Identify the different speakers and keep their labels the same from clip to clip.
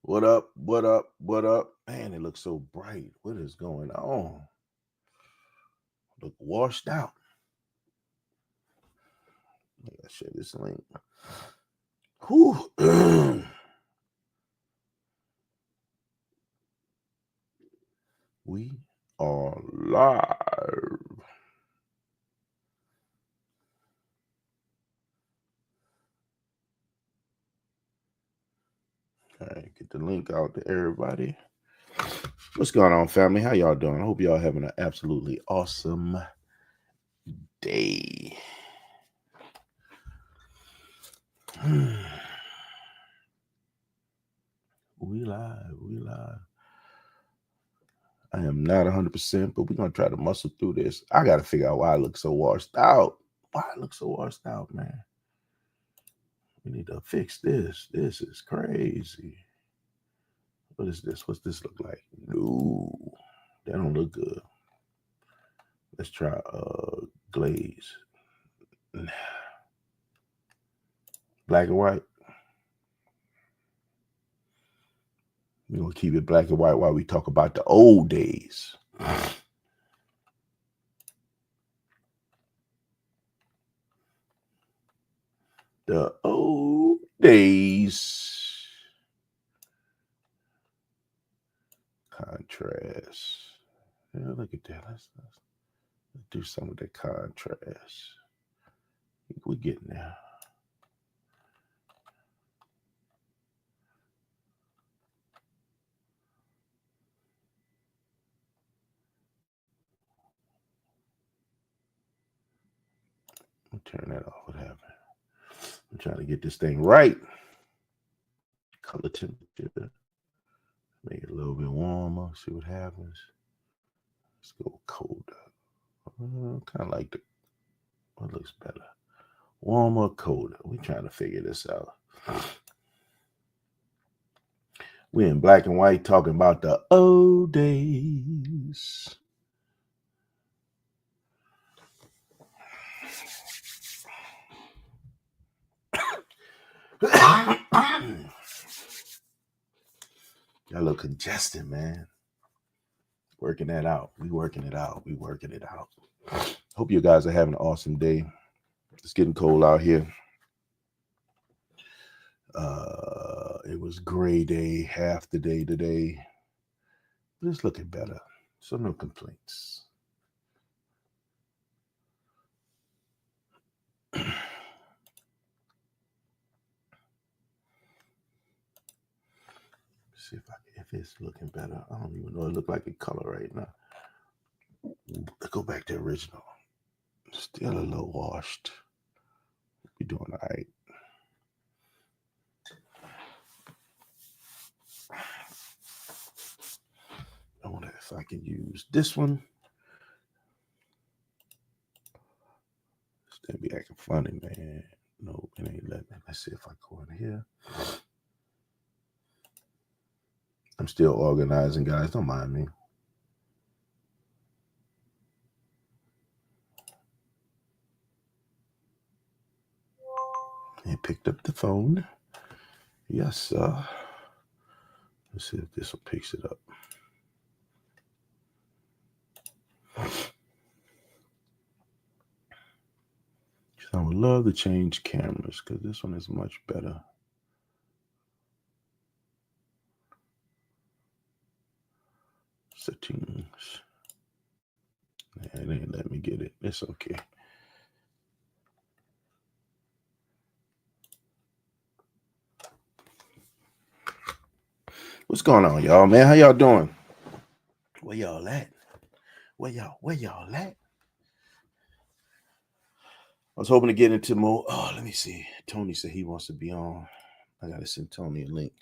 Speaker 1: What up? What up? What up? Man, it looks so bright. What is going on? Look washed out. I gotta share this link. Whew. We are live. All right, get the link out to everybody. What's going on, family? How y'all doing? I hope y'all having an absolutely awesome day. We live. We live. I am not 100%, but we're going to try to muscle through this. I got to figure out why I look so washed out. Why I look so washed out, man. We need to fix this. This is crazy. What is this? What's this look like? No, that don't look good. Let's try glaze. Black and white. We're going to keep it black and white while we talk about the old days. The old days. Contrast. Yeah, look at that. Let's do some of the contrast. We're getting there. Turn that off. What happened? I'm trying to get this thing right. Color temperature. Make it a little bit warmer. See what happens. Let's go colder. Kind of like what looks better. Warmer, colder. We're trying to figure this out. We're in black and white talking about the old days. Got a little congested, man. Working that out. We working it out. We working it out. Hope you guys are having an awesome day. It's getting cold out here. It was gray day, half the day today. But it's looking better. So no complaints. See if it's looking better. I don't even know. It look like a color right now. Let's go back to original. Still a little washed. We're doing all right. I wonder if I can use this one. Still be acting funny, man. No, it ain't letting me. Let's see if I go in here. I'm still organizing, guys. Don't mind me. He picked up the phone. Yes, sir. Let's see if this one picks it up. I would love to change cameras because this one is much better. Settings. Yeah, it ain't let me get it. It's okay. What's going on, y'all, man? How y'all doing? Where y'all at? Where y'all at? I was hoping to get into more. Oh, let me see. Tony said he wants to be on. I gotta send Tony a link.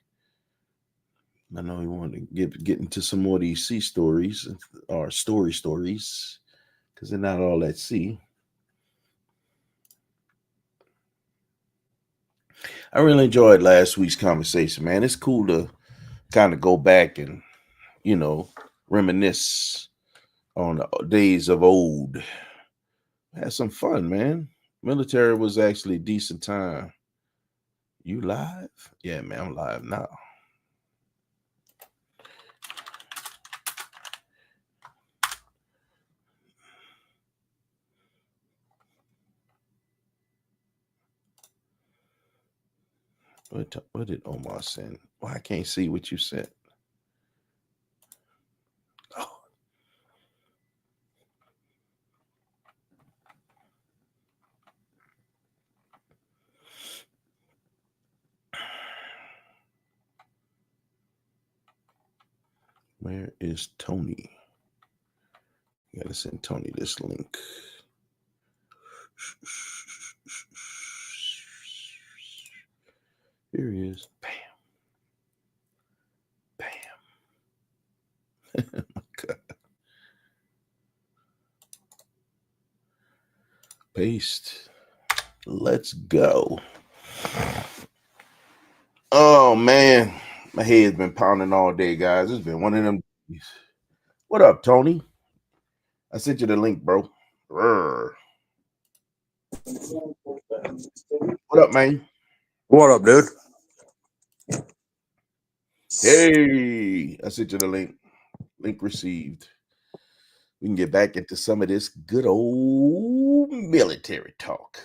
Speaker 1: I know he wanted to get into some more of these sea stories or stories because they're not all at sea. I really enjoyed last week's conversation, man. It's cool to kind of go back and, reminisce on the days of old. Had some fun, man. Military was actually a decent time. You live? Yeah, man, I'm live now. What did Omar send? Why I can't see what you sent? Oh. Where is Tony? You gotta send Tony this link. Here he is. Bam. Bam. Oh my God. Paste. Let's go. Oh man, my head's been pounding all day, guys. It's been one of them days. What up, Tony? I sent you the link, bro. Rrr. What up, man?
Speaker 2: What up, dude?
Speaker 1: Hey, I sent you the link. Link received. We can get back into some of this good old military talk.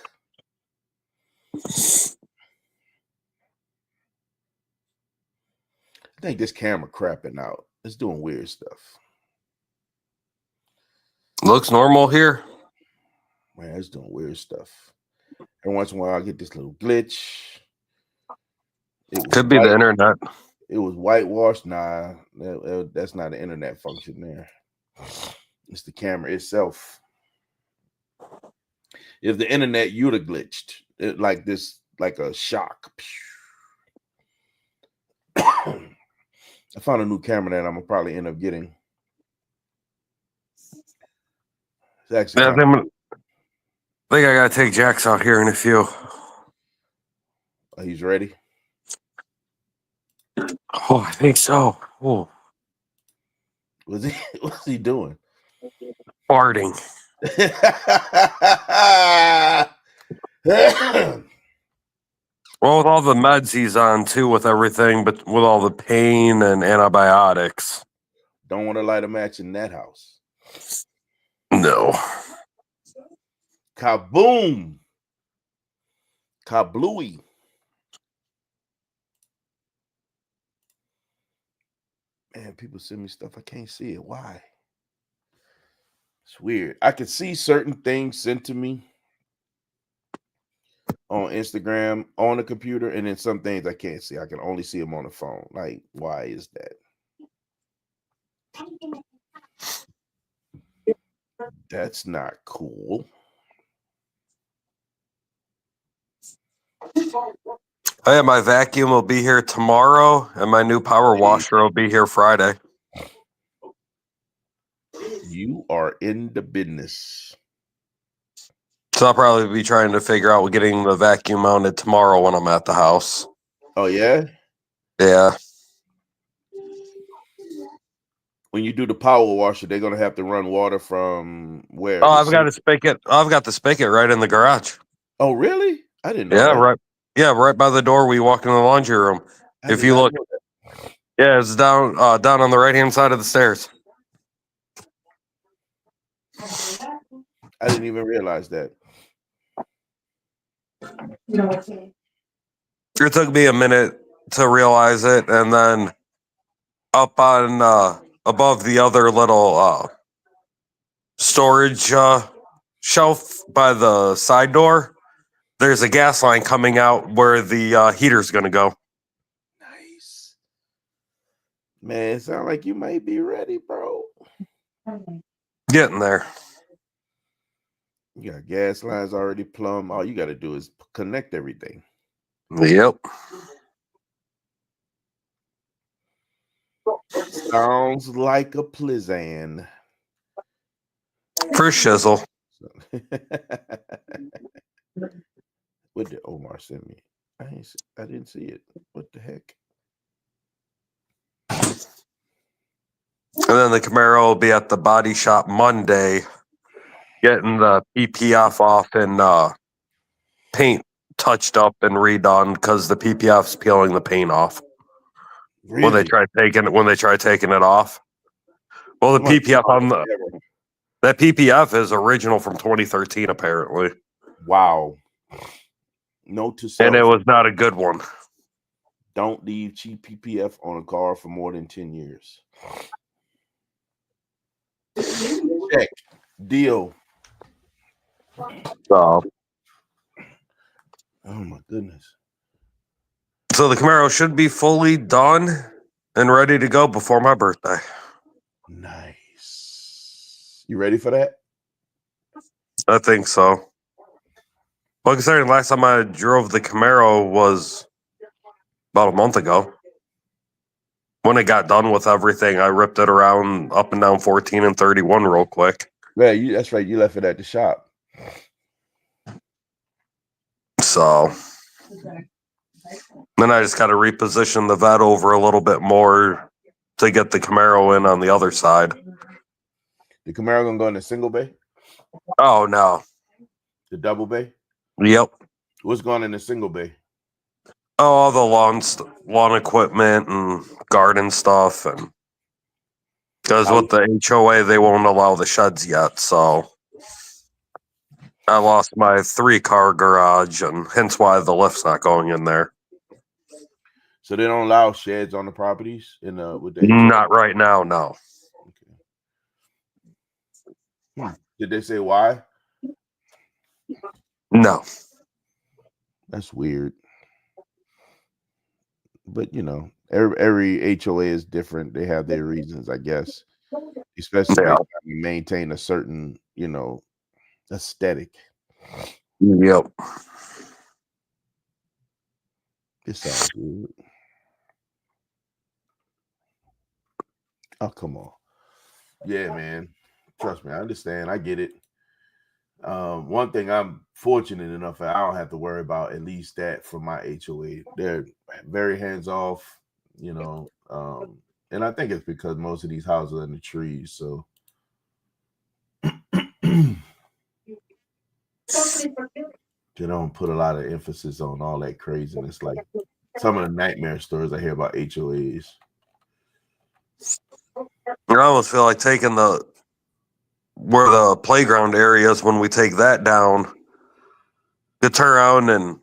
Speaker 1: I think this camera crapping out. It's doing weird stuff.
Speaker 2: Looks normal here.
Speaker 1: Man, it's doing weird stuff. Every once in a while, I get this little glitch.
Speaker 2: Could be the internet.
Speaker 1: It was whitewashed. Nah, that's not an internet function there. It's the camera itself. If the internet, you'd have glitched. Like this, like a shock. I found a new camera that I'm gonna probably end up getting. It's actually
Speaker 2: I think I gotta take Jax out here in a few.
Speaker 1: He's ready.
Speaker 2: Oh, I think so. Oh,
Speaker 1: What's he doing?
Speaker 2: farting. Well, with all the meds he's on too, with everything, but with all the pain and antibiotics.
Speaker 1: Don't want to light a match in that house.
Speaker 2: No.
Speaker 1: Kaboom. Kablooey. Man, people send me stuff. I can't see it. Why? It's weird. I can see certain things sent to me on Instagram, on the computer, and then some things I can't see. I can only see them on the phone. Like, why is that? That's not cool.
Speaker 2: Hey, my vacuum will be here tomorrow, and my new power washer will be here Friday.
Speaker 1: You are in the business.
Speaker 2: So I'll probably be trying to figure out getting the vacuum mounted tomorrow when I'm at the house.
Speaker 1: Oh, yeah?
Speaker 2: Yeah.
Speaker 1: When you do the power washer, they're going to have to run water from where?
Speaker 2: Oh, I've got a spigot. I've got the spigot right in the garage.
Speaker 1: Oh, really? I didn't know
Speaker 2: Yeah,
Speaker 1: that.
Speaker 2: right. Yeah, right by the door. We walk in the laundry room. If you look, yeah, it's down on the right-hand side of the stairs.
Speaker 1: I didn't even realize that.
Speaker 2: It took me a minute to realize it, and then up on above the other little storage shelf by the side door, there's a gas line coming out where the heater's going to go.
Speaker 1: Nice. Man, it sounds like you might be ready, bro.
Speaker 2: Getting there.
Speaker 1: You got gas lines already plumbed. All you got to do is connect everything.
Speaker 2: Yep.
Speaker 1: Sounds like a Plizzan.
Speaker 2: For shizzle.
Speaker 1: What did Omar send me? I didn't see it. What the heck?
Speaker 2: And then the Camaro will be at the body shop Monday, getting the PPF off and paint touched up and redone because the PPF's peeling the paint off.
Speaker 1: Really?
Speaker 2: When they try taking it off. Well, the PPF that PPF is original from 2013 apparently.
Speaker 1: Wow. Note to self.
Speaker 2: And it was not a good one.
Speaker 1: Don't leave cheap PPF on a car for more than 10 years. Check. Deal.
Speaker 2: So
Speaker 1: Oh my goodness.
Speaker 2: So the Camaro should be fully done and ready to go before my birthday.
Speaker 1: Nice. You ready for that?
Speaker 2: I think so. Well, considering last time I drove the Camaro was about a month ago. When it got done with everything, I ripped it around up and down 14 and 31 real quick.
Speaker 1: Yeah, that's right. You left it at the shop.
Speaker 2: So then I just got to reposition the vet over a little bit more to get the Camaro in on the other side.
Speaker 1: The Camaro gonna go in the single bay?
Speaker 2: Oh, no.
Speaker 1: The double bay?
Speaker 2: Yep.
Speaker 1: What's going in the single bay?
Speaker 2: Oh, all the lawn equipment and garden stuff. And because with the HOA, they won't allow the sheds yet. So I lost my 3-car garage, and hence why the lift's not going in there.
Speaker 1: So they don't allow sheds on the properties with the
Speaker 2: Not right now, no.
Speaker 1: Okay. Did they say why?
Speaker 2: No.
Speaker 1: That's weird. But you know, every HOA is different. They have their reasons, I guess. Especially if they maintain a certain, aesthetic.
Speaker 2: Yep.
Speaker 1: It sounds good. Oh, come on. Yeah, man. Trust me, I understand. I get it. One thing I'm fortunate enough that I don't have to worry about, at least that for my HOA. They're very hands off, and I think it's because most of these houses are in the trees, so they don't put a lot of emphasis on all that craziness, like some of the nightmare stories I hear about HOAs.
Speaker 2: I almost feel like taking where the playground area is, when we take that down, to turn around and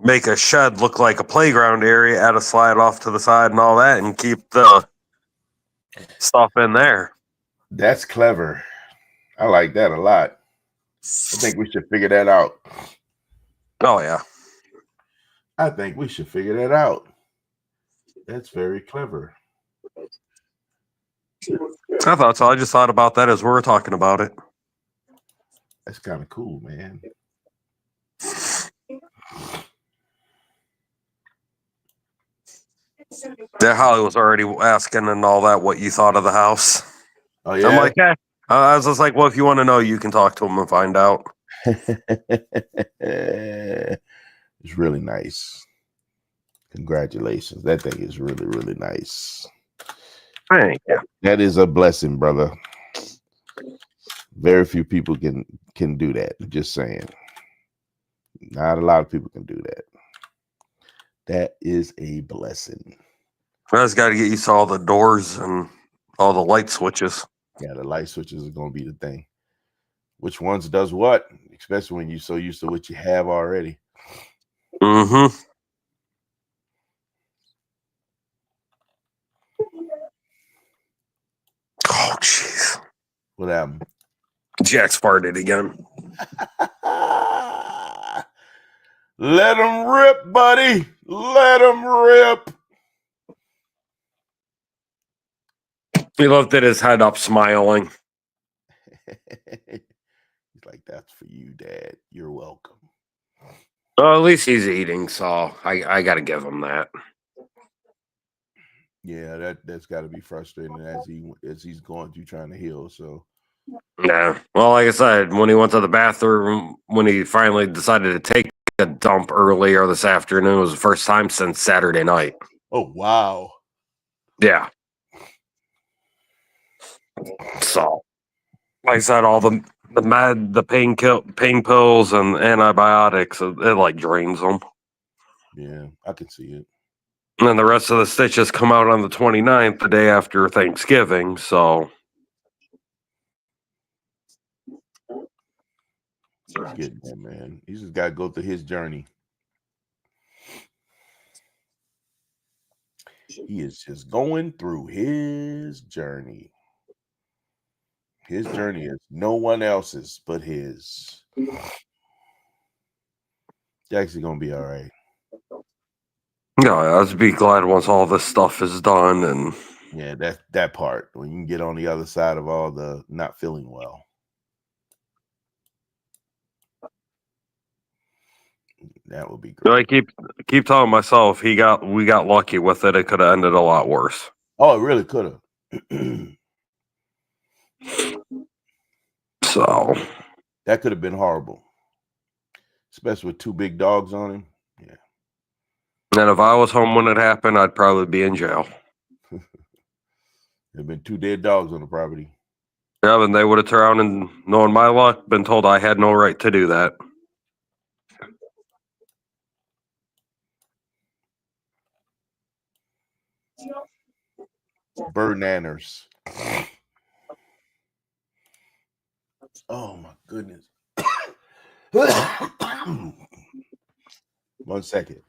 Speaker 2: make a shed look like a playground area, add a slide off to the side and all that, and keep the stuff in there.
Speaker 1: That's clever. I like that a lot. I think we should figure that out.
Speaker 2: Oh, yeah.
Speaker 1: I think we should figure that out. That's very clever.
Speaker 2: I thought so. I just thought about that as we were talking about it.
Speaker 1: That's kind of cool, man.
Speaker 2: Yeah, Holly was already asking and all that what you thought of the house.
Speaker 1: Oh, yeah?
Speaker 2: I'm like, yeah. I was just like, well, if you want to know, you can talk to him and find out.
Speaker 1: It's really nice. Congratulations. That thing is really, really nice.
Speaker 2: Thank you.
Speaker 1: That is a blessing, brother. Very few people can do that. Just saying. Not a lot of people can do that. That is a blessing.
Speaker 2: I just got to get used to all the doors and all the light switches.
Speaker 1: Yeah, the light switches are going to be the thing. Which ones does what? Especially when you're so used to what you have already.
Speaker 2: Mm-hmm. Oh, jeez.
Speaker 1: What happened?
Speaker 2: Jack's farted again.
Speaker 1: Let him rip, buddy. Let him rip.
Speaker 2: He lifted his head up, smiling.
Speaker 1: He's like, that's for you, Dad. You're welcome.
Speaker 2: Well, at least he's eating, so I got to give him that.
Speaker 1: Yeah, that's got to be frustrating as he's going through trying to heal. So,
Speaker 2: yeah. Well, like I said, when he went to the bathroom, when he finally decided to take a dump earlier this afternoon, it was the first time since Saturday night.
Speaker 1: oh wow.
Speaker 2: Yeah. So, like I said, all the pain pills and antibiotics, it like drains them.
Speaker 1: Yeah, I can see it.
Speaker 2: And then the rest of the stitches come out on the 29th, the day after Thanksgiving. So
Speaker 1: He's getting there, man. He's just got to go through his journey. He is just going through his journey. His journey is no one else's but his. It's actually gonna be all right.
Speaker 2: Yeah, I'd be glad once all this stuff is done and
Speaker 1: Yeah, that part when you can get on the other side of all the not feeling well. That would be great.
Speaker 2: I keep telling myself we got lucky with it. It could have ended a lot worse.
Speaker 1: Oh, it really could have.
Speaker 2: So
Speaker 1: That could have been horrible, especially with 2 big dogs on him. Yeah.
Speaker 2: and if I was home when it happened, I'd probably be in jail.
Speaker 1: There've been 2 dead dogs on the property.
Speaker 2: Yeah, and they would have turned around and, knowing my luck, been told I had no right to do that.
Speaker 1: Burnanners. Oh my goodness. 1 second.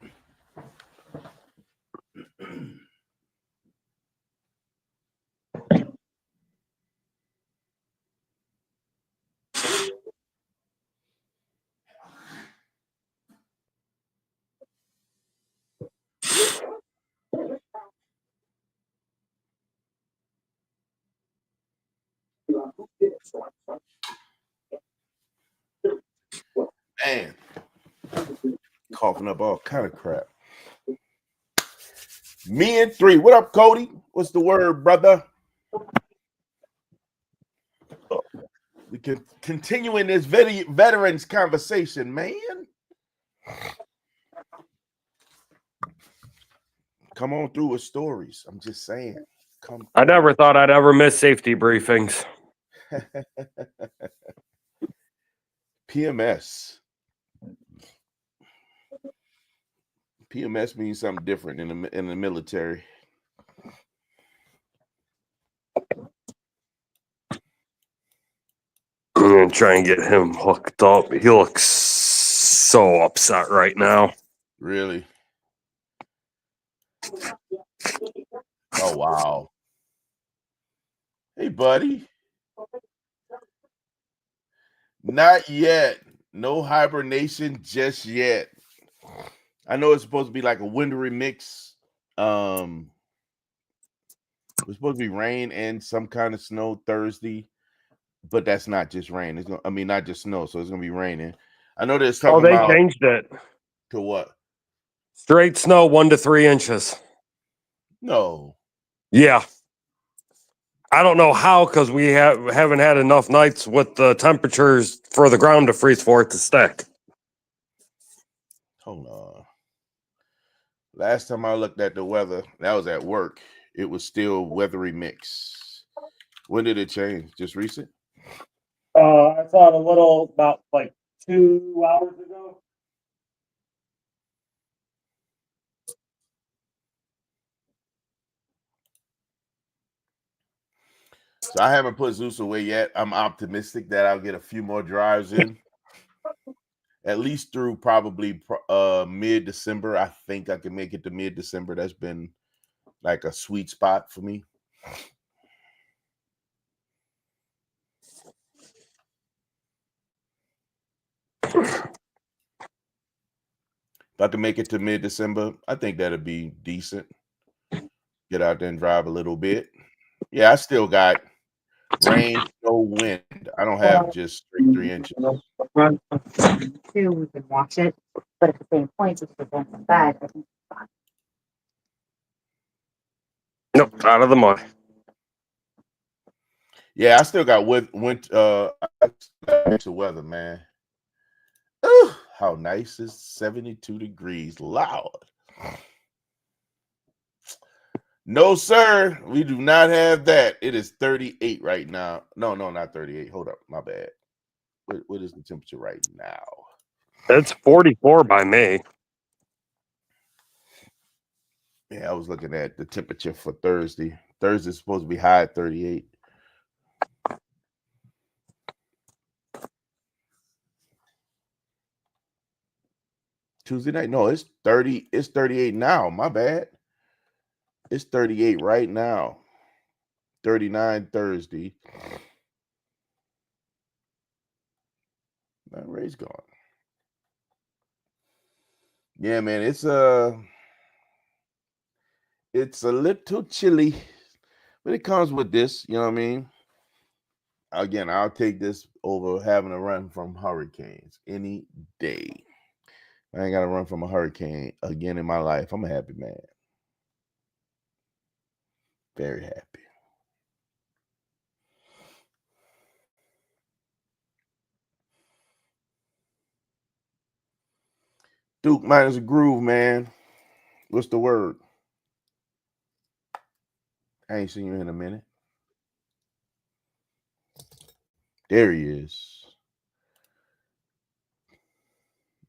Speaker 1: Man, coughing up all kind of crap. Me and 3. What up, Cody? What's the word, brother? We can continue in this veterans conversation, man. Come on through with stories. I'm just saying. Come.
Speaker 2: I never thought I'd ever miss safety briefings.
Speaker 1: PMS. PMS means something different in the military.
Speaker 2: I'm gonna try and get him hooked up. He looks so upset right now.
Speaker 1: Really? Oh, wow. Hey, buddy. Not yet. No hibernation just yet. I know it's supposed to be like a wintry mix. It's supposed to be rain and some kind of snow Thursday, but that's not just rain. Not just snow, so it's gonna be raining. I know there's talking
Speaker 2: they
Speaker 1: about
Speaker 2: changed it
Speaker 1: to what?
Speaker 2: straight snow 1 to 3 inches.
Speaker 1: No.
Speaker 2: Yeah. I don't know how, because we haven't had enough nights with the temperatures for the ground to freeze for it to stick.
Speaker 1: Hold on. Last time I looked at the weather, that was at work. It was still weathery mix. When did it change? Just recent?
Speaker 2: I saw it about like 2 hours ago.
Speaker 1: So I haven't put Zeus away yet. I'm optimistic that I'll get a few more drives in. At least through probably mid-December. I think I can make it to mid-December. That's been like a sweet spot for me. If I can make it to mid-December, I think that'd be decent. Get out there and drive a little bit. Yeah, I still got rain, no wind. I don't have just straight 3 inches.
Speaker 3: Too, we can watch it, but at the same point, if we're going to bed, I think it's fine.
Speaker 2: Nope, out of the mud.
Speaker 1: Yeah, I still got winter weather, man. Ooh, how nice is 72 degrees. Loud. No, sir. We do not have that. It is 38 right now. No, not 38. Hold up. My bad. What is the temperature right now?
Speaker 2: It's 44 by me.
Speaker 1: Yeah, I was looking at the temperature for Thursday. Thursday's supposed to be high at 38. Tuesday night? No, it's 30. It's 38 now. My bad. It's 38 right now. 39 Thursday. That Ray's gone. Yeah, man, it's a little chilly, but it comes with this. You know what I mean? Again, I'll take this over having to run from hurricanes any day. I ain't got to run from a hurricane again in my life. I'm a happy man. Very happy. Duke minus a groove, man. What's the word? I ain't seen you in a minute. There he is.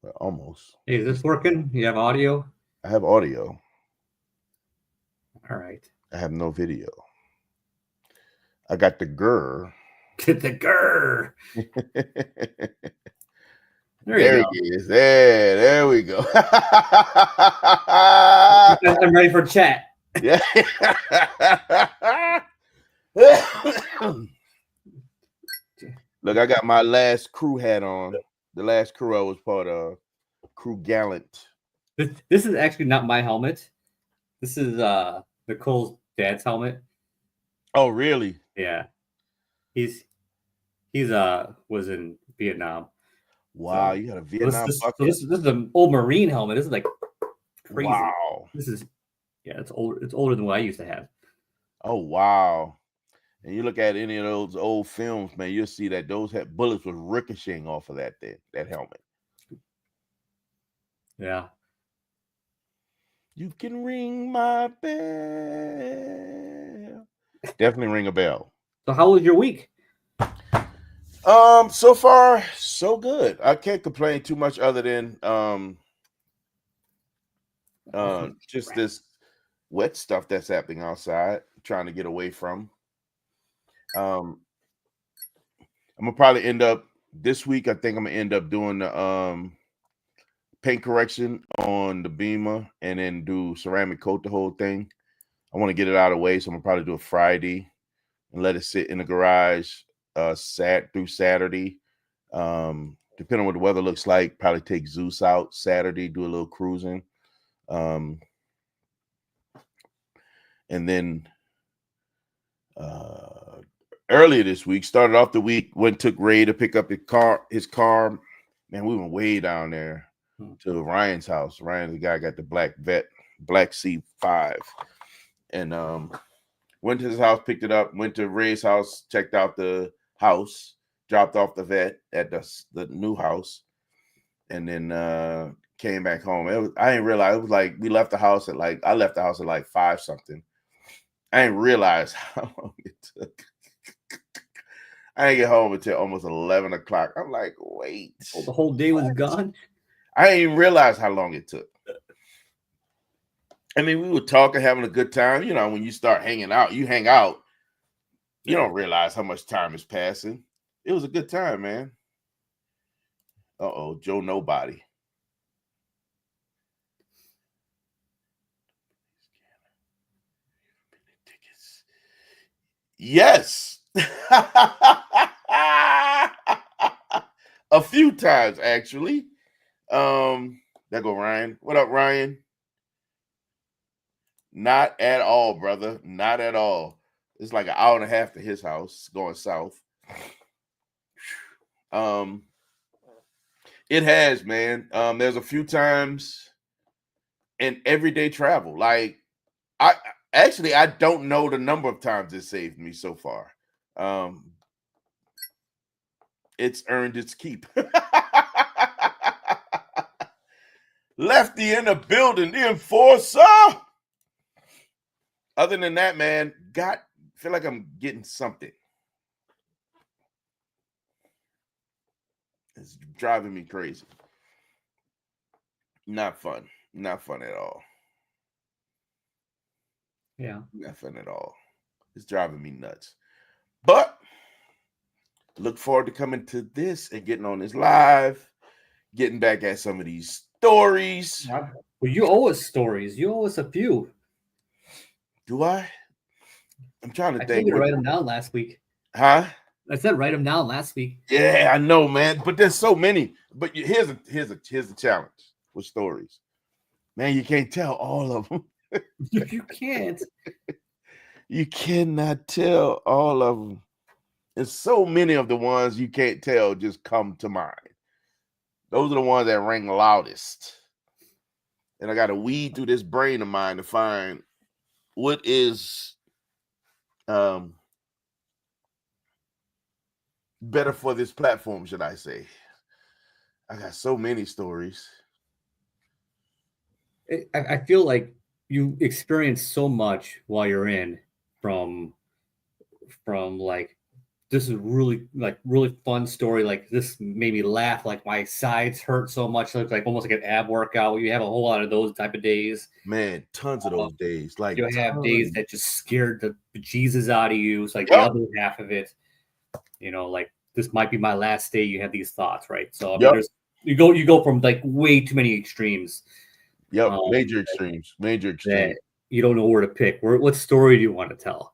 Speaker 1: Well, almost.
Speaker 4: Hey, is this working? You have audio?
Speaker 1: I have audio.
Speaker 4: All right.
Speaker 1: I have no video. I got the grr.
Speaker 4: Get the grr. There
Speaker 1: There
Speaker 4: you go.
Speaker 1: he is. There we go.
Speaker 4: I'm ready for chat.
Speaker 1: Yeah. Look, I got my last crew hat on. The last crew I was part of. Crew Gallant.
Speaker 4: This is actually not my helmet. This is Nicole's dad's helmet.
Speaker 1: Oh, really?
Speaker 4: Yeah. He's was in Vietnam.
Speaker 1: Wow,
Speaker 4: So-
Speaker 1: you got a Vietnam
Speaker 4: this
Speaker 1: bucket.
Speaker 4: is an old Marine helmet. This is like crazy.
Speaker 1: Wow.
Speaker 4: This is it's old. It's older than what I used to have.
Speaker 1: Oh, wow. And you look at any of those old films, man, you'll see that those bullets was ricocheting off of that helmet.
Speaker 4: Yeah.
Speaker 1: You can ring my bell. Definitely ring a bell.
Speaker 4: So how was your week?
Speaker 1: So far, so good. I can't complain too much other than just this wet stuff that's happening outside, trying to get away from. I'm gonna probably end up this week. I think I'm gonna end up doing the paint correction on the Beamer and then do ceramic coat the whole thing. I want to get it out of the way, so I'm gonna probably do it Friday and let it sit in the garage through Saturday. Depending on what the weather looks like, probably take Zeus out Saturday, do a little cruising. And then earlier this week, started off the week, took Ray to pick up his car. Man, we went way down there to Ryan's house. Ryan, the guy, got the black C5. And went to his house, picked it up, went to Ray's house, checked out the house, dropped off the vet at the new house, and then came back home. I didn't realize it was like we left the house at I left the house at like 5 something. I didn't realize how long it took. I didn't get home until almost 11 o'clock. I'm like, wait.
Speaker 4: Oh, the whole day was gone.
Speaker 1: I didn't even realize how long it took. I mean, we were talking, having a good time. You know, when you start hanging out, you hang out, you don't realize how much time is passing. It was a good time, man. Uh-oh, Joe Nobody. Yes. A few times, actually. There go Ryan. What up, Ryan? Not at all, brother. Not at all. It's like an hour and a half to his house going south. It has, man. There's a few times in everyday travel. Like, I don't know the number of times it saved me so far. It's earned its keep. Lefty in the building, the enforcer. Other than that, man, feel like I'm getting something. It's driving me crazy. Not fun. Not fun at all.
Speaker 4: Yeah.
Speaker 1: Not fun at all. It's driving me nuts. But look forward to coming to this and getting on this live, getting back at some of these stories.
Speaker 4: Well, you owe us stories. You owe us a few.
Speaker 1: Do I? I'm trying to
Speaker 4: I told
Speaker 1: think.
Speaker 4: you to write them down last week.
Speaker 1: Huh?
Speaker 4: I said write them down last week.
Speaker 1: Yeah, I know, man. But there's so many. But here's a challenge with stories. Man, you can't tell all of them.
Speaker 4: You can't.
Speaker 1: You cannot tell all of them. And so many of the ones you can't tell just come to mind. Those are the ones that ring loudest. And I got to weed through this brain of mine to find what is better for this platform, should I say. I got so many stories.
Speaker 4: I feel like you experience so much while you're in from like this is really fun story. Like this made me laugh. Like my sides hurt so much. It looked like almost like an ab workout. You have a whole lot of those type of days.
Speaker 1: Man, tons of those days. Like
Speaker 4: You have days that just scared the bejesus out of you. It's like
Speaker 1: Yep.
Speaker 4: the other half of it. Like this might be my last day. You have these thoughts, right? So I mean,
Speaker 1: Yep.
Speaker 4: you go from like way too many extremes.
Speaker 1: Yep, major extremes.
Speaker 4: That you don't know where to pick. What story do you want to tell?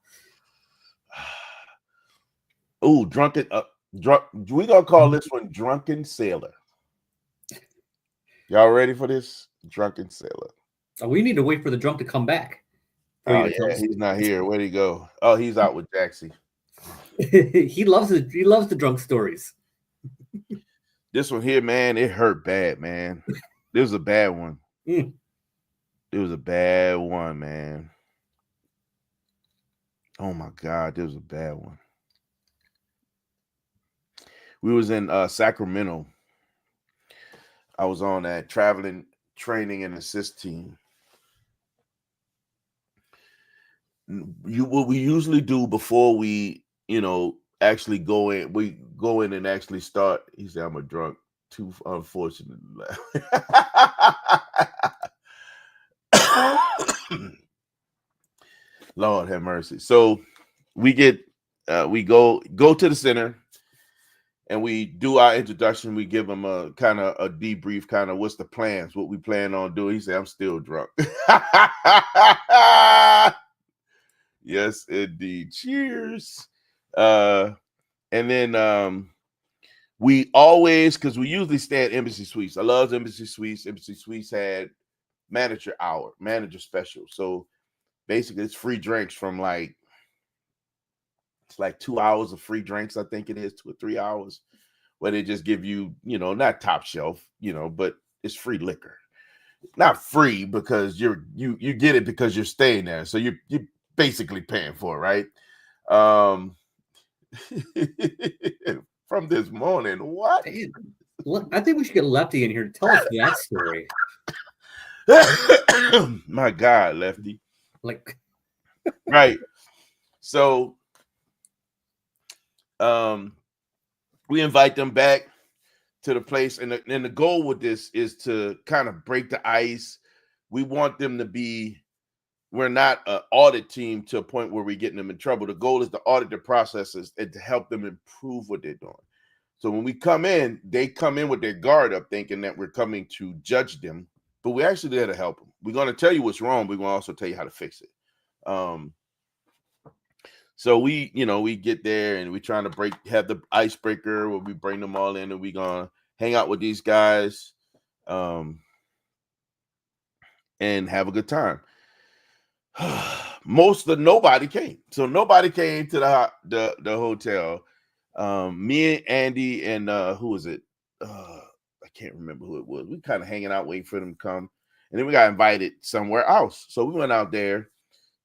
Speaker 1: Oh, drunken. We gonna call this one Drunken Sailor. Y'all ready for this? Drunken Sailor.
Speaker 4: Oh, we need to wait for the drunk to come back.
Speaker 1: Oh yeah, he's not here. Where'd he go? Oh, he's out with Jaxie.
Speaker 4: He loves it. He loves the drunk stories.
Speaker 1: This one here, man, it hurt bad, man. This was a bad one.
Speaker 4: Mm.
Speaker 1: It was a bad one, man. Oh my God, this was a bad one. We was in Sacramento. I was on that traveling training and assist team. What we usually do before we, actually go in, we go in and actually start. He said, "I'm a drunk." Too unfortunate. Lord have mercy. So we get, we go to the center. And we do our introduction. We give him a kind of a debrief, kind of what's the plans, what we plan on doing. He said, "I'm still drunk." Yes, indeed. Cheers. And then we always, because we usually stay at Embassy Suites. I love Embassy Suites. Embassy Suites had manager hour, manager special. So basically it's free drinks from it's like 2 hours of free drinks, I think it is, 2 or 3 hours, where they just give you, not top shelf, but it's free liquor. Not free because you get it because you're staying there. So you're basically paying for it, right? From this morning, what?
Speaker 4: I think we should get Lefty in here to tell us that story.
Speaker 1: My God, Lefty.
Speaker 4: Like,
Speaker 1: right. So we invite them back to the place, and the goal with this is to kind of break the ice. We want them to be, we're not an audit team to a point where we're getting them in trouble. The goal is to audit the processes and to help them improve what they're doing. So when we come in, they come in with their guard up thinking that we're coming to judge them, but we're actually there to help them. We're going to tell you what's wrong. We're going to also tell you how to fix it. So we get there and we're trying to have the icebreaker where we bring them all in and we're going to hang out with these guys and have a good time. Nobody came. So nobody came to the hotel. Me and Andy and who was it? I can't remember who it was. We kind of hanging out waiting for them to come. And then we got invited somewhere else. So we went out there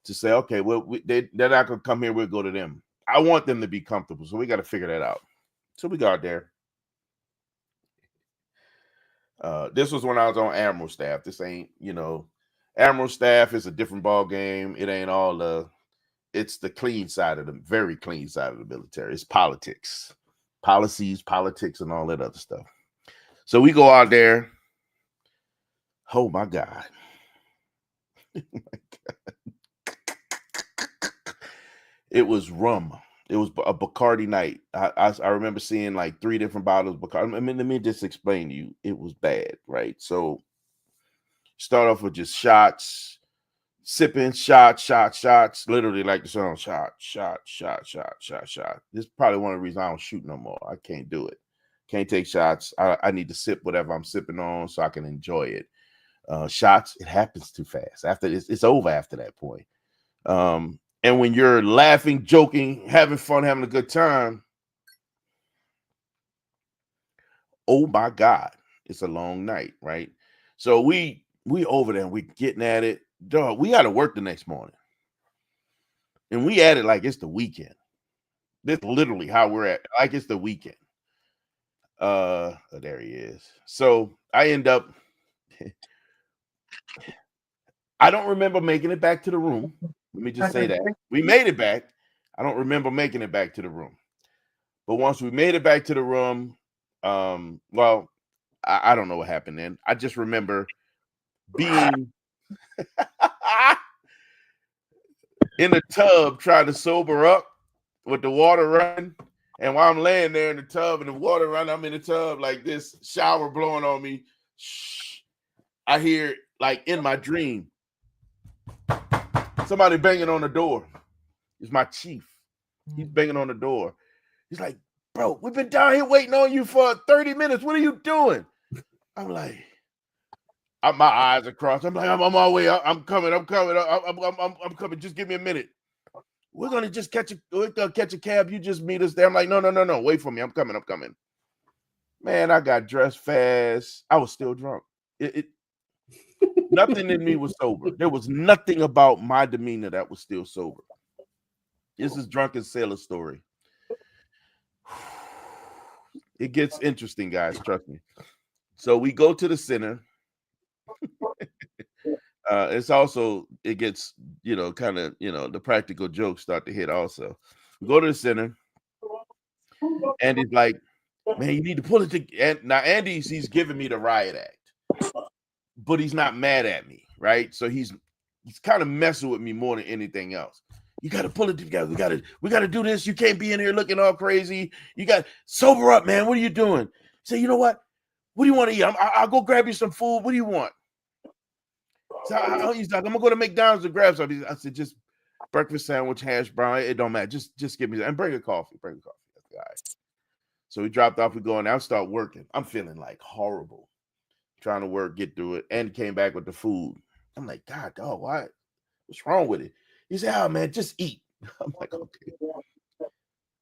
Speaker 1: to say, okay, well, they're not going to come here. We'll go to them. I want them to be comfortable. So we got to figure that out. So we got there. This was when I was on Admiral staff. This ain't, Admiral staff is a different ball game. It ain't all it's the clean side of the very clean side of the military. It's politics, policies, politics, and all that other stuff. So we go out there. Oh my God. Oh my God. It was rum. It was a Bacardi night. I remember seeing like 3 different bottles of Bacardi. I mean, let me just explain to you. It was bad, right? So start off with just shots, sipping shots, literally like the song, shot. This is probably one of the reasons I don't shoot no more. I can't do it. Can't take shots. I need to sip whatever I'm sipping on so I can enjoy it. Shots, it happens too fast. After it's over after that point. And when you're laughing, joking, having fun, having a good time, oh my God, it's a long night, right? So we over there, we getting at it. Dog, we got to work the next morning. And we at it like it's the weekend. That's literally how we're at, like it's the weekend. There he is. So I end up, I don't remember making it back to the room. Let me just say that. We made it back. I don't remember making it back to the room. But once we made it back to the room, well, I don't know what happened then. I just remember being in the tub trying to sober up with the water running. And while I'm laying there in the tub and the water running, I'm in the tub like this, shower blowing on me. I hear, like in my dream, somebody banging on the door. It's my chief. He's banging on the door. He's like, bro, we've been down here waiting on you for 30 minutes. What are you doing? I'm like, my eyes are crossed. I'm like, I'm on my way. I'm coming. I'm coming. Just give me a minute. We're gonna just catch a cab. You just meet us there. I'm like, no. Wait for me. I'm coming. Man, I got dressed fast. I was still drunk. Nothing in me was sober. There was nothing about my demeanor that was still sober. This is Drunken Sailor story. It gets interesting, guys. Trust me. So we go to the center. It gets, kind of, the practical jokes start to hit also. We go to the center, and it's like, man, you need to pull it together. And now he's giving me the riot act, but he's not mad at me, right? So he's kind of messing with me more than anything else. You got to pull it together. We got to do this. You can't be in here looking all crazy. You got to sober up, man. What are you doing? Say, you know what? What do you want to eat? I'll go grab you some food. What do you want? So he's like, I'm gonna go to McDonald's and grab something. I said, just breakfast sandwich, hash brown. It don't matter. Just give me that and bring a coffee. That's the guy. So we dropped off. We go and I start working. I'm feeling like horrible, trying to work, get through it, and came back with the food. I'm like, God, dog, why? What's wrong with it? He said, oh man, just eat. I'm like, okay.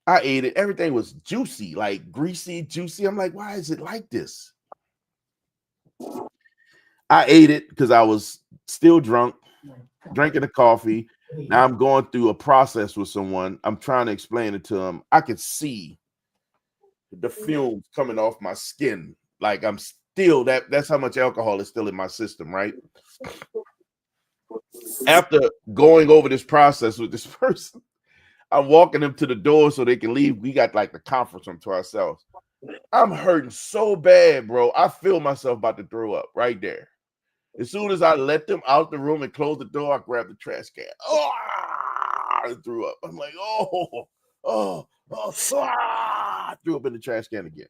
Speaker 1: I ate it. Everything was juicy, like greasy, juicy. I'm like, why is it like this? I ate it because I was still drunk, drinking the coffee. Now I'm going through a process with someone. I'm trying to explain it to him. I could see the fumes coming off my skin. Like I'm still, that's how much alcohol is still in my system, right? After going over this process with this person, I'm walking them to the door so they can leave. We got like the conference room to ourselves. I'm hurting so bad, bro. I feel myself about to throw up right there. As soon as I let them out the room and close the door, I grabbed the trash can. Oh, I threw up. I'm like, threw up in the trash can again.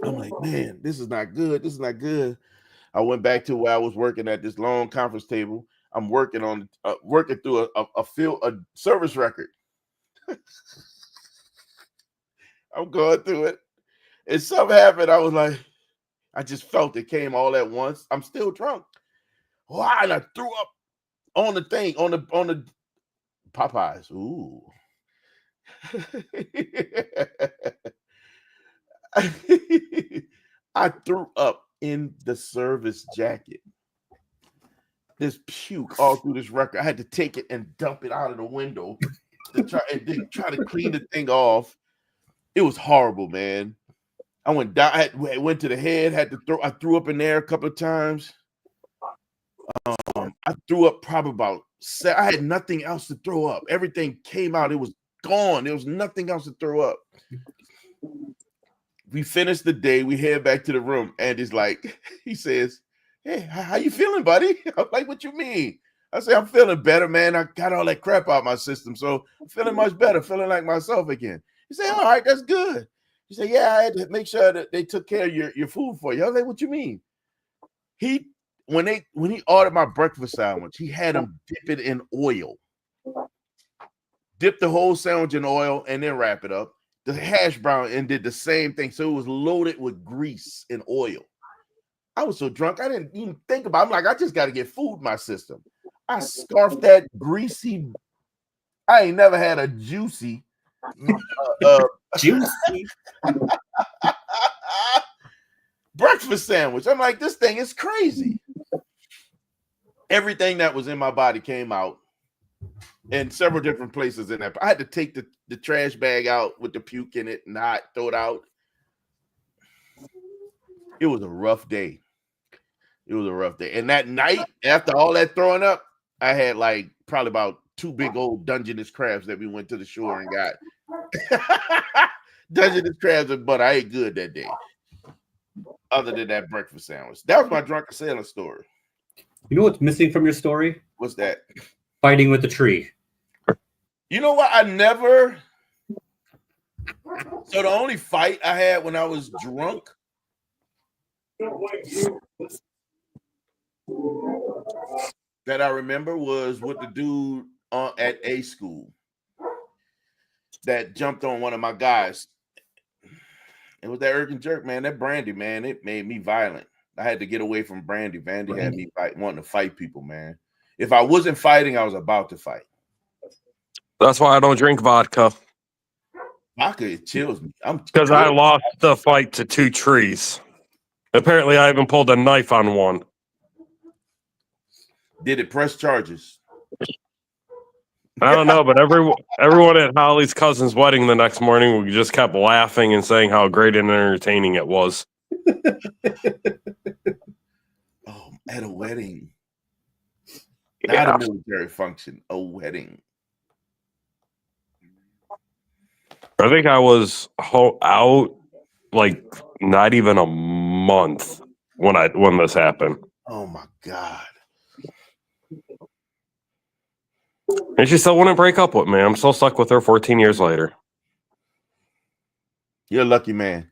Speaker 1: I'm like, man, this is not good. This is not good. I went back to where I was working at this long conference table. I'm working on working through a service record. I'm going through it. And something happened. I was like, I just felt it came all at once. I'm still drunk. Wow, and I threw up on the thing, on the Popeyes. Ooh. I threw up in the service jacket. This puke all through this record. I had to take it and dump it out of the window to try to clean the thing off. It was horrible, man. I went down. I went to the head. I threw up in there a couple of times. I threw up probably about. I had nothing else to throw up. Everything came out. It was gone. There was nothing else to throw up. We finished the day. We head back to the room, and he's like, he says, "Hey, how you feeling, buddy?" I'm like, "What you mean?" I say, "I'm feeling better, man. I got all that crap out of my system, so I'm feeling much better, feeling like myself again." He said, "All right, that's good." He said, "Yeah, I had to make sure that they took care of your food for you." I was like, "What you mean?" when he ordered my breakfast sandwich, he had him dip it in oil. Dip the whole sandwich in oil and then wrap it up. The hash brown and did the same thing. So it was loaded with grease and oil. I was so drunk, I didn't even think about it. I'm like, I just got to get food in my system. I scarfed that greasy. I ain't never had a juicy
Speaker 4: Juicy.
Speaker 1: breakfast sandwich. I'm like, this thing is crazy. Everything that was in my body came out in several different places in that. I had to take the trash bag out with the puke in it and not throw it out. It was a rough day. It was a rough day. And that night, after all that throwing up, I had like probably about 2 big old Dungeness crabs that we went to the shore and got. Dungeness crabs and butter. I ate good that day. Other than that breakfast sandwich. That was my drunken sailor story.
Speaker 4: You know what's missing from your story?
Speaker 1: What's that?
Speaker 4: Fighting with the tree.
Speaker 1: You know what? I never. So the only fight I had when I was drunk that I remember was with the dude at A school that jumped on one of my guys. It was that Erkin jerk, man. That Brandy, man, it made me violent. I had to get away from Brandy. Vandy had me wanting to fight people, man. If I wasn't fighting, I was about to fight.
Speaker 2: That's why I don't drink vodka.
Speaker 1: Vodka, it chills me.
Speaker 2: Because I lost the fight to 2 trees. Apparently, I even pulled a knife on one.
Speaker 1: Did it press charges?
Speaker 2: I don't know, but everyone at Holly's cousin's wedding the next morning, we just kept laughing and saying how great and entertaining it was.
Speaker 1: Oh, at a wedding. Not a military function, a wedding.
Speaker 2: I think I was out like not even a month when this happened.
Speaker 1: Oh my God.
Speaker 2: And she still wouldn't break up with me. I'm still stuck with her 14 years later.
Speaker 1: You're a lucky man.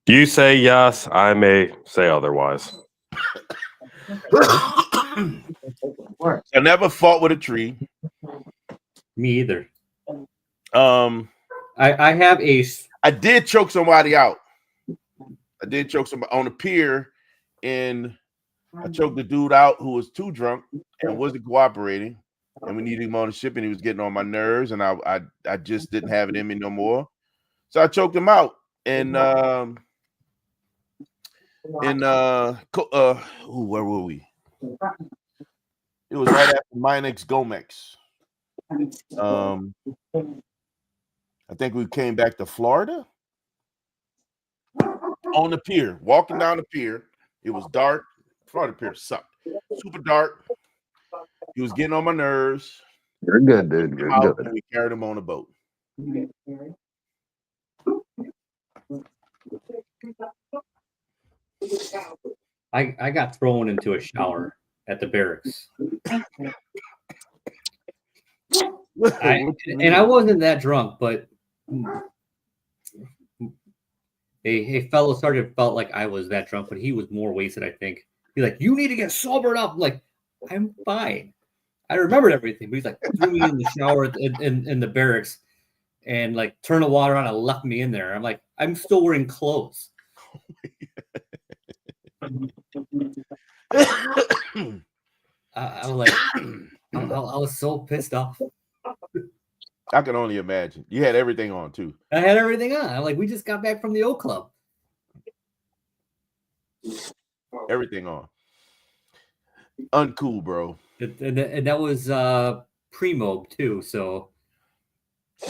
Speaker 2: You say yes, I may say otherwise.
Speaker 1: I never fought with a tree.
Speaker 4: Me either.
Speaker 1: I
Speaker 4: I
Speaker 1: did choke somebody out. I did choke somebody on the pier, and I choked the dude out who was too drunk and wasn't cooperating. And we needed him on the ship, and he was getting on my nerves, and I just didn't have it in me no more. So I choked him out. And where were we? It was right after Minex Gomex. I think we came back to Florida on the pier, walking down the pier. It was dark. Florida pier sucked. Super dark. He was getting on my nerves.
Speaker 2: You're good, dude. You're good.
Speaker 1: And we carried him on a boat.
Speaker 4: I got thrown into a shower at the barracks. And I wasn't that drunk, but a fellow sergeant felt like I was that drunk, but he was more wasted, I think. He's like, "You need to get sobered up." I'm like, I'm fine. I remembered everything, but he's like, threw me in the shower in the barracks and like turned the water on and left me in there. I'm like, I'm still wearing clothes. I was like, I was so pissed off.
Speaker 1: I can only imagine. You had everything on too.
Speaker 4: I had everything on. I'm like, we just got back from the O Club.
Speaker 1: Everything on. Uncool, bro.
Speaker 4: And that was pre-mob too. So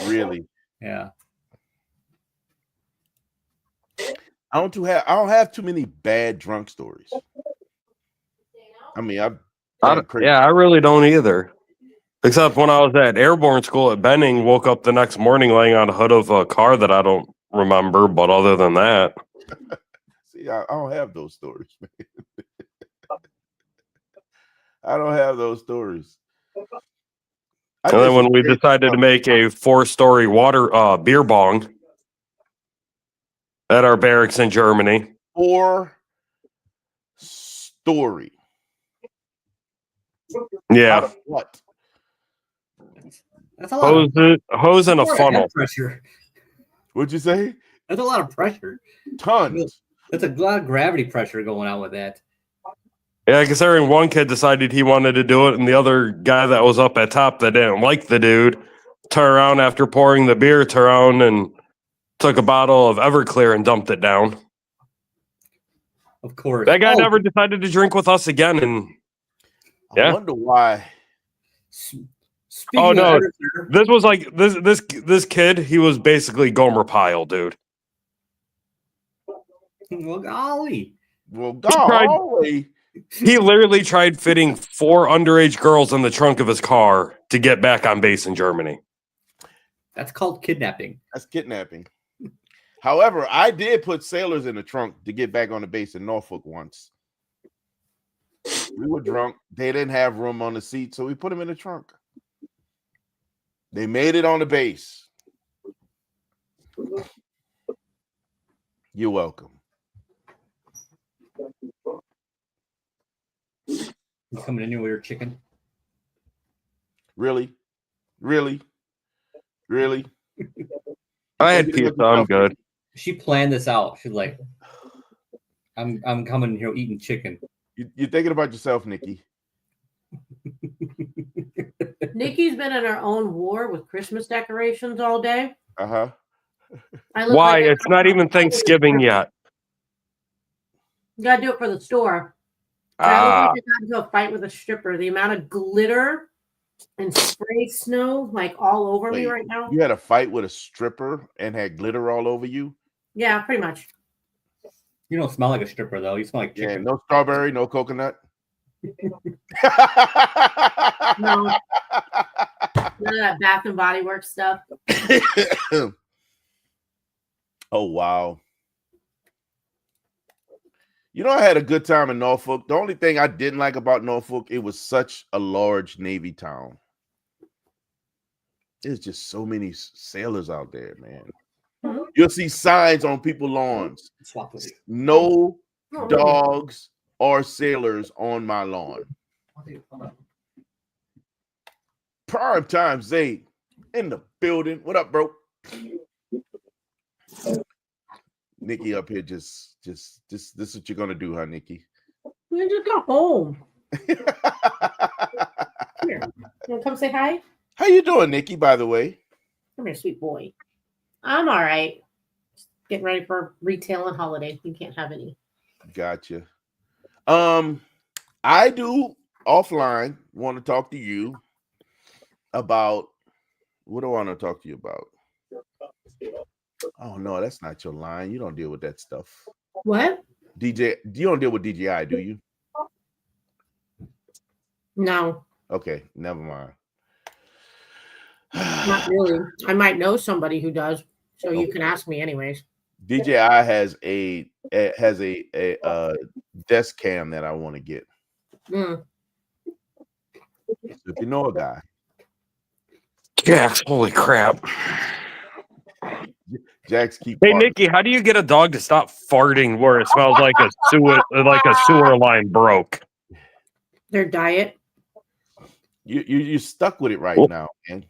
Speaker 1: really,
Speaker 4: yeah.
Speaker 1: I don't have too many bad drunk stories. I mean,
Speaker 2: I really don't either. Except when I was at airborne school at Benning, woke up the next morning laying on the hood of a car that I don't remember. But other than that,
Speaker 1: see, I don't have those stories, man. I don't have those stories.
Speaker 2: And then when we decided to make a 4-story beer bong at our barracks in Germany.
Speaker 1: 4 story.
Speaker 2: Yeah.
Speaker 1: Out of what?
Speaker 4: That's a lot.
Speaker 2: Hose and a
Speaker 4: That's
Speaker 2: funnel.
Speaker 4: pressure.
Speaker 1: What'd you say?
Speaker 4: That's a lot of pressure.
Speaker 1: Tons.
Speaker 4: That's a lot of gravity pressure going on with that.
Speaker 2: Yeah, considering one kid decided he wanted to do it, and the other guy that was up at top that didn't like the dude turned around after pouring the beer, turned around and took a bottle of Everclear and dumped it down.
Speaker 4: Of course.
Speaker 2: That guy never decided to drink with us again, and
Speaker 1: I wonder why.
Speaker 4: Speaking
Speaker 2: oh no,
Speaker 4: of Everclear,
Speaker 2: this was like this kid. He was basically Gomer Pyle, dude.
Speaker 4: well, golly.
Speaker 1: Well,
Speaker 2: tried-
Speaker 1: golly.
Speaker 2: He literally tried fitting 4 underage girls in the trunk of his car to get back on base in Germany.
Speaker 4: That's called kidnapping.
Speaker 1: That's kidnapping. However, I did put sailors in the trunk to get back on the base in Norfolk once. We were drunk. They didn't have room on the seat, so we put them in the trunk. They made it on the base. You're welcome.
Speaker 4: You coming in here with your chicken?
Speaker 1: Really? Really? Really?
Speaker 2: I had pizza. I'm good.
Speaker 4: She planned this out. She's like, I'm coming here eating chicken.
Speaker 1: You're thinking about yourself, Nikki.
Speaker 5: Nikki's been in her own war with Christmas decorations all day.
Speaker 1: Uh-huh.
Speaker 2: Why? It's not even Thanksgiving yet.
Speaker 5: You gotta do it for the store. I got into a fight with a stripper. The amount of glitter and spray snow like all over me right now.
Speaker 1: You had a fight with a stripper and had glitter all over you?
Speaker 5: Yeah, pretty much.
Speaker 4: You don't smell like a stripper though. You smell like chicken.
Speaker 1: Yeah, no strawberry, no coconut.
Speaker 5: No. None of that Bath and Body Works stuff.
Speaker 1: Oh, wow. You know, I had a good time in Norfolk. The only thing I didn't like about Norfolk, it was such a large Navy town. There's just so many sailors out there, man.
Speaker 5: Mhm.
Speaker 1: You'll see signs on people's lawns.
Speaker 4: Swap with you.
Speaker 1: No
Speaker 5: Oh, really?
Speaker 1: dogs or sailors on my lawn. Prime time, Zay in the building. What up, bro? Nikki up here, just this is what you're gonna do, huh, Nikki?
Speaker 5: We just got home. Here. You wanna come say hi?
Speaker 1: How you doing, Nikki, by the way?
Speaker 5: Come here, sweet boy. I'm all right. Just getting ready for retail and holiday. You can't have any.
Speaker 1: Gotcha. I do offline want to talk to you about what do I want to talk to you about? Oh no, that's not your line. You don't deal with that stuff.
Speaker 5: What?
Speaker 1: DJ, you don't deal with DJI, do you?
Speaker 5: No,
Speaker 1: Okay, never mind.
Speaker 5: not really. I might know somebody who does, so you
Speaker 1: Okay.
Speaker 5: can ask me anyways.
Speaker 1: DJI has a desk cam that I want to get.
Speaker 5: Mm.
Speaker 1: If you know a guy,
Speaker 2: Jax, holy crap.
Speaker 1: Jax keep.
Speaker 2: Hey
Speaker 1: farting.
Speaker 2: Nikki, how do you get a dog to stop farting where it smells like a sewer line broke?
Speaker 5: Their diet.
Speaker 1: You're stuck with it right now, man.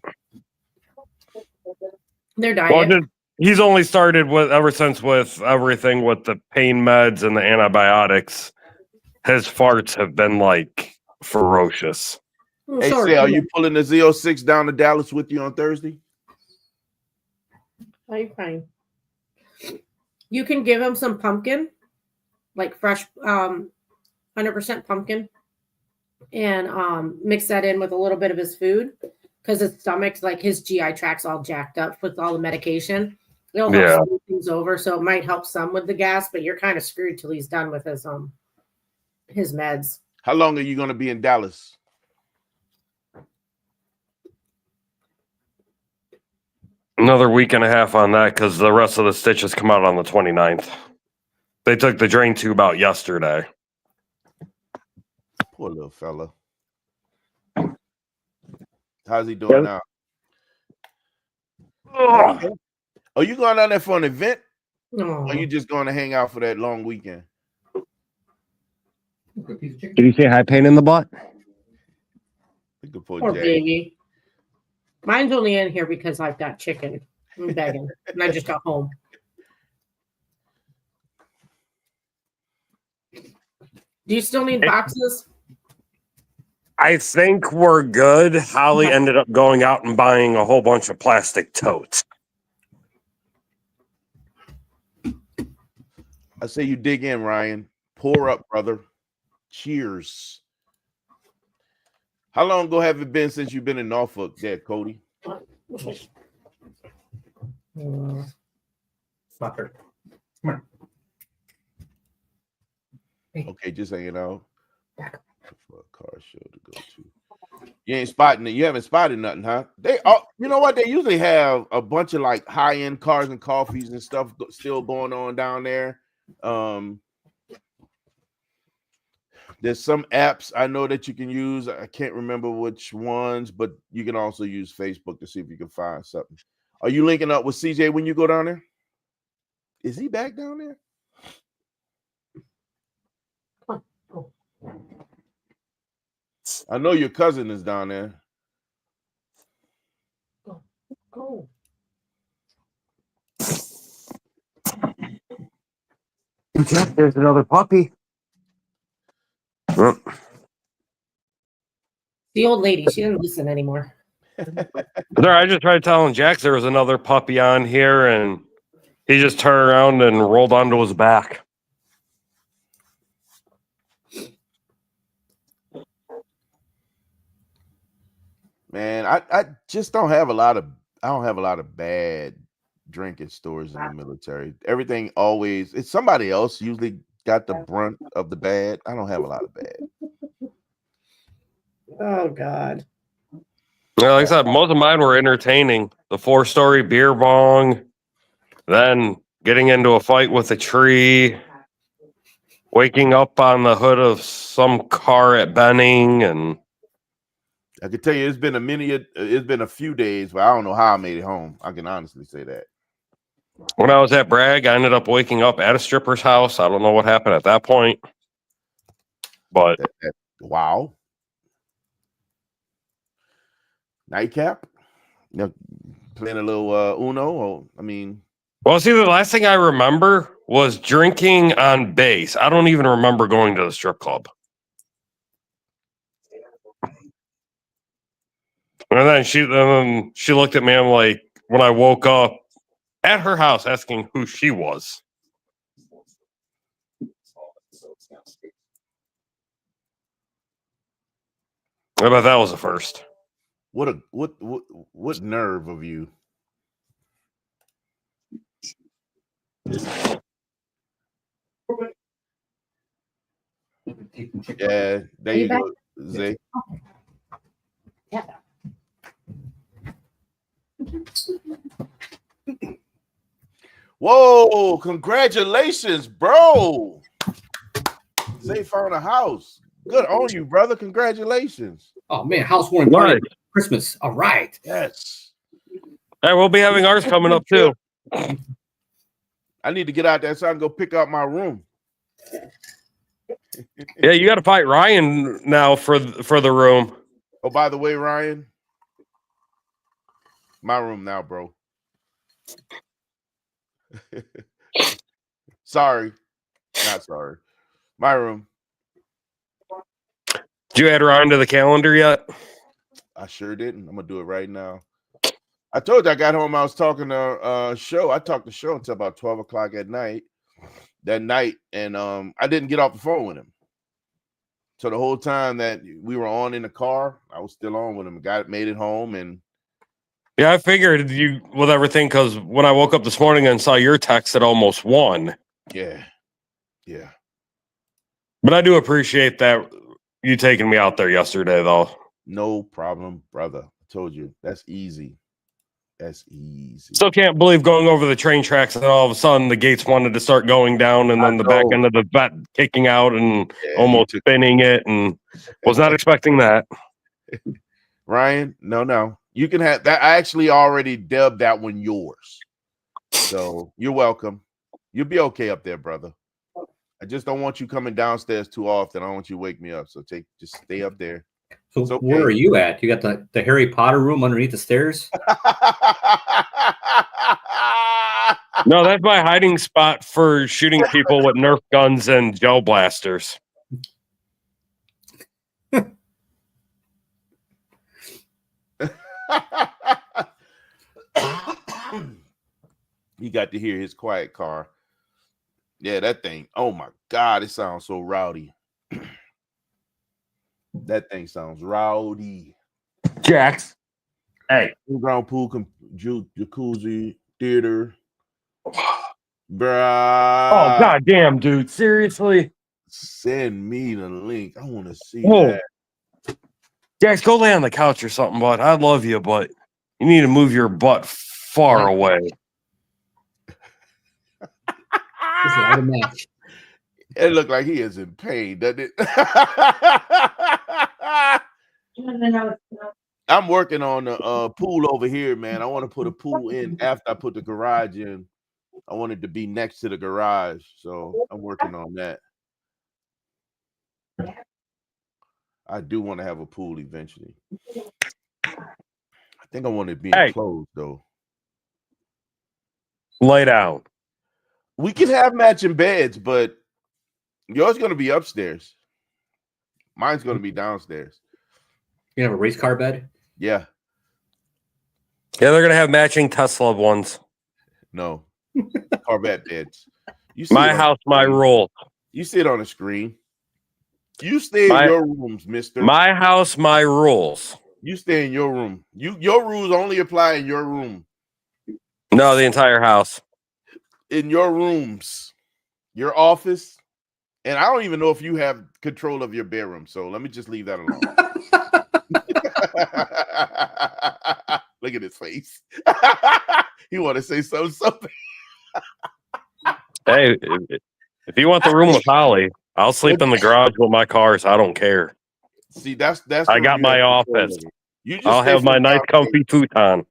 Speaker 5: Their
Speaker 2: Well,
Speaker 5: diet.
Speaker 2: he's only started ever since with everything with the pain meds and the antibiotics. His farts have been like ferocious.
Speaker 5: Mm,
Speaker 1: Hey,
Speaker 5: sorry.
Speaker 1: say, are you pulling the Z06 down to Dallas with you on Thursday?
Speaker 5: Why are you crying? You can give him some pumpkin, like fresh 100% pumpkin, and mix that in with a little bit of his food because his stomach's like his GI tract's all jacked up with all the medication. It'll help
Speaker 2: Yeah.
Speaker 5: smooth things over, so it might help some with the gas, but you're kind of screwed till he's done with his meds.
Speaker 1: How long are you going to be in Dallas?
Speaker 2: Another week and a half on that because the rest of the stitches come out on the 29th. They took the drain tube out yesterday.
Speaker 1: Poor little fella. How's he doing now? Okay. Are you going down there for an event? Or
Speaker 5: Oh,
Speaker 1: are you just going to hang out for that long weekend?
Speaker 2: Did you say high pain in the butt?
Speaker 1: Looking for
Speaker 5: Poor
Speaker 1: Jack.
Speaker 5: baby. Mine's only in here because I've got chicken. I'm begging. And I just got home. Do you still need boxes?
Speaker 2: I think we're good. Holly
Speaker 5: Okay.
Speaker 2: ended up going out and buying a whole bunch of plastic totes.
Speaker 1: I say you dig in, Ryan. Pour up, brother. Cheers. How long ago have it been since you've been in Norfolk there, Cody?
Speaker 4: Fucker.
Speaker 1: Okay, just hanging out. For a car show to go to. You ain't spotting it. You haven't spotted nothing, huh? They are, you know what? They usually have a bunch of like high-end cars and coffees and stuff still going on down there. There's some apps I know that you can use. I can't remember which ones, but you can also use Facebook to see if you can find something. Are you linking up with CJ when you go down there? Is he back down there? I know your cousin is down there.
Speaker 5: Go.
Speaker 2: There's another puppy.
Speaker 5: The old lady, she didn't listen anymore.
Speaker 2: There, I just tried telling Jax there was another puppy on here, and he just turned around and rolled onto his back.
Speaker 1: Man, I just don't have a lot of bad drinking stories in the military. Everything always it's somebody else usually got the brunt of the bad. I don't have a lot of bad.
Speaker 5: Oh God.
Speaker 2: Yeah, like I said, most of mine were entertaining. The 4-story beer bong, then getting into a fight with a tree, waking up on the hood of some car at Benning, and
Speaker 1: I can tell you it's been a few days, but I don't know how I made it home. I can honestly say that.
Speaker 2: when I was at Bragg, I ended up waking up at a stripper's house. I don't know what happened at that point, but
Speaker 1: Wow. Nightcap? You know, playing a little Uno, or
Speaker 2: well, see, the last thing I remember was drinking on base. I don't even remember going to the strip club. And then she looked at me. I'm like, when I woke up at her house, asking who she was. I bet that was the first.
Speaker 1: what nerve of you? Yeah, there you go, Zay.
Speaker 5: Yeah.
Speaker 1: Whoa, congratulations, bro. Zay found a house. Good on you, brother. Congratulations.
Speaker 4: Oh man, housewarming party for Christmas. All right.
Speaker 1: Yes.
Speaker 2: Hey, we'll be having ours coming up too.
Speaker 1: I need to get out there so I can go pick up my room.
Speaker 2: Yeah, you got to fight Ryan now for the room.
Speaker 1: Oh, by the way, Ryan, my room now, bro. Sorry. Not sorry. My room.
Speaker 2: Did you add Ryan to the calendar yet?
Speaker 1: I sure didn't. I'm gonna do it right now. I told you I got home. I was talking to Show. I talked to Show until about 12 o'clock at night. That night, and I didn't get off the phone with him. So the whole time that we were on in the car, I was still on with him. Made it home, and
Speaker 2: Yeah, I figured you with everything because when I woke up this morning and saw your text at almost 1.
Speaker 1: yeah.
Speaker 2: But I do appreciate that you taking me out there yesterday, though.
Speaker 1: No problem, brother. I told you that's easy. That's easy.
Speaker 2: Still can't believe going over the train tracks and all of a sudden the gates wanted to start going down and then the back end of the vet kicking out and almost spinning it, and was not expecting that.
Speaker 1: Ryan, no. You can have that. I actually already dubbed that one yours. So you're welcome. You'll be okay up there, brother. I just don't want you coming downstairs too often. I don't want you to wake me up. So just stay up there.
Speaker 4: So
Speaker 1: It's okay.
Speaker 4: where are you at? You got the Harry Potter room underneath the stairs?
Speaker 2: No, that's my hiding spot for shooting people with Nerf guns and gel blasters.
Speaker 1: You got to hear his quiet car. Yeah, that thing. Oh my God, it sounds so rowdy. That thing sounds rowdy.
Speaker 2: Jax. Hey.
Speaker 1: Ground pool, jacuzzi, theater. Bruh.
Speaker 2: Oh, goddamn, dude. Seriously?
Speaker 1: Send me the link. I want to see
Speaker 2: Whoa.
Speaker 1: that.
Speaker 2: Jax, go lay on the couch or something, bud. I love you, but you need to move your butt far away.
Speaker 1: It looked like he is in pain, doesn't it? I'm working on the pool over here, man. I want to put a pool in after I put the garage in. I want it to be next to the garage, so I'm working on that. I do want to have a pool eventually. I think I want it to be enclosed, though.
Speaker 2: Lay down.
Speaker 1: We can have matching beds, but yours going to be upstairs. Mine's going to be downstairs.
Speaker 4: You have a race car bed?
Speaker 1: Yeah.
Speaker 2: Yeah, they're going to have matching Tesla ones.
Speaker 1: No. Corvette beds. You see
Speaker 2: My house, my rule.
Speaker 1: You sit on the screen. You stay in your rooms, mister.
Speaker 2: My house, my rules.
Speaker 1: You stay in your room. Your rules only apply in your room.
Speaker 2: No, the entire house.
Speaker 1: In your rooms, your office, and I don't even know if you have control of your bedroom. So let me just leave that alone. Look at his face. He want to say something.
Speaker 2: Hey, if you want the room with Holly, I'll sleep in the garage with my cars. I don't care.
Speaker 1: See, that's.
Speaker 2: I got my office. I'll have my nice, comfy futon.
Speaker 1: I'm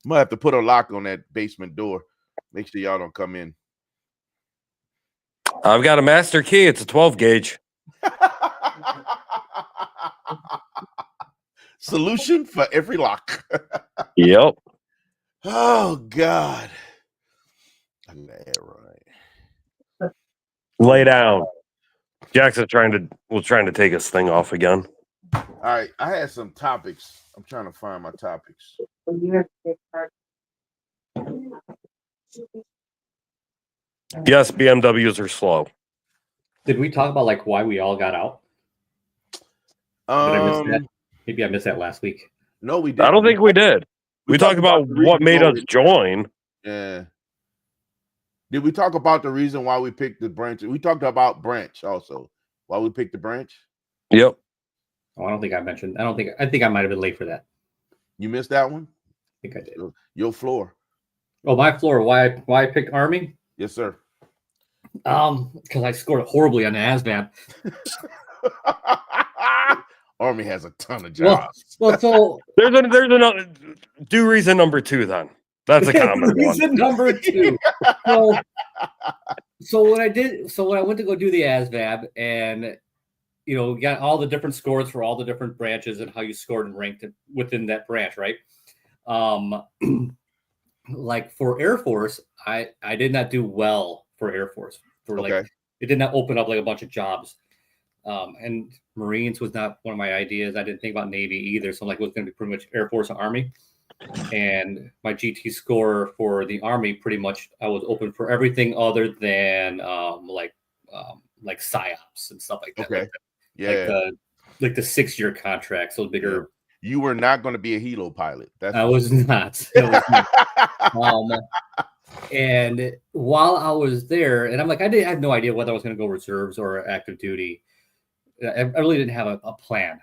Speaker 1: gonna have to put a lock on that basement door. Make sure y'all don't come in.
Speaker 2: I've got a master key. It's a 12 gauge.
Speaker 1: Solution for every lock.
Speaker 2: Yep.
Speaker 1: Oh God. I got that right.
Speaker 2: Lay down. Jackson was trying to take his thing off again.
Speaker 1: All right, I had some topics. I'm trying to find my topics.
Speaker 2: Yes, BMWs are slow.
Speaker 4: Did we talk about like why we all got out? Did I miss that? Maybe I missed that last week.
Speaker 1: No, we didn't.
Speaker 2: I don't think we did. We talked about what made us join.
Speaker 1: Yeah. Did we talk about the reason why we picked the branch? We talked about branch also. Why we picked the branch?
Speaker 2: Yep.
Speaker 4: Oh, I don't think I mentioned. I think I might have been late for that.
Speaker 1: You missed that one?
Speaker 4: I think I did.
Speaker 1: Your floor.
Speaker 4: Oh, my floor. Why I picked Army?
Speaker 1: Yes, sir.
Speaker 4: Because I scored horribly on the ASVAB.
Speaker 1: Army has a ton of jobs.
Speaker 4: Well, so
Speaker 2: there's another. Do reason number 2 then. That's a common
Speaker 4: reason
Speaker 2: one.
Speaker 4: number 2. So when I went to go do the ASVAB, and got all the different scores for all the different branches and how you scored and ranked within that branch, right? Like for Air Force, I did not do well for Air Force. It did not open up like a bunch of jobs. And Marines was not one of my ideas. I didn't think about Navy either. So it was going to be pretty much Air Force and Army. And my GT score for the Army, pretty much I was open for everything other than like PSYOPs and stuff like that.
Speaker 1: Okay.
Speaker 4: Like the 6-year contract. So bigger.
Speaker 1: You were not going to be a helo pilot.
Speaker 4: I was not. And while I was there, and I'm like, I had no idea whether I was going to go reserves or active duty. I really didn't have a plan.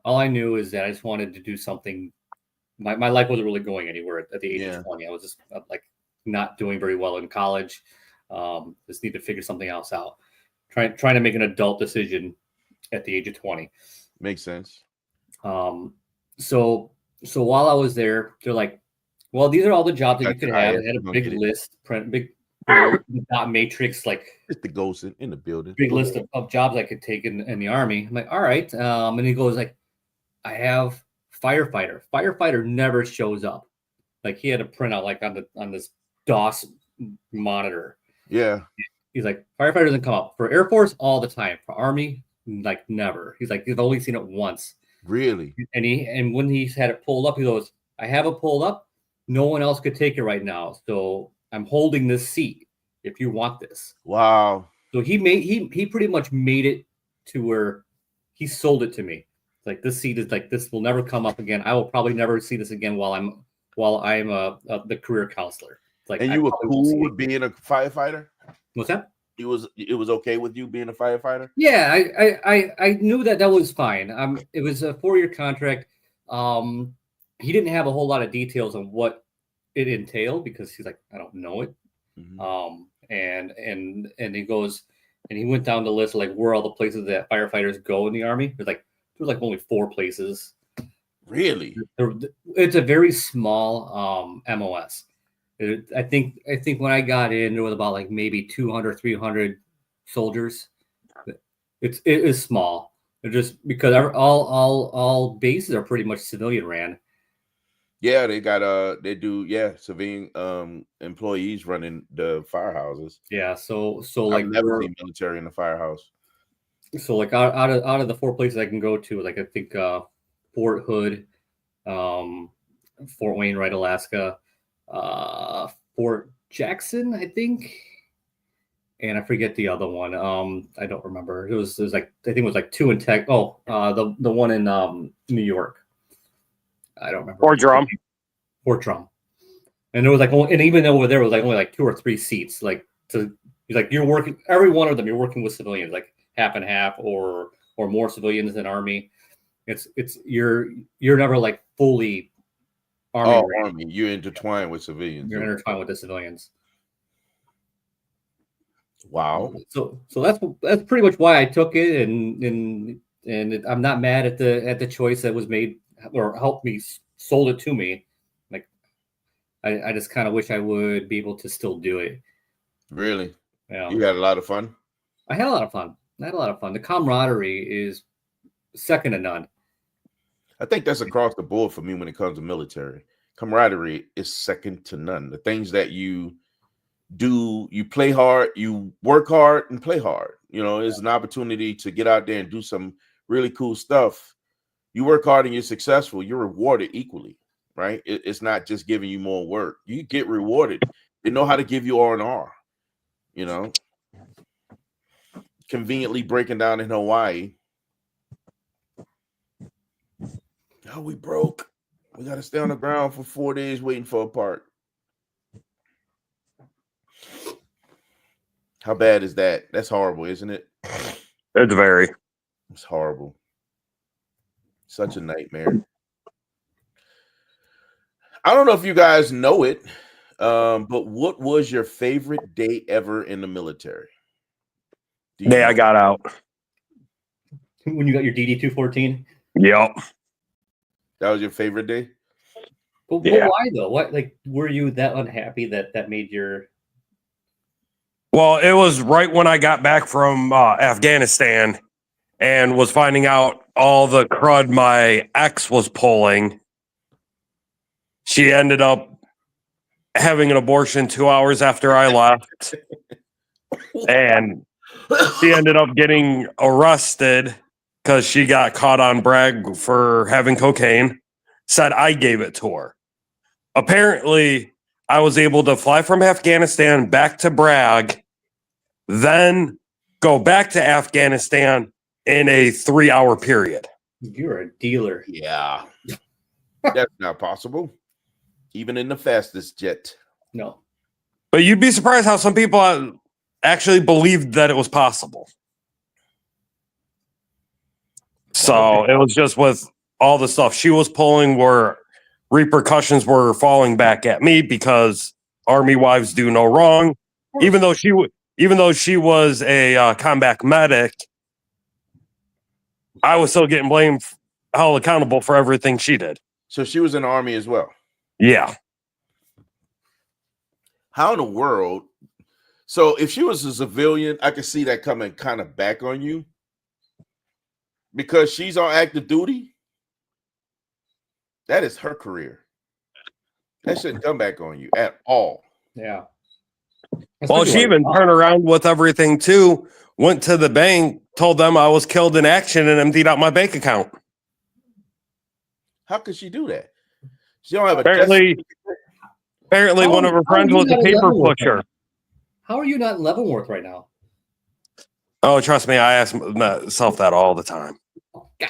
Speaker 4: All I knew is that I just wanted to do something. My life wasn't really going anywhere at the age of 20. I was just like not doing very well in college. Just need to figure something else out. Trying to make an adult decision at the age of 20.
Speaker 1: Makes sense.
Speaker 4: So while I was there, they're like, well, these are all the jobs that you could have. They had a big list, the dot matrix, like
Speaker 1: It's the ghost in the building.
Speaker 4: big list of jobs I could take in the army. I'm like, all right. And he goes like, I have firefighter. Firefighter never shows up. Like he had a printout like on this DOS monitor.
Speaker 1: Yeah.
Speaker 4: He's like, firefighter doesn't come up for Air Force all the time. For Army, like never. He's like, he's only seen it once.
Speaker 1: Really?
Speaker 4: And when he's had it pulled up, he goes, I have it pulled up. No one else could take it right now. So I'm holding this seat if you want this.
Speaker 1: Wow.
Speaker 4: So he pretty much made it to where he sold it to me. Like this seat is like, this will never come up again. I will probably never see this again while I'm the career counselor. It's like,
Speaker 1: And
Speaker 4: I
Speaker 1: you were
Speaker 4: probably won't
Speaker 1: cool
Speaker 4: see it.
Speaker 1: with being a firefighter?
Speaker 4: What's that?
Speaker 1: It was okay with you being a firefighter?
Speaker 4: Yeah, I knew that was fine. It was a 4-year contract. He didn't have a whole lot of details on what it entailed because he's like, I don't know it.
Speaker 1: Mhm.
Speaker 4: And he goes and he went down the list like where all the places that firefighters go in the army. There's like only 4 places.
Speaker 1: Really?
Speaker 4: It's a very small MOS. I think when I got in, there was about like maybe 200, 300 soldiers. It is small. It just because all bases are pretty much civilian ran.
Speaker 1: Yeah, they got civilian employees running the firehouses.
Speaker 4: Yeah, so like
Speaker 1: I've never seen military in the firehouse.
Speaker 4: so like out of the 4 places I can go to, like I think Fort Hood, Fort Wainwright, Alaska, Fort Jackson, I think, and I forget the other one. I don't remember. It was like I think it was like 2 in Tech. Oh, the one in New York. I don't remember. Fort Drum. And there was like, and even over there was like only like 2 or 3 seats. Like you're working every one of them. You're working with civilians, like half and half, or more civilians than Army. It's you're never like fully Army.
Speaker 1: Oh, Army. You're intertwined with civilians.
Speaker 4: You're intertwined with the civilians.
Speaker 1: Wow.
Speaker 4: So that's pretty much why I took it, and I'm not mad at the choice that was made or helped me sold it to me. Like I just kind of wish I would be able to still do it.
Speaker 1: Really?
Speaker 4: Yeah.
Speaker 1: You had a lot of fun?
Speaker 4: I had a lot of fun. The camaraderie is second to none.
Speaker 1: I think that's across the board for me when it comes to military. Camaraderie is second to none. The things that you do, you play hard, you work hard and play hard. You know, it's an opportunity to get out there and do some really cool stuff. You work hard and you're successful, you're rewarded equally, right? It's not just giving you more work. You get rewarded. They know how to give you R&R, you know. Conveniently breaking down in Hawaii. Oh, we broke. We got to stay on the ground for 4 days waiting for a part. How bad is that? That's horrible, isn't it?
Speaker 2: It's very.
Speaker 1: It's horrible. Such a nightmare. I don't know if you guys know it, but what was your favorite day ever in the military?
Speaker 2: Day I got out.
Speaker 4: When you got your DD-214?
Speaker 2: Yep.
Speaker 1: That was your favorite day?
Speaker 4: But
Speaker 2: Yeah.
Speaker 4: why though? What, like, were you that unhappy that made your?
Speaker 2: Well, it was right when I got back from Afghanistan and was finding out all the crud my ex was pulling. She ended up having an abortion 2 hours after I left. And she ended up getting arrested because she got caught on brag for having cocaine. Said I gave it to her. Apparently, I was able to fly from Afghanistan back to Bragg, then go back to Afghanistan in a 3-hour period.
Speaker 4: You're a dealer.
Speaker 1: Yeah. That's not possible. Even in the fastest jet.
Speaker 4: No.
Speaker 2: But you'd be surprised how some people actually believed that it was possible. So it was just with all the stuff she was pulling where repercussions were falling back at me because Army wives do no wrong. Even though she was a combat medic, I was still getting blamed, held accountable for everything she did.
Speaker 1: So she was in the Army as well.
Speaker 2: Yeah.
Speaker 1: How in the world So if she was a civilian, I could see that coming kind of back on you because she's on active duty. That is her career. That shouldn't come back on you at all.
Speaker 4: Yeah.
Speaker 2: Well,
Speaker 4: Especially
Speaker 2: she
Speaker 4: while
Speaker 2: even
Speaker 4: you're
Speaker 2: turned around with everything too. Went to the bank, told them I was killed in action, and emptied out my bank account.
Speaker 1: How could she do that? She don't have a
Speaker 2: Apparently,
Speaker 4: How
Speaker 2: one
Speaker 4: are-
Speaker 2: of her
Speaker 4: how are
Speaker 2: friends
Speaker 4: you
Speaker 2: was a
Speaker 4: not in
Speaker 2: paper
Speaker 4: Leavenworth
Speaker 2: pusher.
Speaker 4: right now? How are you not in Leavenworth right now?
Speaker 2: Oh, trust me, I ask myself that all the time.
Speaker 4: Oh, God.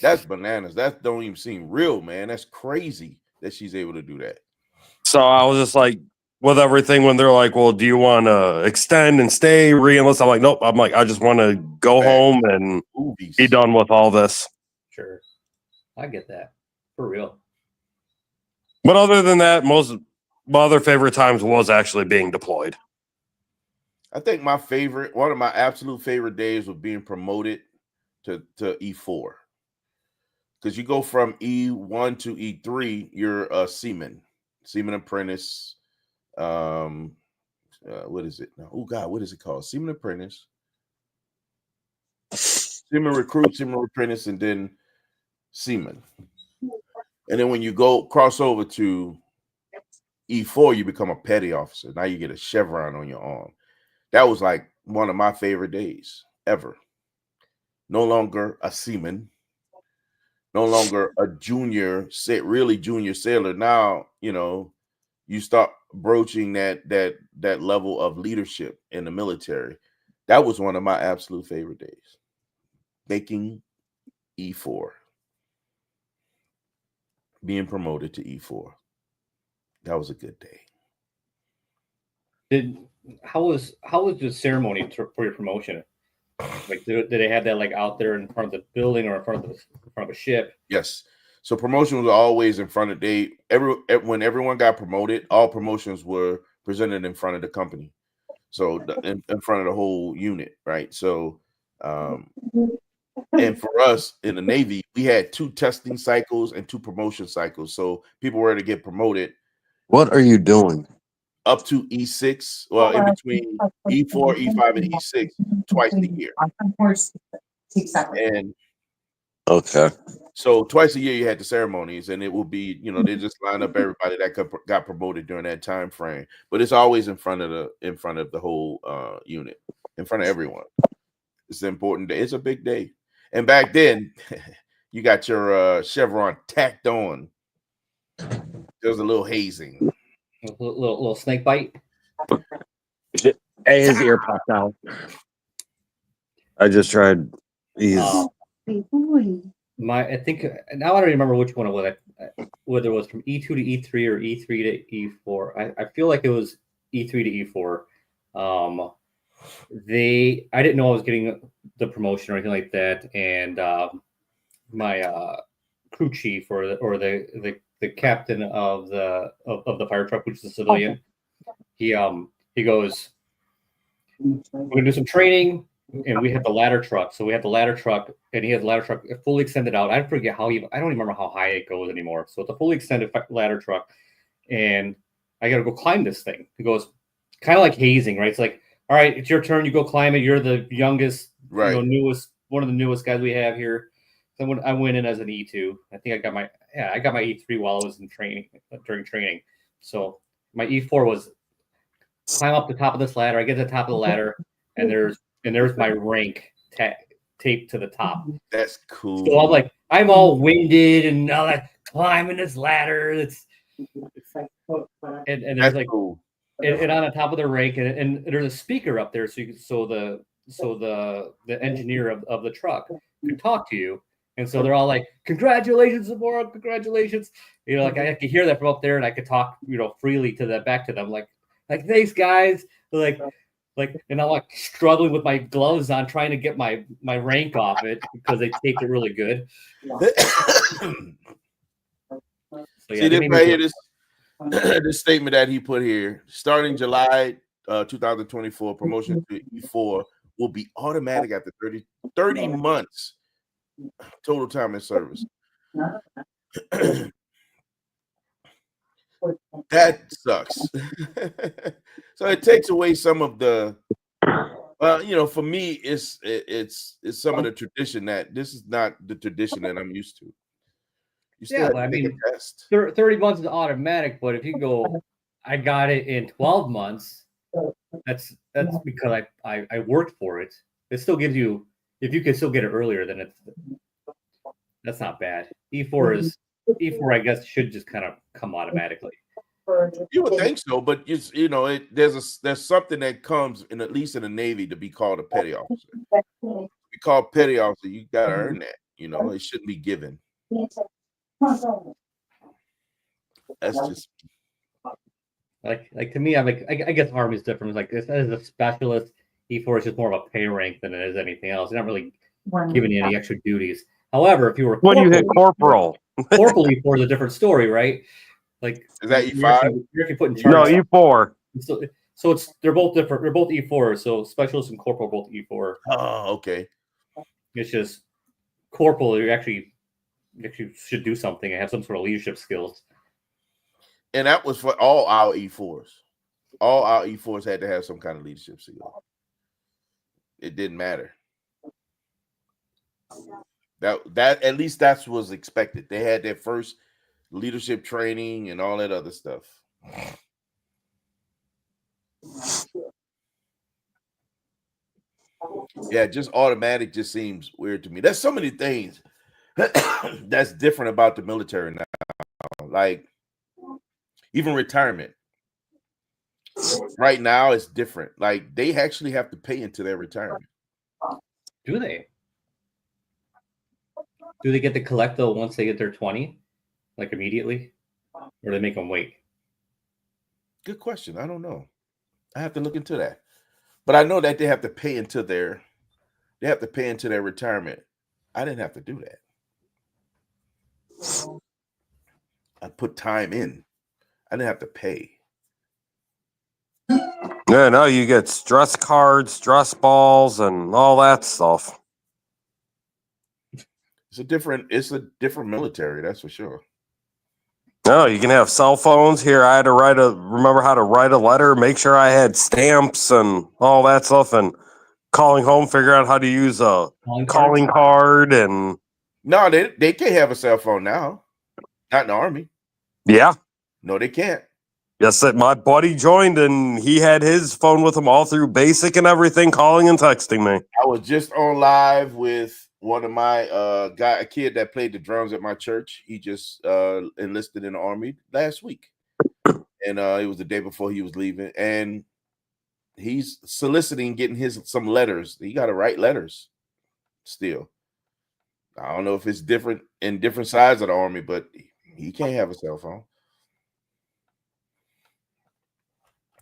Speaker 1: That's bananas. That don't even seem real, man. That's crazy that she's able to do that.
Speaker 2: So I was just like, with everything, when they're like, "Well, do you want to extend and stay, re-enlist?" I'm like, "Nope." I'm like, I just want to go
Speaker 1: Facts.
Speaker 2: home and
Speaker 1: Movies.
Speaker 2: be done with all this.
Speaker 4: Sure. I get that. For real.
Speaker 2: But other than that, my other favorite times was actually being deployed.
Speaker 1: I think one of my absolute favorite days was being promoted to E4. Because you go from E1 to E3, you're a seaman apprentice. What is it? Oh God, what is it called? Seaman apprentice, seaman recruit, seaman apprentice, and then seaman. And then when you go cross over to E4, you become a petty officer. Now you get a chevron on your arm. That was like one of my favorite days ever. No longer a seaman, no longer a really junior sailor. Now, you start broaching that level of leadership in the military. That was one of my absolute favorite days. Making E4. Being promoted to E4. That was a good day.
Speaker 4: How was the ceremony for your promotion? Like, did they have that like out there in front of the building or in front of a ship?
Speaker 1: Yes. So promotion was always in front of when everyone got promoted, all promotions were presented in front of the company. So in front of the whole unit, right? So and for us in the Navy, we had 2 testing cycles and 2 promotion cycles. So people were to get promoted.
Speaker 2: What are you doing?
Speaker 1: Up to E6, well, in between E4, E5, and E6 twice a year. And
Speaker 2: Okay.
Speaker 1: so twice a year you had the ceremonies, and it will be, they just line up everybody that got promoted during that time frame. But it's always in front of the whole unit, in front of everyone. It's an important day. It's a big day. And back then, you got your chevron tacked on. There was a little hazing.
Speaker 4: A little snake bite.
Speaker 2: Hey, his ear popped out. I just tried.
Speaker 4: I think now I don't remember which one it was. Whether it was from E2 to E3 or E3 to E4. I feel like it was E3 to E4. I didn't know I was getting the promotion or anything like that, and my crew chief or the captain of the fire truck, which is a civilian, he goes, "We're gonna do some training." And we had the ladder truck. So we had the ladder truck, and he had the ladder truck fully extended out. I forget I don't even remember how high it goes anymore. So it's a fully extended ladder truck. And I got to go climb this thing. He goes, kind of like hazing, right? It's like, all right, it's your turn. You go climb it. You're the youngest,
Speaker 1: Right.
Speaker 4: Newest, one of the newest guys we have here. So I went in as an E2. I think I got my E3 while I was in training, during training. So my E4 was climb up the top of this ladder. I get to the top of the ladder, and there's my rank taped to the top.
Speaker 1: That's cool.
Speaker 4: So I'm like, I'm all winded and all that climbing this ladder. And there's
Speaker 1: That's
Speaker 4: like,
Speaker 1: cool.
Speaker 4: and on the top of the rank, and there's a speaker up there, so the engineer of the truck could talk to you. And so they're all like, "Congratulations, Zamora! Congratulations!" Like I could hear that from up there, and I could talk, freely back to them, like thanks, guys. And I'm like struggling with my gloves on, trying to get my rank off it because they taped it really good. So, yeah,
Speaker 1: See this right here, this statement that he put here: starting July 2024, promotion to E4 will be automatic after 30 months total time in service. That sucks. So it takes away some of the for me, it's some of the tradition that this is not the tradition that I'm used to. You still
Speaker 4: Yeah,
Speaker 1: have
Speaker 4: but
Speaker 1: to
Speaker 4: I
Speaker 1: take
Speaker 4: mean,
Speaker 1: a test.
Speaker 4: 30 months is automatic, but if you go, I got it in 12 months, that's because I worked for it. It still gives you, if you can still get it earlier, then that's not bad. E4, I guess, should just kind of come automatically.
Speaker 1: You would think so, but there's something that comes in, at least in the Navy, to be called a petty officer. To be called petty officer, you gotta earn that. It shouldn't be given. That's just
Speaker 4: Like to me, I'm like, I guess Army's different. Like as a specialist, E4 is just more of a pay rank than it is anything else. You're not really giving you any extra duties. However, if you were
Speaker 2: When you hit corporal,
Speaker 4: corporal E4 is a different story, right? Like,
Speaker 1: is that
Speaker 4: you're
Speaker 1: E5?
Speaker 4: actually put in
Speaker 2: no
Speaker 4: charge.
Speaker 2: E4.
Speaker 4: So they're both different. They're both E4. So specialist and corporal are both E4.
Speaker 1: Oh, okay.
Speaker 4: It's just corporal. You actually should do something and have some sort of leadership skills.
Speaker 1: And that was for all our E4s. All our E4s had to have some kind of leadership skill. It didn't matter. That at least that was expected. They had their first leadership training and all that other stuff. Yeah, just automatic just seems weird to me. There's so many things that's different about the military now. Like even retirement. Right now it's different. Like they actually have to pay into their retirement.
Speaker 4: Do they? Do they get to collect though once they get their 20, like immediately, or do they make them wait?
Speaker 1: Good question. I don't know. I have to look into that. But I know that they have to pay into their retirement. I didn't have to do that. I put time in. I didn't have to pay.
Speaker 2: Yeah, no, you get stress cards, stress balls, and all that stuff.
Speaker 1: It's a different military, that's for sure.
Speaker 2: No, you can have cell phones. Here, I had to remember how to write a letter, make sure I had stamps and all that stuff, and calling home, figure out how to use a calling card. And
Speaker 1: no, they can't have a cell phone now. Not in the Army.
Speaker 2: Yeah.
Speaker 1: No, they can't.
Speaker 2: Yes, my buddy joined and he had his phone with him all through basic and everything, calling and texting me.
Speaker 1: I was just on live with one of my a kid that played the drums at my church. He just enlisted in the Army last week. And it was the day before he was leaving. And he's soliciting getting some letters. He got to write letters still. I don't know if it's different in different sides of the Army, but he can't have a cell phone.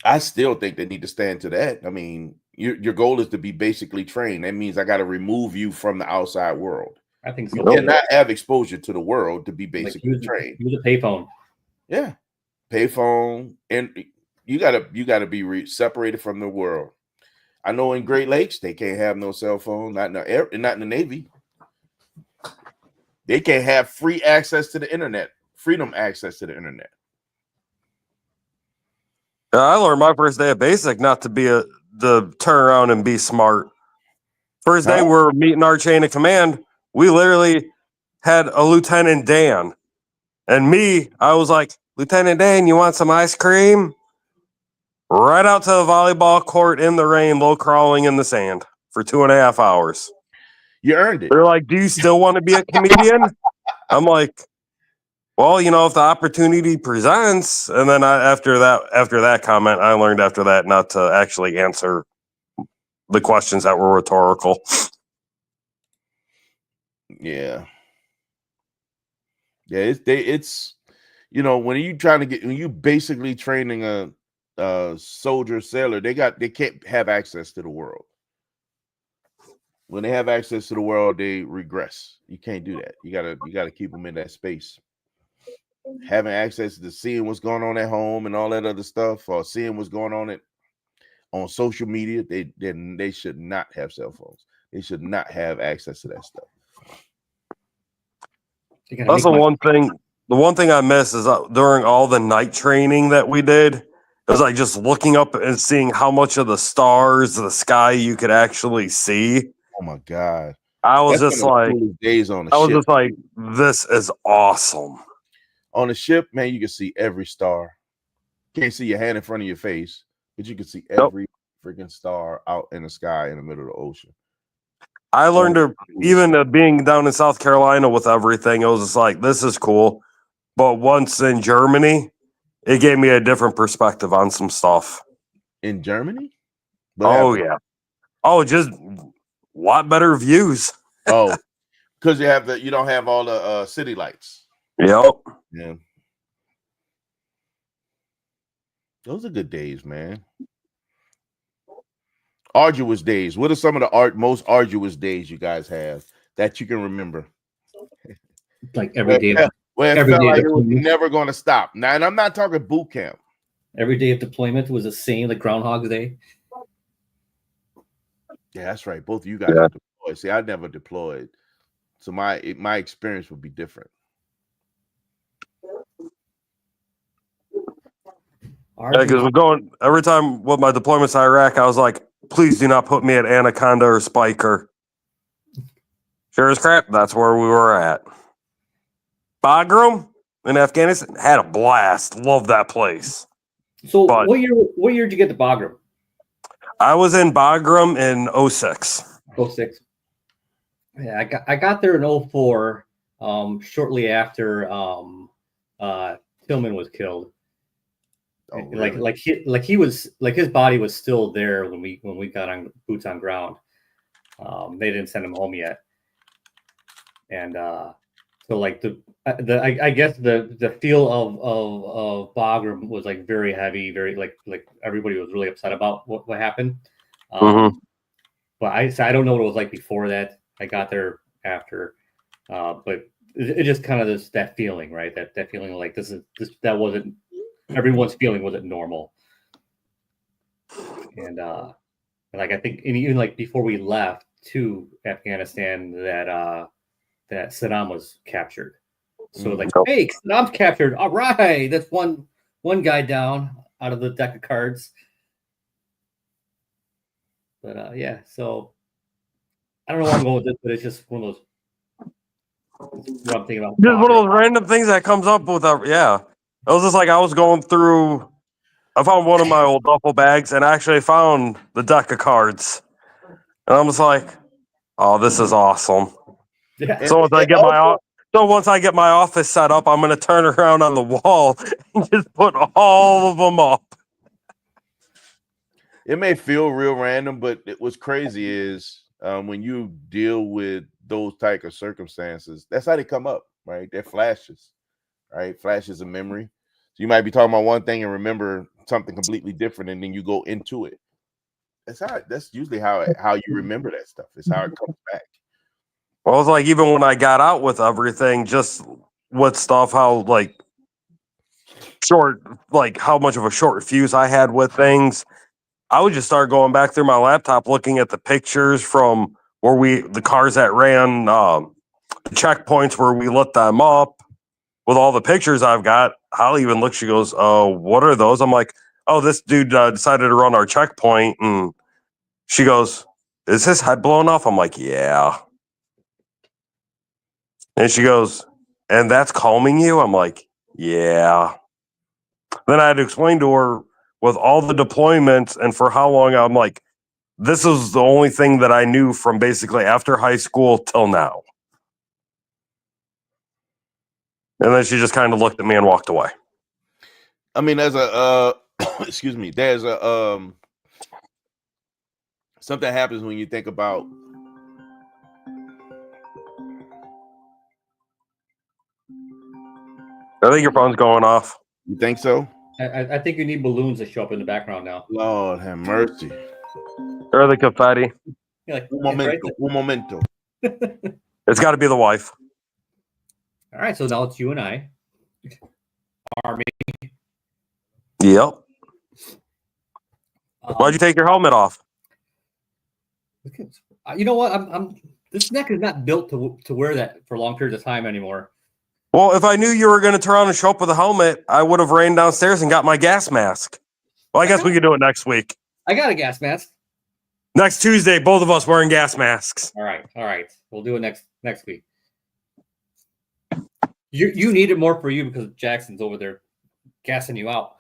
Speaker 1: I still think they need to stand to that. I mean, your goal is to be basically trained. That means I got to remove you from the outside world.
Speaker 4: I think so.
Speaker 1: You cannot have exposure to the world to be basically trained.
Speaker 4: Use a payphone.
Speaker 1: Yeah, payphone, and you gotta be separated from the world. I know in Great Lakes they can't have no cell phone. Not in the Navy. They can't have free access to the internet. Freedom access to the internet.
Speaker 2: I learned my first day of basic not to be the turn around and be smart. First day we're meeting our chain of command. We literally had a Lieutenant Dan. And me, I was like, Lieutenant Dan, you want some ice cream? Right out to the volleyball court in the rain, low crawling in the sand for 2.5 hours.
Speaker 1: You earned it.
Speaker 2: They're like, do you still want to be a comedian? I'm like, well, if the opportunity presents. And then after that comment, I learned after that not to actually answer the questions that were rhetorical.
Speaker 1: Yeah. Yeah, it's when you basically training a soldier sailor, they can't have access to the world. When they have access to the world, they regress. You can't do that. You gotta keep them in that space. Having access to seeing what's going on at home and all that other stuff, or seeing what's going on social media, they should not have cell phones. They should not have access to that stuff.
Speaker 2: That's the one thing The one thing I miss is during all the night training that we did, it was like just looking up and seeing how much of the stars, the sky you could actually see.
Speaker 1: Oh my god,
Speaker 2: I was
Speaker 1: that's
Speaker 2: just
Speaker 1: one of
Speaker 2: like,
Speaker 1: the coolest days on the
Speaker 2: I was
Speaker 1: ship.
Speaker 2: just like, this is awesome.
Speaker 1: On the ship, man, you can see every star. Can't see your hand in front of your face, but you can see every freaking star out in the sky in the middle of the ocean.
Speaker 2: I learned to, even being down in South Carolina with everything, it was just like, this is cool. But once in Germany, it gave me a different perspective on some stuff.
Speaker 1: In Germany?
Speaker 2: Yeah. Oh, just a lot better views.
Speaker 1: Oh, because you don't have all the city lights.
Speaker 2: Yep.
Speaker 1: Yeah. Those are good days, man. Arduous days. What are some of the most arduous days you guys have that you can remember?
Speaker 4: Like every day.
Speaker 1: Where it
Speaker 4: every
Speaker 1: felt
Speaker 4: day
Speaker 1: like
Speaker 4: of
Speaker 1: it was
Speaker 4: deployment.
Speaker 1: never going to stop. Now, and I'm not talking boot camp.
Speaker 4: Every day of deployment was the same, like Groundhog's Day.
Speaker 1: Yeah, that's right. Both of you guys are deployed. See, I never deployed, so my experience would be different.
Speaker 2: Yeah, because we're going every time with my deployments to Iraq, I was like, please do not put me at Anaconda or Spiker. Sure as crap, that's where we were at. Bagram in Afghanistan had a blast. Love that place.
Speaker 4: So
Speaker 2: But-
Speaker 4: what year did you get to Bagram?
Speaker 2: I was in Bagram in 06.
Speaker 4: 06. Yeah, I got there in 04, shortly after Tillman was killed.
Speaker 1: Oh,
Speaker 4: Like
Speaker 1: really?
Speaker 4: he was like his body was still there when we got on boots on ground. They didn't send him home yet, and so like I guess the feel of Bagram was like very heavy, very like everybody was really upset about what happened. But I don't know what it was like before that. I got there after, but it just kind of that feeling, right? That feeling like that wasn't everyone's feeling wasn't normal. And like I think, and even like before we left to Afghanistan, that Saddam was captured. So like, hey, Saddam's captured. All right, that's one guy down out of the deck of cards. But yeah, so I don't know where I'm going with this, but it's just one of those. What I'm thinking about.
Speaker 2: Just one of those random things that comes up with yeah. It was just like I was going through. I found one of my old duffel bags and I actually found the deck of cards, and I'm just like, "Oh, this is awesome."
Speaker 4: Yeah.
Speaker 2: So once I get my office set up, I'm gonna turn around on the wall and just put all of them up.
Speaker 1: It may feel real random, but what's crazy is when you deal with those type of circumstances, that's how they come up, right? They're flashes, right? Flashes of memory. So you might be talking about one thing and remember something completely different, and then you go into it. That's usually how you remember that stuff. It's how it comes back.
Speaker 2: Well, it's like even when I got out with everything, just with stuff, how like short, like how much of a short fuse I had with things. I would just start going back through my laptop, looking at the pictures from where the cars that ran the checkpoints where we lit them up with all the pictures I've got. Holly even looks, she goes, "Oh, what are those?" I'm like, "Oh, this dude decided to run our checkpoint." And she goes, "Is his head blown off?" I'm like, "Yeah." And she goes, "And that's calming you?" I'm like, "Yeah." Then I had to explain to her with all the deployments and for how long. I'm like, this is the only thing that I knew from basically after high school till now. And then she just kind of looked at me and walked away.
Speaker 1: I mean, there's a excuse me, there's a something happens when you think about
Speaker 2: I think your phone's going off.
Speaker 1: you think so?
Speaker 4: I think you need balloons to show up in the background now.
Speaker 1: Lord have mercy.
Speaker 2: Or the confetti.
Speaker 4: You're like,
Speaker 1: Un
Speaker 4: it's right
Speaker 1: momento, un momento.
Speaker 2: It's got to be the wife.
Speaker 4: All right, so now it's you and I. Army.
Speaker 2: Yep. Why'd you take your helmet off?
Speaker 4: You know what? I'm this neck is not built to wear that for long periods of time anymore.
Speaker 2: Well, if I knew you were going to turn around and show up with a helmet, I would have ran downstairs and got my gas mask. Well, I guess we could do it next week.
Speaker 4: I got a gas mask.
Speaker 2: Next Tuesday, both of us wearing gas masks.
Speaker 4: All right. We'll do it next week. You need it more for you because Jackson's over there gassing you out.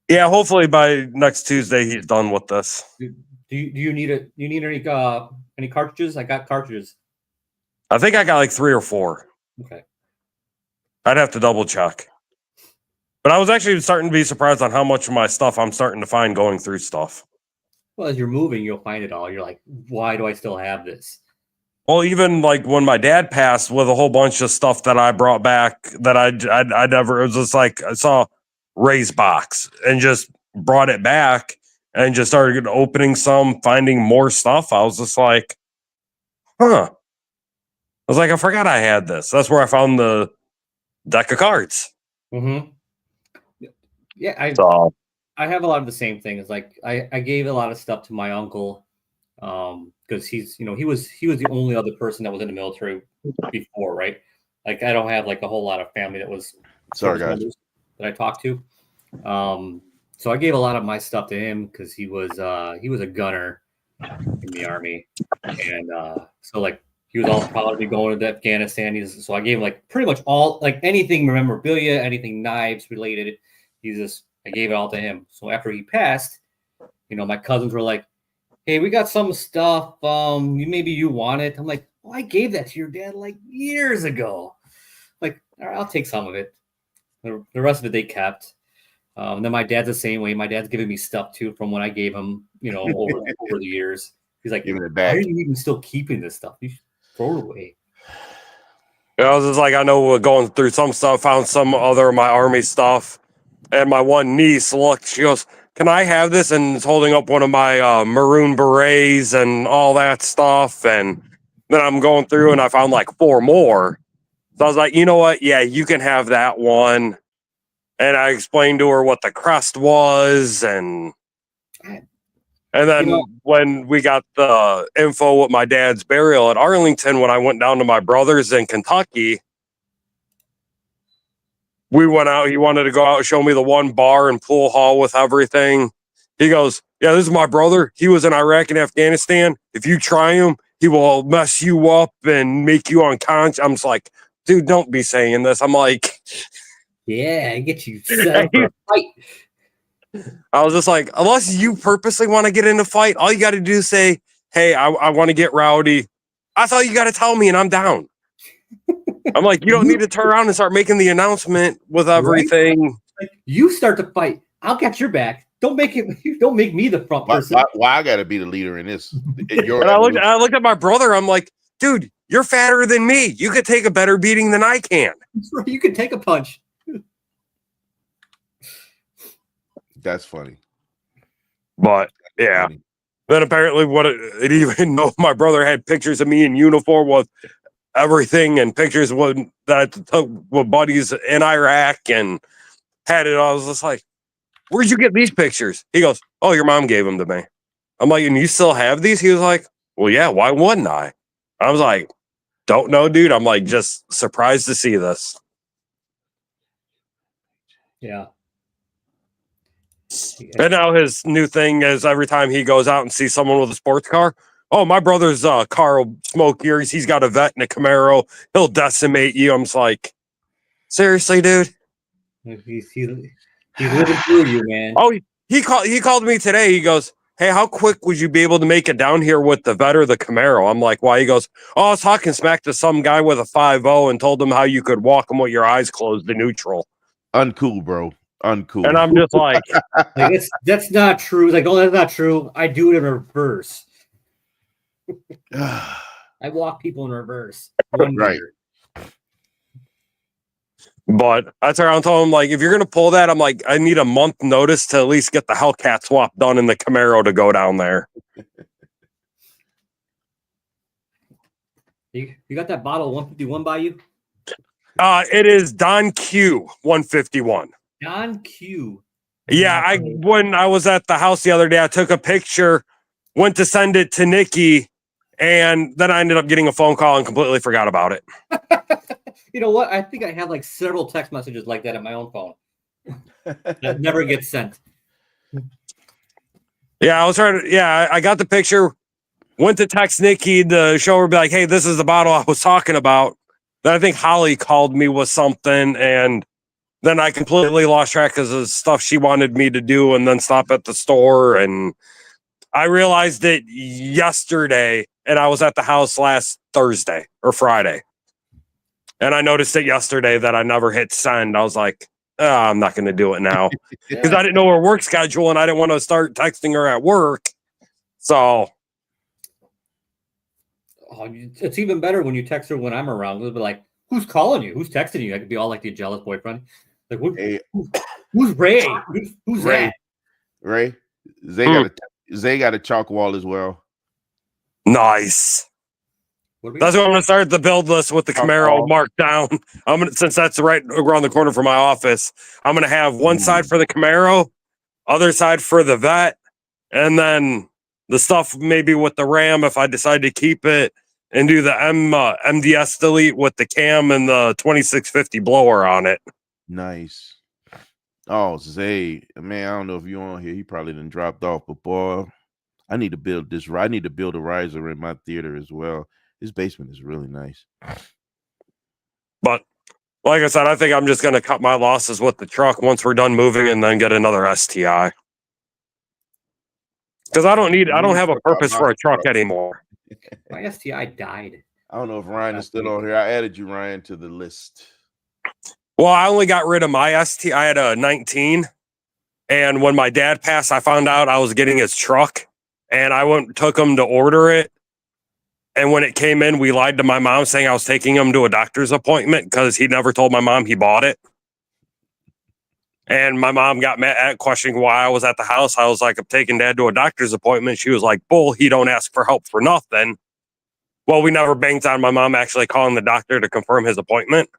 Speaker 2: Yeah, hopefully by next Tuesday he's done with this.
Speaker 4: Do you need it? You need any cartridges? I got cartridges.
Speaker 2: I think I got like 3 or 4.
Speaker 4: Okay.
Speaker 2: I'd have to double check. But I was actually starting to be surprised on how much of my stuff I'm starting to find going through stuff.
Speaker 4: Well, as you're moving, you'll find it all. You're like, why do I still have this?
Speaker 2: Well, even like when my dad passed, with a whole bunch of stuff that I brought back that I never, it was just like I saw Ray's box and just brought it back and just started opening some, finding more stuff. I was just like, huh. I was like, I forgot I had this. That's where I found the deck of cards.
Speaker 4: Mm-hmm. Yeah, I have a lot of the same things. Like I gave a lot of stuff to my uncle because he was the only other person that was in the military before, right? Like I don't have like a whole lot of family that was
Speaker 1: Sorry, guys.
Speaker 4: that I talked to. So I gave a lot of my stuff to him because he was a gunner in the Army, and so like he was all proud to be going to Afghanistan. So I gave him like pretty much all, like anything memorabilia, anything knives related. I gave it all to him. So after he passed, my cousins were like, "Hey, we got some stuff. Maybe you want it." I'm like, "Oh, I gave that to your dad like years ago." Like, all right, I'll take some of it. The rest of it they kept. And then my dad's the same way. My dad's giving me stuff too from when I gave him, over the years. He's like,
Speaker 1: Giving it
Speaker 4: "Why
Speaker 1: back.
Speaker 4: are you even still keeping this stuff? You should throw it away."
Speaker 2: I was just like, I know we're going through some stuff, found some other of my Army stuff. And my one niece looked, she goes, "Can I have this?" And is holding up one of my maroon berets and all that stuff. And then I'm going through and I found like 4 more. So I was like, you know what? Yeah, you can have that one. And I explained to her what the crest was. And then when we got the info with my dad's burial at Arlington, when I went down to my brother's in Kentucky, we went out. He wanted to go out and show me the one bar and pool hall with everything. He goes, "Yeah, this is my brother. He was in Iraq and Afghanistan. If you try him, he will mess you up and make you unconscious." I'm just like, dude, don't be saying this. I'm like,
Speaker 4: yeah, get you set up for a fight.
Speaker 2: I was just like, unless you purposely want to get in a fight, all you got to do is say, "Hey, I want to get rowdy." That's all you got to tell me, and I'm down. I'm like, you don't need to turn around and start making the announcement with everything.
Speaker 4: Like, you start to fight, I'll get your back. Don't make me the front person.
Speaker 1: Why I got to be the leader in this?
Speaker 2: And I looked at my brother. I'm like, dude, you're fatter than me. You could take a better beating than I can.
Speaker 4: You can take a punch.
Speaker 1: That's funny.
Speaker 2: But yeah.
Speaker 1: Funny.
Speaker 2: Then apparently it even though my brother had pictures of me in uniform with everything and pictures that I took with buddies in Iraq and had it. I was just like, "Where'd you get these pictures?" He goes, "Oh, your mom gave them to me." I'm like, "And you still have these?" He was like, "Well, yeah, why wouldn't I?" I was like, "Don't know, dude." I'm like, just surprised to see this.
Speaker 4: Yeah.
Speaker 2: And now his new thing is every time he goes out and sees someone with a sports car, "Oh, my brother's Carl Smoke Ears. He's got a vet and a Camaro. He'll decimate you." I'm just like, seriously, dude?
Speaker 4: He's living through you, man.
Speaker 2: Oh, he called me today. He goes, "Hey, how quick would you be able to make it down here with the vet or the Camaro?" I'm like, "Why?" He goes, "Oh, I was talking smack to some guy with a 5.0 and told him how you could walk him with your eyes closed to neutral."
Speaker 1: Uncool, bro. Uncool.
Speaker 2: And I'm just like,
Speaker 4: that's not true. Like, oh, that's not true. I do it in reverse. I walk people in reverse.
Speaker 1: Right.
Speaker 2: But I turned around and told him, like, if you're going to pull that, I'm like, I need a month notice to at least get the Hellcat swap done in the Camaro to go down there.
Speaker 4: You got that bottle of 151 by you?
Speaker 2: It is Don Q 151.
Speaker 4: Don Q.
Speaker 2: Yeah, when I was at the house the other day, I took a picture, went to send it to Nikki, and then I ended up getting a phone call and completely forgot about it.
Speaker 4: You know what? I think I have like several text messages like that on my own phone that never get sent.
Speaker 2: Yeah, I was trying to. Yeah, I got the picture. Went to text Nikki to show her, be like, "Hey, this is the bottle I was talking about." Then I think Holly called me with something, and then I completely lost track because of stuff she wanted me to do, and then stop at the store. And I realized it yesterday, and I was at the house last Thursday or Friday, and I noticed it yesterday that I never hit send. I was like, "Oh, I'm not going to do it now," because I didn't know her work schedule, and I didn't want to start texting her at work. So.
Speaker 4: Oh, it's even better when you text her when I'm around. It'll be like, "Who's calling you? Who's texting you?" I could be all like the jealous boyfriend. Like,
Speaker 1: Hey,
Speaker 4: who's Ray? Who's
Speaker 1: Ray.
Speaker 4: that?
Speaker 1: Ray, Zay got a chalk wall as well.
Speaker 2: Nice.
Speaker 4: What are we
Speaker 2: That's what I'm going to start the build list with the Camaro marked down. I'm gonna, since that's right around the corner from my office, I'm going to have one side for the Camaro, other side for the Vet, and then the stuff maybe with the Ram if I decide to keep it, and do the MDS delete with the cam and the 2650 blower on it.
Speaker 1: Nice. Oh, Zay, man, I don't know if you're on here. He probably done dropped off, but boy, I need to build this. I need to build a riser in my theater as well. His basement is really nice.
Speaker 2: But like I said, I think I'm just going to cut my losses with the truck once we're done moving, and then get another STI. Because I don't have a purpose for a truck anymore.
Speaker 4: My STI died.
Speaker 1: I don't know if Ryan is still on here. I added you, Ryan, to the list.
Speaker 2: Well, I only got rid of my ST. I had a 19. And when my dad passed, I found out I was getting his truck. And I took him to order it. And when it came in, we lied to my mom saying I was taking him to a doctor's appointment because he never told my mom he bought it. And my mom got mad at questioning why I was at the house. I was like, I'm taking dad to a doctor's appointment. She was like, bull, he don't ask for help for nothing. Well, we never banked on my mom actually calling the doctor to confirm his appointment.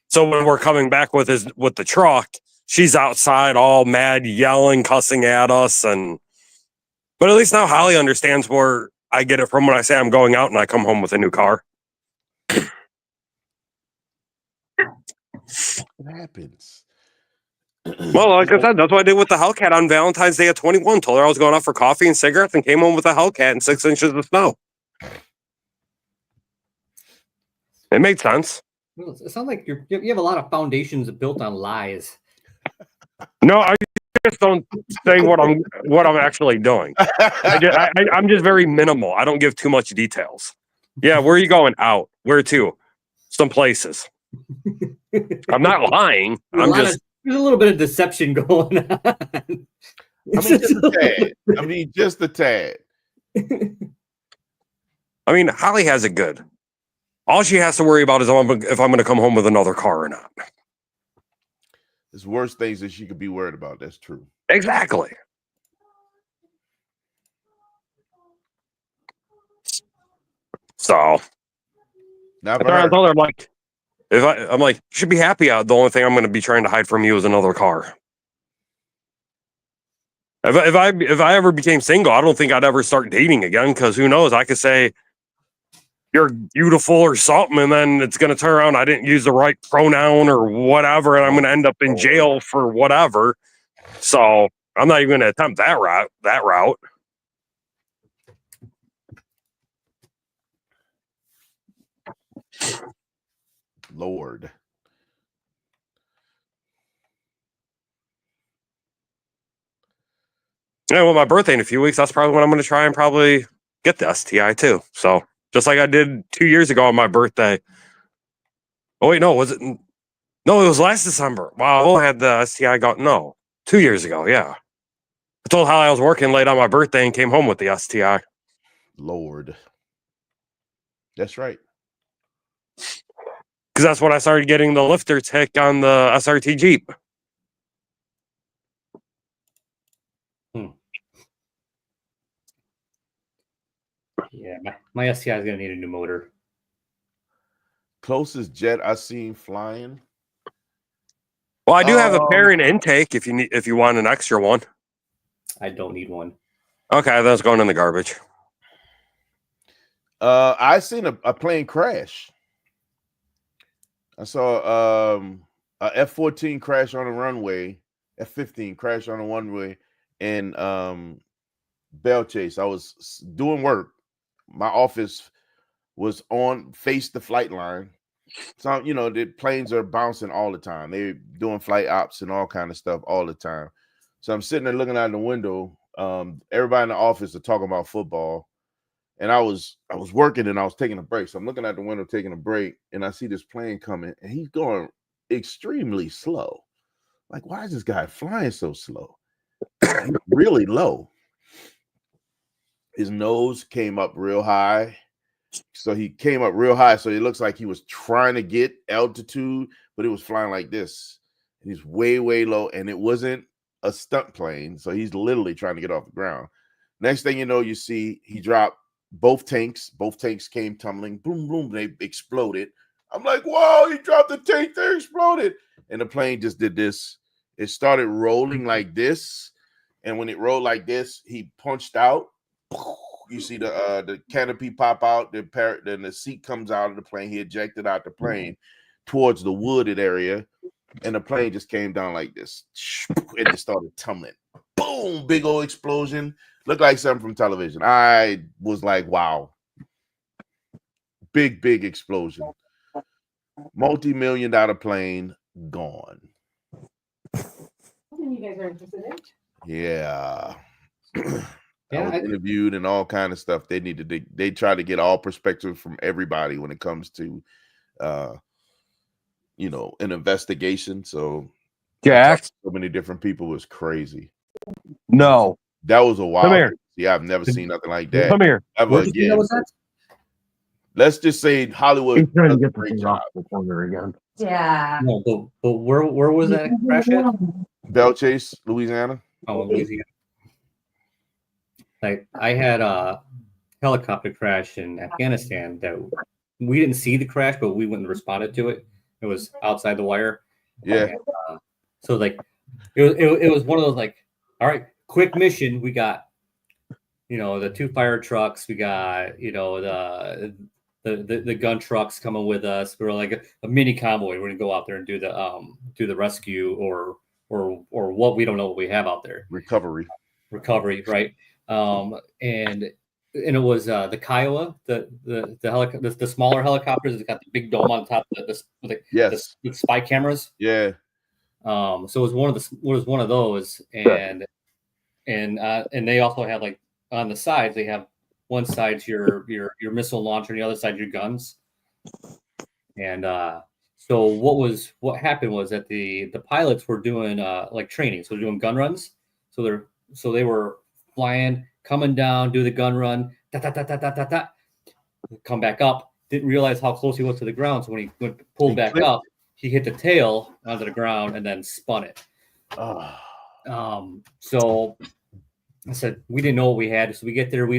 Speaker 2: So when we're coming back with the truck, she's outside all mad, yelling, cussing at us. But at least now Holly understands where I get it from when I say I'm going out and I come home with a new car.
Speaker 1: It happens.
Speaker 2: Well, like I said, that's what I did with the Hellcat on Valentine's Day at 21. Told her I was going out for coffee and cigarettes and came home with a Hellcat and 6 inches of snow. It made sense.
Speaker 4: Well, it sounds like you have a lot of foundations built on lies.
Speaker 2: No, I just don't say what I'm actually doing. I'm just very minimal. I don't give too much details. Yeah, where are you going? Out. Where to? Some places. I'm not lying.
Speaker 4: There's a little bit of deception going on.
Speaker 1: Just a tad.
Speaker 2: I mean, Holly has it good. All she has to worry about is if I'm going to come home with another car or not.
Speaker 1: There's worse things that she could be worried about. That's true.
Speaker 2: Exactly. So, I told her, I'm like, you should be happy. The only thing I'm going to be trying to hide from you is another car. If I ever became single, I don't think I'd ever start dating again, because who knows? I could say you're beautiful or something, and then it's going to turn around I didn't use the right pronoun or whatever, and I'm going to end up in jail for whatever. So I'm not even going to attempt that route.
Speaker 1: Lord.
Speaker 2: Yeah, well, my birthday in a few weeks, that's probably when I'm going to try and probably get the STI too. So just like I did 2 years ago on my birthday. Oh, wait, no, was it? No, it was last December. Wow, I had the STI 2 years ago. Yeah. I told Holly I was working late on my birthday and came home with the STI.
Speaker 1: Lord. That's right.
Speaker 2: Because that's when I started getting the lifter tick on the SRT Jeep.
Speaker 4: Yeah, my STI is going to need a new motor.
Speaker 1: Closest jet I seen flying.
Speaker 2: Well, I do have a pairing intake if you want an extra one.
Speaker 4: I don't need one.
Speaker 2: Okay, that's going in the garbage.
Speaker 1: I seen a plane crash. I saw a F-14 crash on a runway, F-15 crash on a runway in Bell Chase. I was doing work. My office was faced the flight line. So, the planes are bouncing all the time. They're doing flight ops and all kind of stuff all the time. So I'm sitting there looking out the window. Everybody in the office are talking about football. And I was working and I was taking a break. So I'm looking out the window, taking a break, and I see this plane coming, and he's going extremely slow. Like, why is this guy flying so slow? He's really low. His nose came up real high. So he came up real high. So it looks like he was trying to get altitude, but it was flying like this. And he's way, way low. And it wasn't a stunt plane. So he's literally trying to get off the ground. Next thing you know, you see he dropped both tanks. Both tanks came tumbling. Boom, boom. They exploded. I'm like, whoa, he dropped the tank. They exploded. And the plane just did this. It started rolling like this. And when it rolled like this, he punched out. You see the canopy pop out, then the seat comes out of the plane. He ejected out the plane towards the wooded area, and the plane just came down like this, and it started tumbling. Boom! Big old explosion. Looked like something from television. I was like, wow. Big explosion. Multi-million-dollar plane gone.
Speaker 5: You guys are interested in?
Speaker 1: Yeah. I
Speaker 4: Yeah,
Speaker 1: was interviewed and all kind of stuff. They try to get all perspectives from everybody when it comes to an investigation. So
Speaker 2: Jack,
Speaker 1: so many different people was crazy.
Speaker 2: no.
Speaker 1: That was a wild.
Speaker 2: Come here.
Speaker 1: Yeah, I've never seen nothing like that.
Speaker 2: Come here.
Speaker 1: Ever
Speaker 4: where'd you think that
Speaker 1: again.
Speaker 4: was at?
Speaker 1: Let's just say Hollywood
Speaker 2: He's trying to
Speaker 1: does a
Speaker 2: get the
Speaker 1: great
Speaker 2: thing
Speaker 1: job.
Speaker 2: off the corner again.
Speaker 3: Yeah.
Speaker 4: No, but where was that crash at?
Speaker 1: Bell Chase, Louisiana.
Speaker 4: Oh, Louisiana. Like I had a helicopter crash in Afghanistan that we didn't see the crash, but we went and responded to it. It was outside the wire.
Speaker 1: Yeah.
Speaker 4: And, so like it was one of those like, all right, quick mission. We got, the 2 fire trucks. We got, the gun trucks coming with us. We were like a mini convoy. We're gonna go out there and do the rescue or what, we don't know what we have out there.
Speaker 1: Recovery,
Speaker 4: right? And it was the Kiowa, the smaller helicopters. It's got the big dome on top,
Speaker 1: yes,
Speaker 4: the spy cameras.
Speaker 1: Yeah.
Speaker 4: So it was one of those, and they also have, like, on the sides, they have one side's your missile launcher, and the other side your guns. And so what happened was that the pilots were doing like training, so they're doing gun runs. So they were flying, coming down, do the gun run, come back up. Didn't realize how close he was to the ground. So when he pulled back up, he hit the tail onto the ground and then spun it. So I said, we didn't know what we had. So we get there, we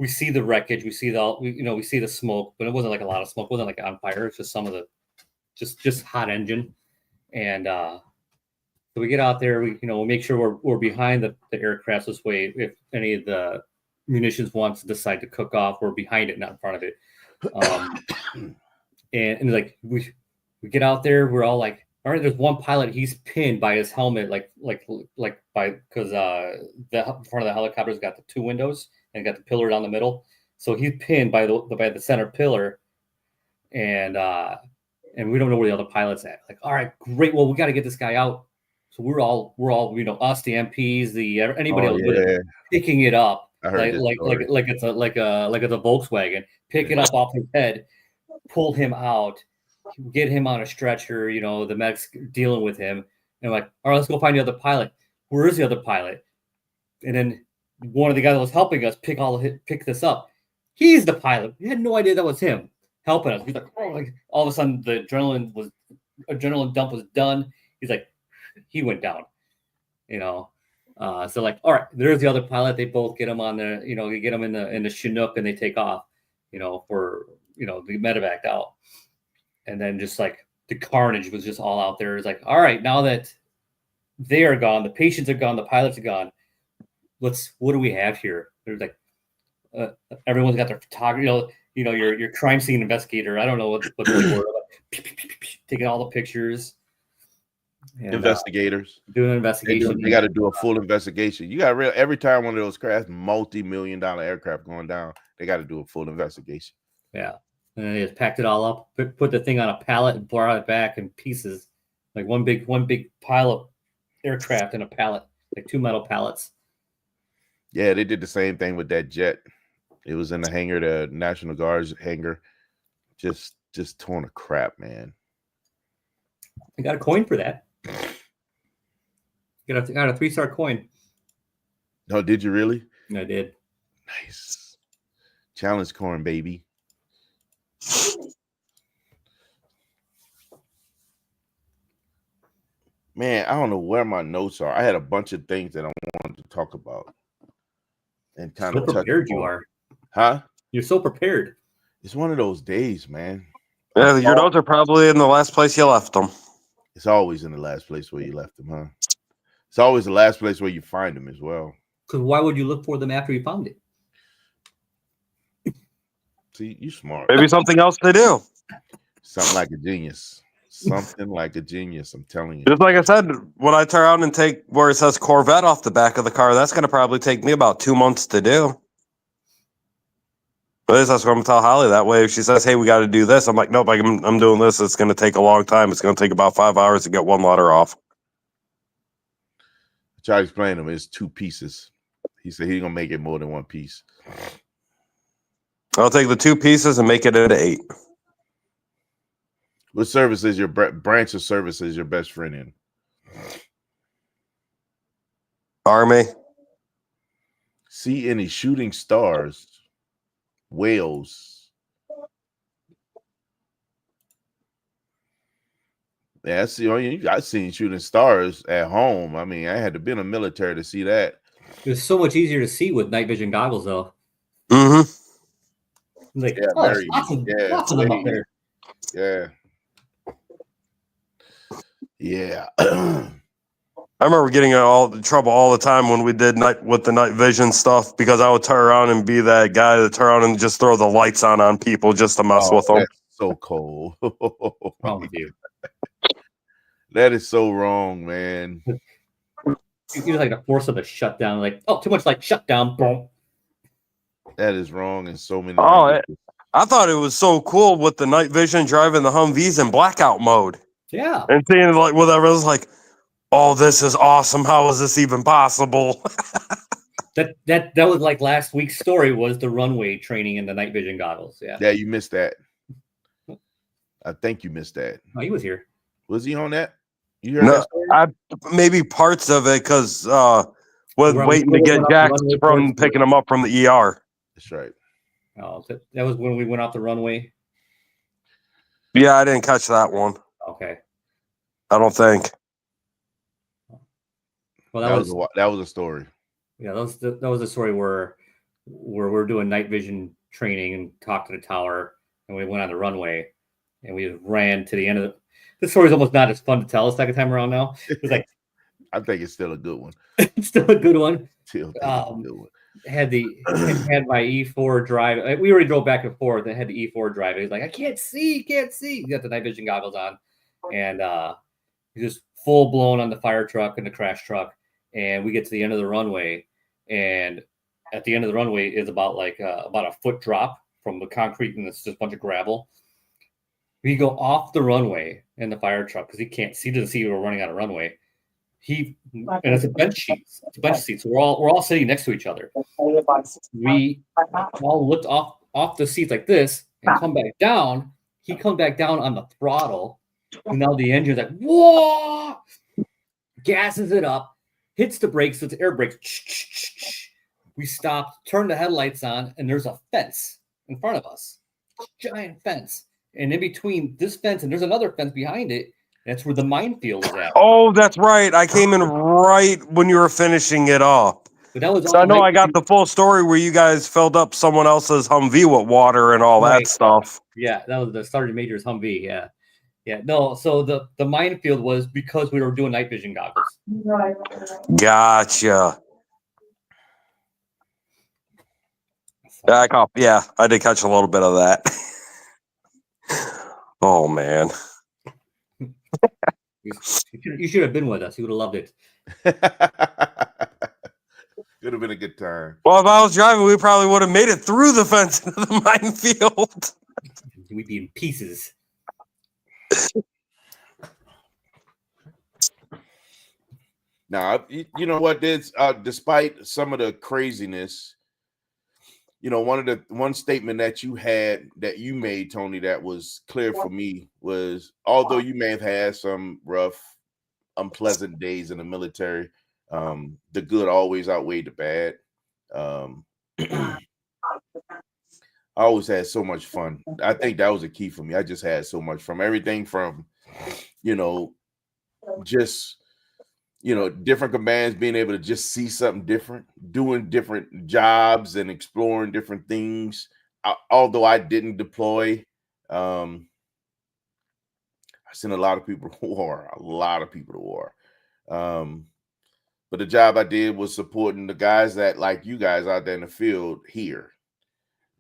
Speaker 4: see the wreckage, we see the smoke, but it wasn't like a lot of smoke. It wasn't like on fire. It's just some of the just hot engine. And so we get out there, we make sure we're behind the aircraft. This way, if any of the munitions wants to decide to cook off, we're behind it, not in front of it. And like we get out there, we're all like, all right, there's one pilot, he's pinned by his helmet, because the front of the helicopter's got the 2 windows and got the pillar down the middle. So he's pinned by the center pillar, and we don't know where the other pilot's at. Like, all right, great. Well, we got to get this guy out. So we're all us, the MPs, anybody else with it, picking it up like it's a Volkswagen, pick it up off his head, pull him out, get him on a stretcher. The medics dealing with him, and like, all right, let's go find the other pilot. Where is the other pilot? And then one of the guys that was helping us pick this up, he's the pilot. We had no idea that was him helping us. He's like, oh, like, all of a sudden the adrenaline dump was done. He's like, he went down, so like, all right, there's the other pilot. They both get him on the, they get him in the Chinook, and they take off, for the medevac out. And then just like the carnage was just all out there. It's like, all right, now that they are gone, the patients are gone, the pilots are gone, what do we have here? There's like, everyone's got their photography, your crime scene investigator. I don't know what the word, taking all the pictures. And,
Speaker 1: Investigators.
Speaker 4: doing an
Speaker 1: They,
Speaker 4: investigation.
Speaker 1: got to do a full investigation. You got real every time one of those crashes, multi-million-dollar aircraft going down, they got to do a full investigation.
Speaker 4: Yeah. And then they just packed it all up, put the thing on a pallet and brought it back in pieces. Like one big pile of aircraft in a pallet, like 2 metal pallets.
Speaker 1: Yeah, they did the same thing with that jet. It was in the hangar, the National Guard's hangar. Just torn to crap, man.
Speaker 4: I got a coin for that. Got a 3-star coin.
Speaker 1: No, did you really?
Speaker 4: I did.
Speaker 1: Nice. Challenge corn, baby. Man, I don't know where my notes are. I had a bunch of things that I wanted to talk about. And kind
Speaker 4: So
Speaker 1: of touch
Speaker 4: prepared you
Speaker 1: upon.
Speaker 4: are.
Speaker 1: Huh?
Speaker 4: You're so prepared.
Speaker 1: It's one of those days, man.
Speaker 2: Yeah, your notes are probably in the last place you left them.
Speaker 1: It's always in the last place where you left them, huh? It's always the last place where you find them as well.
Speaker 4: Because why would you look for them after you found it?
Speaker 1: See, you smart.
Speaker 2: Maybe something else to do.
Speaker 1: Something like a genius. Something like a genius, I'm telling you.
Speaker 2: Just like I said, when I turn around and take where it says Corvette off the back of the car, that's going to probably take me about 2 months to do. But that's what I'm going to tell Holly. That way, if she says, hey, we got to do this, I'm like, nope, I'm doing this. It's going to take a long time. It's going to take about 5 hours to get one letter off.
Speaker 1: I tried to explain to him it's 2 pieces. He said he's going to make it more than 1 piece.
Speaker 2: I'll take the 2 pieces and make it into 8.
Speaker 1: What service is your branch of service is your best friend in?
Speaker 2: Army.
Speaker 1: See any shooting stars, whales. Yeah, I seen shooting stars at home. I mean, I had to be in the military to see that.
Speaker 4: It's so much easier to see with night vision goggles, though.
Speaker 2: Mm-hmm.
Speaker 4: Like,
Speaker 1: Yeah,
Speaker 4: there's
Speaker 1: very
Speaker 4: lots
Speaker 1: easy. Yeah,
Speaker 4: of them up
Speaker 1: way
Speaker 4: there.
Speaker 1: Yeah.
Speaker 2: I remember getting in all the trouble all the time when we did with the night vision stuff because I would turn around and be that guy that turn around and just throw the lights on people just to mess with them.
Speaker 1: That's so cold.
Speaker 4: Wrong with you?
Speaker 1: That is so wrong, man.
Speaker 4: You're like the force of the shutdown. Like, oh, too much like shutdown. Boom.
Speaker 1: That is wrong in so many
Speaker 2: Oh, I thought it was so cool with the night vision driving the Humvees in blackout mode.
Speaker 4: Yeah.
Speaker 2: And seeing like whatever, it was like, oh, this is awesome. How is this even possible?
Speaker 4: That was like last week's story was the runway training in the night vision goggles. Yeah.
Speaker 1: Yeah, you missed that. I think you missed that.
Speaker 4: Oh, he was here.
Speaker 1: Was he on that? You heard
Speaker 2: No,
Speaker 1: that story?
Speaker 2: maybe parts of it because
Speaker 4: We're
Speaker 2: waiting to get
Speaker 4: up
Speaker 2: Jack
Speaker 4: the runway
Speaker 2: from
Speaker 4: towards
Speaker 2: picking him up from the ER.
Speaker 1: That's right.
Speaker 4: Oh, that was when we went off the runway.
Speaker 2: Yeah, I didn't catch that one.
Speaker 4: Okay.
Speaker 2: I don't think.
Speaker 4: Well,
Speaker 1: That was a story.
Speaker 4: yeah, that was the story where we're doing night vision training and talked to the tower, and we went on the runway, and we ran to the end of the. This story's almost not as fun to tell a second time around now. It's like
Speaker 1: I think it's still a good one.
Speaker 4: it's still a good one.
Speaker 1: Still think it's a good one.
Speaker 4: Had my E4 drive. We already drove back and forth. I had the E4 drive. He's like, I can't see. He got the night vision goggles on, and he's just full blown on the fire truck and the crash truck. And we get to the end of the runway, and at the end of the runway is about a foot drop from the concrete, and it's just a bunch of gravel. We go off the runway in the fire truck because he doesn't see we're running on a runway. And it's a bench seat. It's a bench seat. So we're all sitting next to each other. We all looked off the seats like this and come back down. He comes back down on the throttle, and now the engine's like, whoa! Gasses it up, hits the brakes, so it's air brakes. We stopped, turned the headlights on, and there's a fence in front of us. Giant fence. And in between this fence and there's another fence behind it. That's where the minefield is at.
Speaker 2: Oh, that's right. I came in right when you were finishing it up.
Speaker 4: But that was
Speaker 2: So I know I got the full story where you guys filled up someone else's Humvee with water and all that stuff.
Speaker 4: Yeah, that was the Sergeant Major's Humvee. Yeah. Yeah. No, so the minefield was because we were doing night vision goggles.
Speaker 2: Gotcha. Yeah, I did catch a little bit of that. Oh man.
Speaker 4: You should have been with us. You would have loved it.
Speaker 1: Could have been a good time.
Speaker 2: Well, if I was driving, we probably would have made it through the fence into the minefield.
Speaker 4: We'd be in pieces.
Speaker 1: Now, you know what? There's despite some of the craziness, you know, one statement that you made, Tony, that was clear for me was, although you may have had some rough, unpleasant days in the military, the good always outweighed the bad. I always had so much fun. I think that was a key for me. I just had so much from everything from, you know, just, you know, different commands, being able to just see something different, doing different jobs and exploring different things. Although I didn't deploy, I sent a lot of people to war, but the job I did was supporting the guys that, like you guys out there in the field here,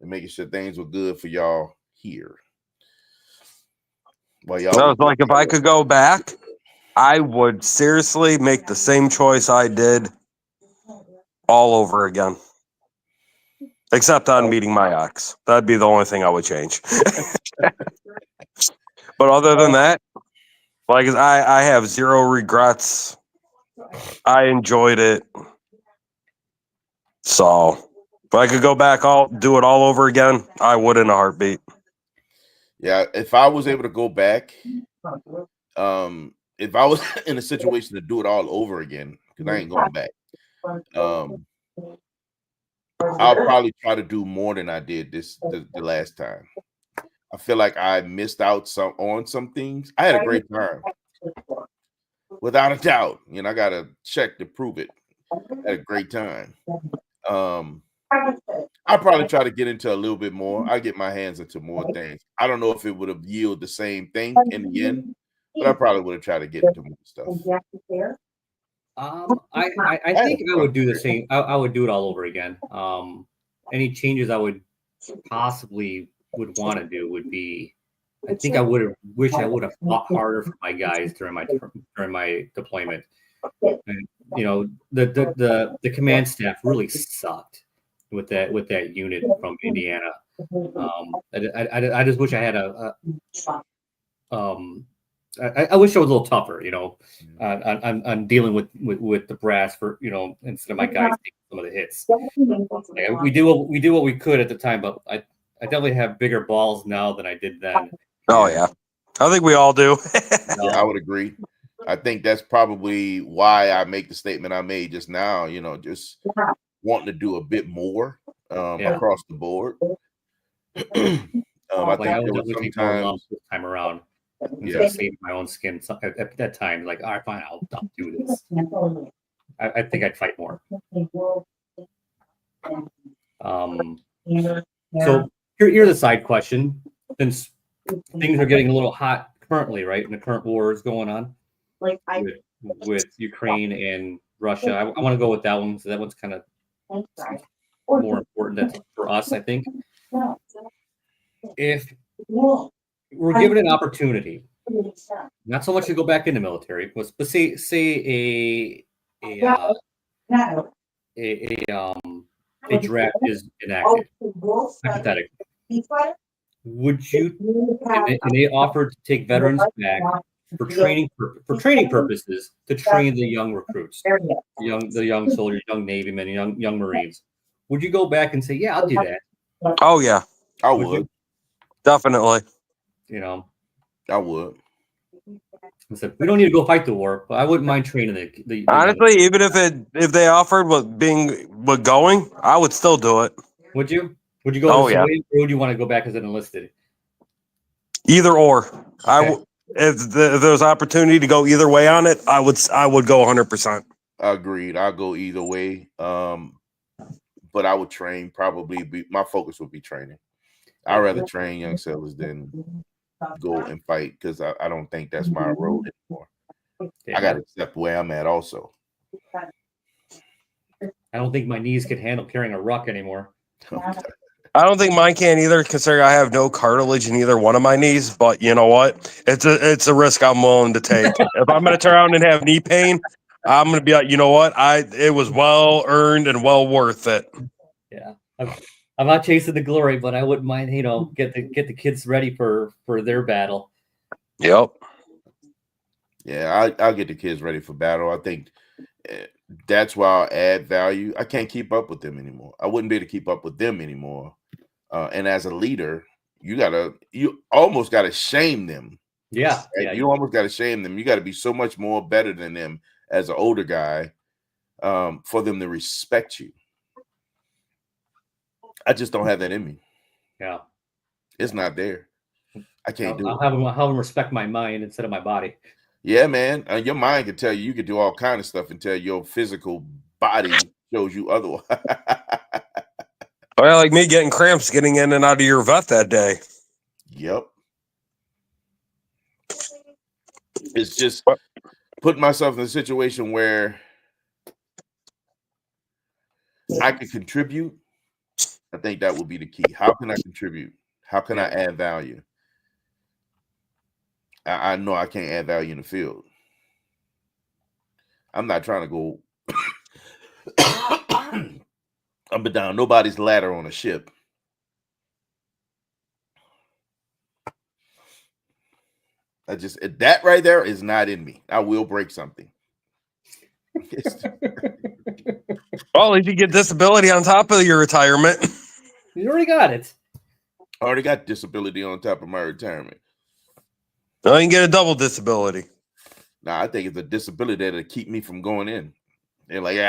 Speaker 1: and making sure things were good for y'all here. Well, y'all,
Speaker 2: I was like, if I could go back, I would seriously make the same choice I did all over again. Except on meeting my ex. That'd be the only thing I would change. But other than that, like, I have zero regrets. I enjoyed it. So if I could go back, do it all over again, I would in a heartbeat.
Speaker 1: Yeah, if I was able to go back, if I was in a situation to do it all over again, because I ain't going back, I'll probably try to do more than I did the last time. I feel like I missed out on some things. I had a great time, without a doubt. You know, I got to check to prove it. I had a great time. I'll probably try to get into a little bit more. I get my hands into more things. I don't know if it would have yielded the same thing in the end, but I probably would have tried to get into more stuff.
Speaker 4: I think I would do the same. I would do it all over again. Any changes I would possibly want to do would be, I think I would have wished I would have fought harder for my guys during my deployment. And, you know, the command staff really sucked with that unit from Indiana. I just wish I had I wish I was a little tougher, you know, on dealing with the brass, for, you know, instead of my guys taking some of the hits. Like, we do what we could at the time, but I definitely have bigger balls now than I did then.
Speaker 2: Oh yeah, I think we all do.
Speaker 1: Yeah, I would agree. I think that's probably why I make the statement I made just now. You know, just wanting to do a bit more across the board. I think there was sometimes
Speaker 4: this time around. Instead of saving my own skin at that time, like, all right, fine, I'll do this. I think I'd fight more. So here's a side question. Since things are getting a little hot currently, right? And the current war is going on with Ukraine and Russia. I want to go with that one. So that one's kind of more important for us, I think. If we're given an opportunity, not so much to go back into military, but say a draft is enacted, hypothetically. Would you, and they offered to take veterans back for training purposes, to train the young recruits, the young soldiers, young Navy men, young Marines? Would you go back and say, yeah, I'll do that?
Speaker 2: Oh yeah,
Speaker 1: I would.
Speaker 2: Definitely.
Speaker 4: You know,
Speaker 1: I would.
Speaker 4: I said, we don't need to go fight the war, but I wouldn't mind training the
Speaker 2: Honestly, even if they offered going, I would still do it.
Speaker 4: Would you? Would you go?
Speaker 2: Oh yeah.
Speaker 4: Or would you want to go back as an enlisted?
Speaker 2: Either or.
Speaker 4: Okay.
Speaker 2: If there's opportunity to go either way on it, I would go 100%.
Speaker 1: Agreed. I'll go either way. But I would train. Probably my focus would be training. I'd rather train young sailors than go and fight, because I don't think that's my role anymore.
Speaker 4: Yeah.
Speaker 1: I got to accept where I'm at also.
Speaker 4: I don't think my knees could handle carrying a ruck anymore.
Speaker 1: Okay.
Speaker 2: I don't think mine can either, considering I have no cartilage in either one of my knees. But you know what? It's a risk I'm willing to take. If I'm going to turn around and have knee pain, I'm going to be like, you know what? It was well earned and well worth it.
Speaker 4: Yeah, I'm not chasing the glory, but I wouldn't mind, get the kids ready for their battle.
Speaker 2: Yep.
Speaker 1: Yeah, I'll get the kids ready for battle. I think that's why I'll add value. I can't keep up with them anymore. I wouldn't be able to keep up with them anymore. And as a leader, you almost got to shame them.
Speaker 4: Yeah,
Speaker 1: Right?
Speaker 4: yeah.
Speaker 1: You almost got to shame them. You got to be so much more better than them as an older guy for them to respect you. I just don't have that in me.
Speaker 4: Yeah.
Speaker 1: It's not there. I can't do it.
Speaker 4: I'll have them respect my mind instead of my body.
Speaker 1: Yeah, man. Your mind can tell you can do all kind of stuff until your physical body shows you otherwise.
Speaker 2: Well, like me getting cramps getting in and out of your vet that day.
Speaker 1: Yep. It's just putting myself in a situation where I could contribute. I think that would be the key. How can I contribute? How can I add value? I know I can't add value in the field. I'm not trying to go up and down nobody's ladder on a ship. That right there is not in me. I will break something.
Speaker 2: Well, if you get disability on top of your retirement.
Speaker 4: You already got it.
Speaker 1: I already got disability on top of my retirement.
Speaker 2: No, you can get a double disability.
Speaker 1: Nah, I think it's a disability that'll keep me from going in. They're like, you're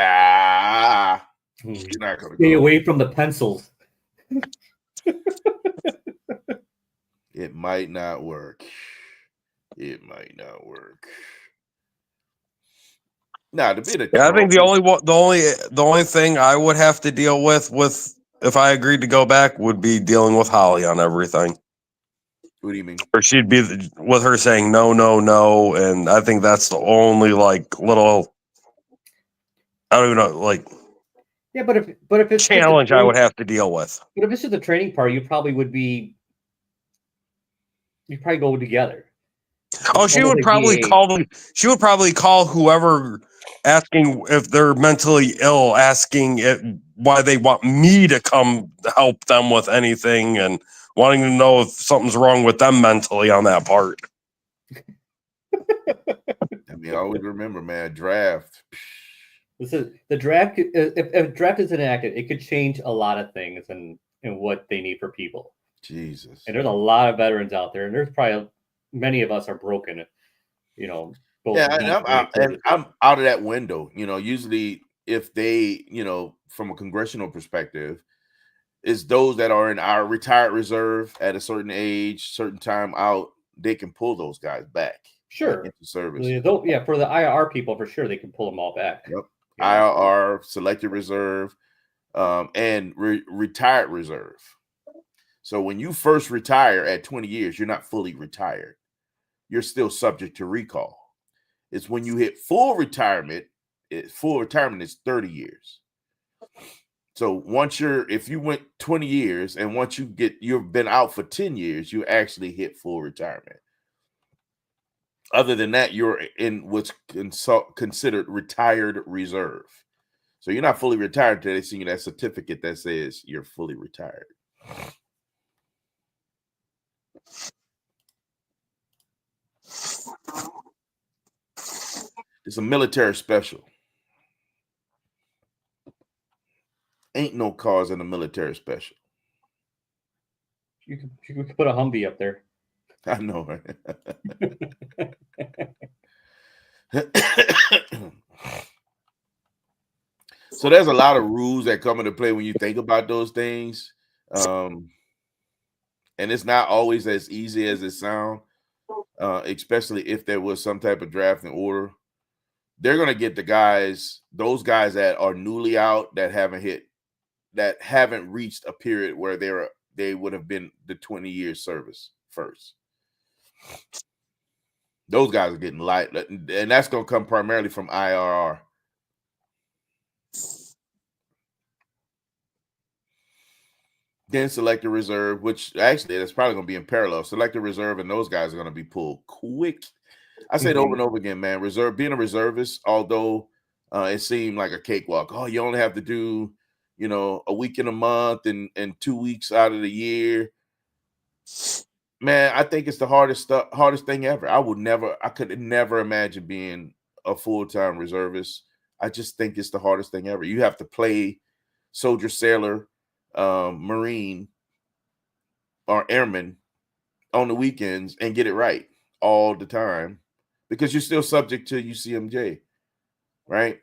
Speaker 1: not gonna
Speaker 4: Stay
Speaker 1: go.
Speaker 4: away from the pencils.
Speaker 1: It might not work. It might not work. Nah, to be the
Speaker 2: I think the only thing I would have to deal with if I agreed to go back would be dealing with Holly on everything.
Speaker 1: What do you mean?
Speaker 2: Or she'd be with her saying no, no, no, and I think that's the only little. I don't even know
Speaker 4: Yeah, but if it's
Speaker 2: challenge I would have to deal with.
Speaker 4: But if it's just the training part, you'd probably go together.
Speaker 2: Oh, she would probably call whoever asking if they're mentally ill, asking why they want me to come help them with anything and wanting to know if something's wrong with them mentally on that part.
Speaker 1: I mean, always remember, man, draft.
Speaker 4: This is the draft. If draft is enacted, it could change a lot of things and what they need for people.
Speaker 1: Jesus.
Speaker 4: And there's a lot of veterans out there, and there's probably many of us are broken. Both
Speaker 1: Yeah, I'm out of that window. Usually if they, from a congressional perspective, is those that are in our retired reserve at a certain age, certain time out, they can pull those guys back.
Speaker 4: Sure.
Speaker 1: Into service.
Speaker 4: Yeah, for the IRR people, for sure, they can pull them all back.
Speaker 1: Yep. IRR, selected reserve, and retired reserve. So when you first retire at 20 years, you're not fully retired. You're still subject to recall. It's when you hit full retirement is 30 years. So if you went 20 years and once you've been out for 10 years, you actually hit full retirement. Other than that, you're in what's considered retired reserve. So you're not fully retired until they send you that certificate that says you're fully retired. It's a military special. Ain't no cars in a military special.
Speaker 4: You could put a Humvee up there.
Speaker 1: I know. So there's a lot of rules that come into play when you think about those things. And it's not always as easy as it sounds, especially if there was some type of drafting order. They're going to get those guys that are newly out, that haven't reached a period where they would have been the 20 years service first. Those guys are getting light, and that's going to come primarily from IRR. Then selected reserve, which actually that's probably going to be in parallel. Selected reserve and those guys are going to be pulled quick. I say it over and over again, man. Being a reservist, although it seemed like a cakewalk. Oh, you only have to do, a week in a month and 2 weeks out of the year. Man, I think it's the hardest thing ever. I could never imagine being a full-time reservist. I just think it's the hardest thing ever. You have to play soldier, sailor, Marine, or airman on the weekends and get it right all the time because you're still subject to UCMJ, right?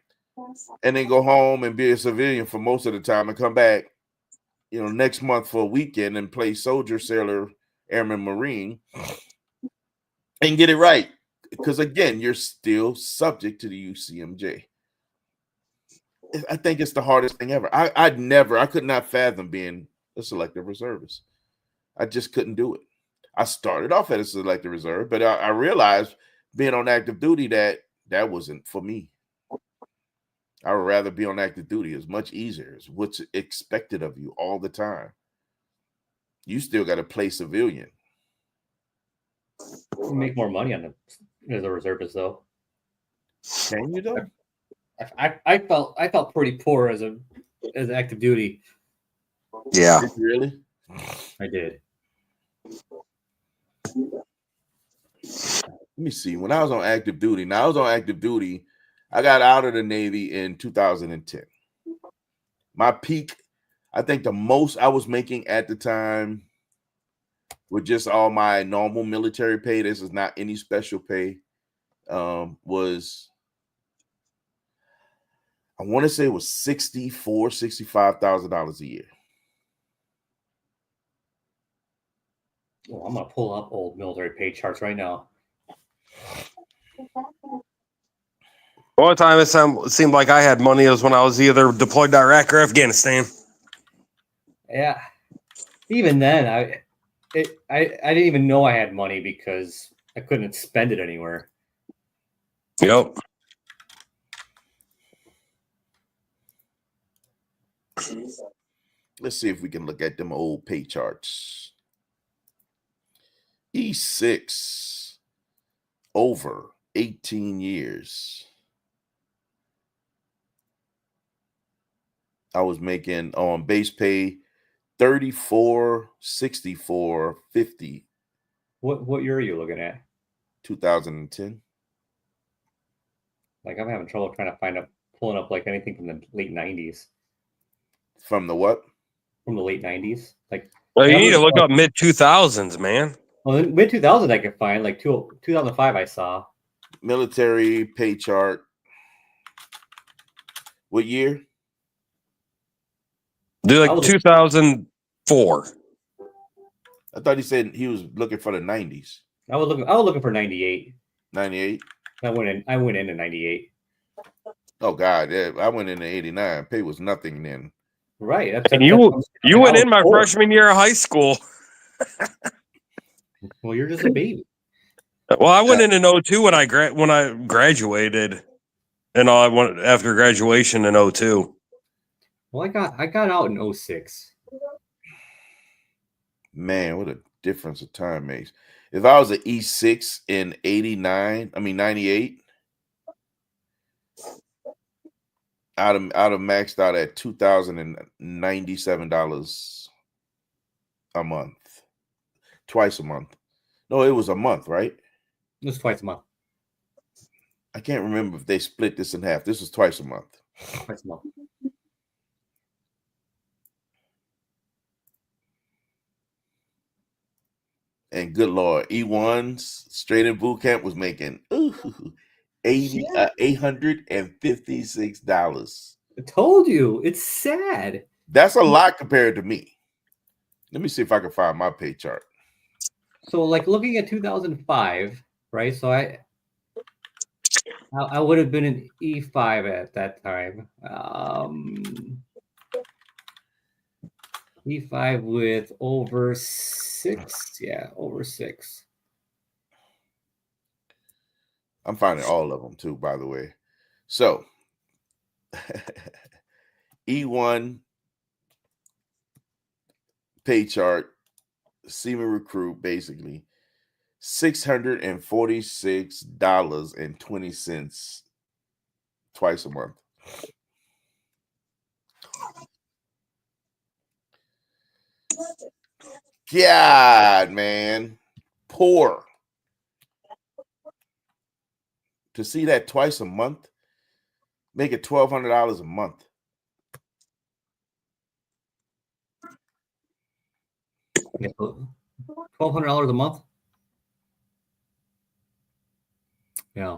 Speaker 1: And then go home and be a civilian for most of the time and come back, next month for a weekend and play soldier, sailor, airman, Marine and get it right. Because again, you're still subject to the UCMJ. I think it's the hardest thing ever. I could not fathom being a selective reservist. I just couldn't do it. I started off as a selective reserve, but I realized being on active duty that wasn't for me. I would rather be on active duty. It's much easier. It's what's expected of you all the time. You still got to play civilian.
Speaker 4: You make more money as a reservist, though.
Speaker 1: Can you though?
Speaker 4: I felt pretty poor as active duty.
Speaker 2: Yeah.
Speaker 1: Really?
Speaker 4: I did.
Speaker 1: Let me see. When I was on active duty, I got out of the Navy in 2010. My peak, I think the most I was making at the time with just all my normal military pay, this is not any special pay, was, I want to say it was $65,000 a year.
Speaker 4: Well, I'm gonna pull up old military pay charts right now.
Speaker 2: One time it seemed like I had money was when I was either deployed to Iraq or Afghanistan.
Speaker 4: Yeah. Even then, I didn't even know I had money because I couldn't spend it anywhere.
Speaker 2: Yep.
Speaker 1: Let's see if we can look at them old pay charts. E6 over 18 years. I was making on base pay 34, 64, 50.
Speaker 4: What year are you looking at?
Speaker 1: 2010.
Speaker 4: Like I'm having trouble pulling up like anything from the late 90s.
Speaker 1: From the what?
Speaker 4: From the late 90s. Like
Speaker 2: Well, you need to look up mid 2000s, man.
Speaker 4: Well, in mid 2000 I could find like 2005 I saw.
Speaker 1: Military pay chart. What year?
Speaker 2: Do like 2004.
Speaker 1: I thought he said he was looking for the 90s.
Speaker 4: I was looking for 98.
Speaker 1: 98.
Speaker 4: I went into 98.
Speaker 1: Oh God, yeah, I went into 89. Pay was nothing then.
Speaker 4: Right.
Speaker 2: And you went in my freshman year of high school.
Speaker 4: Well, you're just a baby.
Speaker 2: Well, I went in 02 when I graduated, and I went after graduation in 02.
Speaker 4: Well, I got out in 06.
Speaker 1: Man, what a difference of time makes. If I was an E6 in 98, I'd have maxed out at $2,097 a month. Twice a month. No, it was a month, right?
Speaker 4: It was twice a month.
Speaker 1: I can't remember if they split this in half. This was twice a month.
Speaker 4: Twice a month.
Speaker 1: And good Lord, E1s straight in boot camp was making $856.
Speaker 4: I told you, it's sad.
Speaker 1: That's a lot compared to me. Let me see if I can find my pay chart.
Speaker 4: So, like looking at 2005, right? So I would have been an E5 at that time. E5 with over 6. Yeah, over 6.
Speaker 1: I'm finding all of them too, by the way. So E1 pay chart, Seaman Recruit, basically $646.20 twice a month. God, man, poor. To see that twice a month, make it $1,200 a month.
Speaker 4: Yeah, $1,200 a month. Yeah.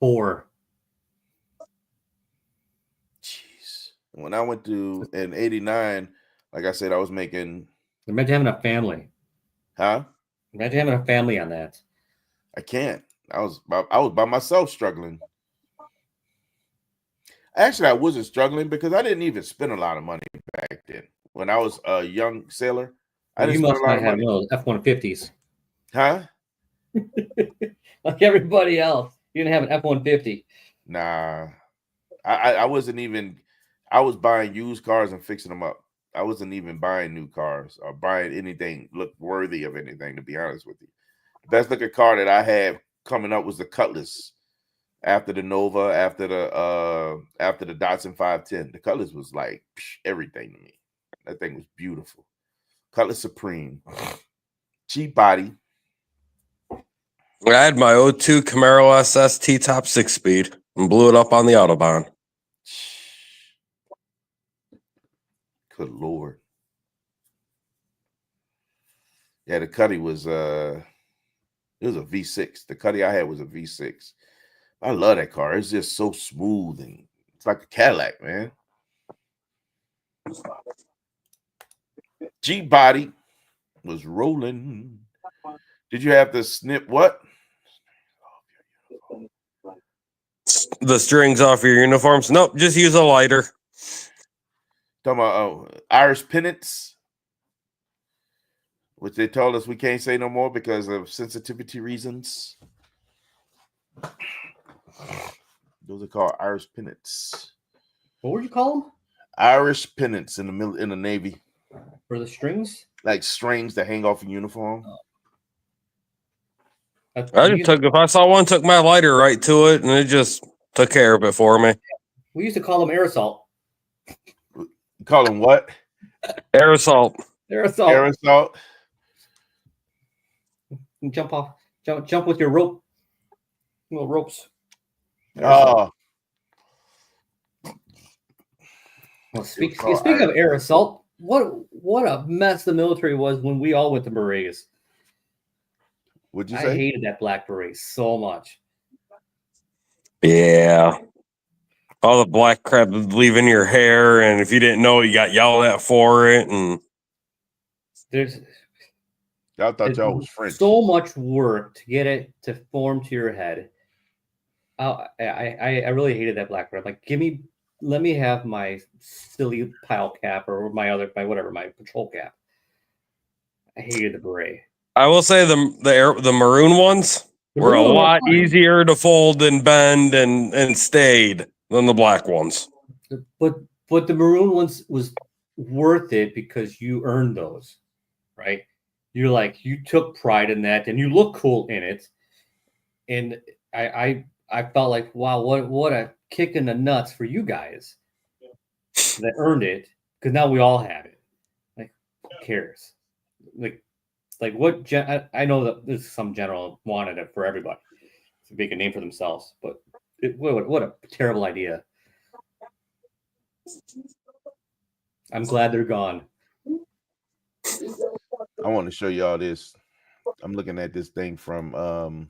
Speaker 4: Poor.
Speaker 1: Jeez. When I went to in '89, like I said, I was making,
Speaker 4: Imagine having a family.
Speaker 1: huh?
Speaker 4: Imagine having a family on that.
Speaker 1: I can't. I was by myself struggling. Actually, I wasn't struggling because I didn't even spend a lot of money back then. When I was a young sailor, I
Speaker 4: Well, you
Speaker 1: didn't spend
Speaker 4: must
Speaker 1: a lot
Speaker 4: not
Speaker 1: of
Speaker 4: have
Speaker 1: money.
Speaker 4: one of those F-150s
Speaker 1: Huh?
Speaker 4: like everybody else. You didn't have an F-150.
Speaker 1: Nah. I wasn't even, I was buying used cars and fixing them up. I wasn't even buying new cars or buying anything look worthy of anything, to be honest with you. The best looking car that I had coming up was the Cutlass. After the Nova, after the Datsun 510, the Cutlass was like everything to me. That thing was beautiful. Cutlass Supreme, cheap body.
Speaker 2: I had my 02 Camaro SS T-top 6-speed and blew it up on the Autobahn.
Speaker 1: Good Lord. Yeah, the Cuddy was it was a V6. The Cuddy I had was a V6. I love that car. It's just so smooth and it's like a Cadillac, man. Jeep body was rolling. Did you have to snip what?
Speaker 2: The strings off your uniforms? Nope, just use a lighter.
Speaker 1: Talking about Irish pennants, which they told us we can't say no more because of sensitivity reasons. Those are called Irish pennants.
Speaker 4: What would you call them?
Speaker 1: Irish pennants in the Navy,
Speaker 4: For the strings?
Speaker 1: like strings that hang off a uniform.
Speaker 2: If I saw one, took my lighter right to it, and it just took care of it for me.
Speaker 4: We used to call them aerosol.
Speaker 1: You call them what?
Speaker 2: Aerosol.
Speaker 4: Aerosol.
Speaker 1: Aerosol.
Speaker 4: You jump off. Jump with your rope. Little ropes.
Speaker 1: Oh,
Speaker 4: Well, speaking of aerosol, what a mess the military was when we all went to berets.
Speaker 1: what'd you
Speaker 4: I
Speaker 1: say?
Speaker 4: hated that black beret so much.
Speaker 2: Yeah. All the black crap leaving your hair, and if you didn't know, you got yelled at for it. And
Speaker 4: There's
Speaker 1: I thought y'all was French.
Speaker 4: so much work to get it to form to your head. I really hated that black beret. Like, let me have my silly pile cap or my patrol cap. I hated the beret.
Speaker 2: I will say the maroon ones were a
Speaker 4: maroon
Speaker 2: lot
Speaker 4: was fine.
Speaker 2: easier to fold and bend and stayed than the black ones.
Speaker 4: But the maroon ones was worth it because you earned those, right? You took pride in that and you look cool in it. And I felt like, wow, what a kick in the nuts for you guys that earned it, because now we all have it. Like, who cares? Like what? I know that there's some general wanted it for everybody to make a name for themselves, but what a terrible idea. I'm glad they're gone.
Speaker 1: I want to show y'all this. I'm looking at this thing from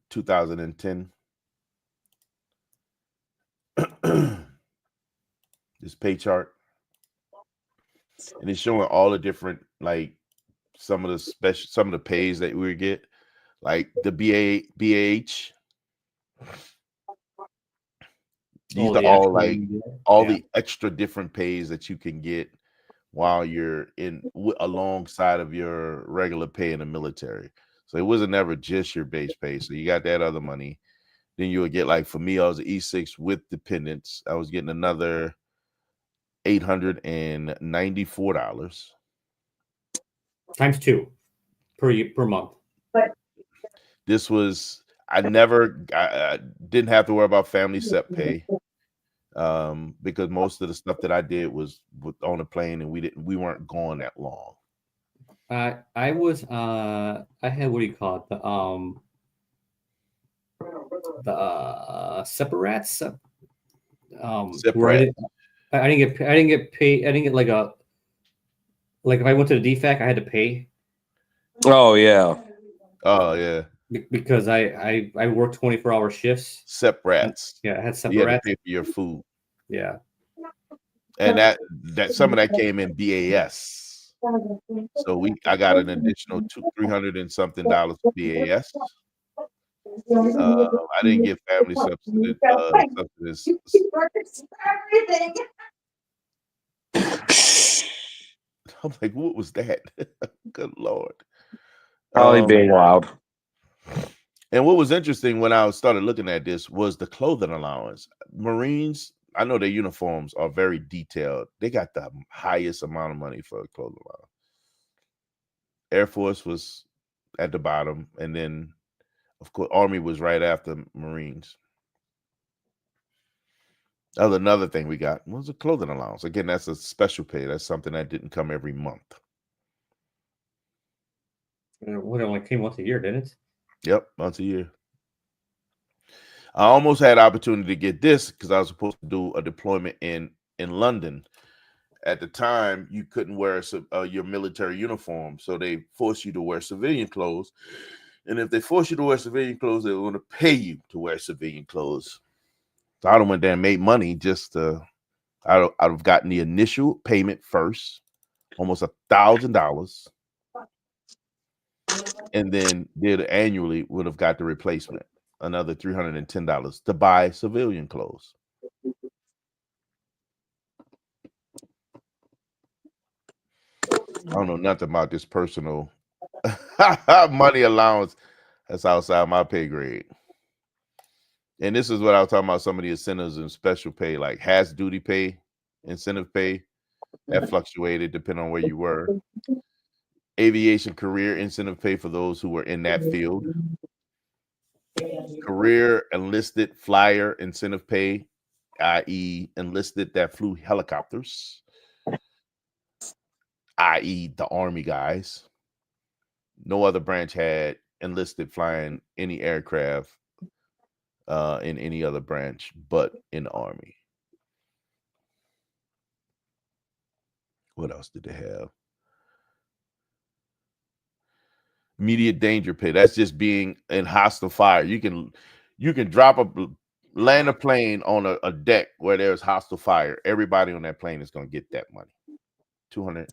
Speaker 1: 2010. This pay chart, and it's showing all the different, like some of the pays that we get, like the BAH. These are all like the extra different pays that you can get while you're alongside of your regular pay in the military. So it wasn't never just your base pay. So you got that other money. Then you would get, like, for me, I was an E6 with dependents. I was getting another $894.
Speaker 4: Times 2 per month.
Speaker 1: This was I didn't have to worry about family SEP pay because most of the stuff that I did was on the plane, and we weren't gone that long.
Speaker 4: I had what do you call it, the separats. Where I didn't get paid. I didn't get like if I went to the DFAC, I had to pay.
Speaker 2: Oh yeah.
Speaker 1: Oh yeah,
Speaker 4: because I worked 24-hour shifts.
Speaker 1: separats.
Speaker 4: Yeah, I had
Speaker 1: You had to
Speaker 4: separats.
Speaker 1: pay for your food,
Speaker 4: Yeah.
Speaker 1: and that some of that came in BAS. So I got an additional $300 and something for BAS. I didn't get family subsidies. I'm like, what was that? Good Lord.
Speaker 2: Probably being loud.
Speaker 1: And what was interesting when I started looking at this was the clothing allowance. Marines, I know their uniforms are very detailed. They got the highest amount of money for a clothing allowance. Air Force was at the bottom, and then, of course, Army was right after Marines. Another thing we got was a clothing allowance. Again, that's a special pay. That's something that didn't come every month.
Speaker 4: It only came once a year, didn't it?
Speaker 1: Yep, once a year. I almost had opportunity to get this because I was supposed to do a deployment in London. At the time, you couldn't wear your military uniform, so they forced you to wear civilian clothes. And if they force you to wear civilian clothes, they were going to pay you to wear civilian clothes. So I went there and made money just to. I'd have gotten the initial payment first, almost $1,000, and then did annually would have got the replacement, another $310 to buy civilian clothes. I don't know nothing about this personal money allowance. That's outside my pay grade. And this is what I was talking about, some of the incentives and special pay, like has duty pay, incentive pay, that fluctuated depending on where you were. Aviation career incentive pay for those who were in that field. Career enlisted flyer incentive pay, i.e. enlisted that flew helicopters, i.e. the Army guys. No other branch had enlisted flying any aircraft in any other branch but in the Army. What else did they have? Immediate danger pay. That's just being in hostile fire. You can land a plane on a deck where there's hostile fire. Everybody on that plane is going to get that money. $225.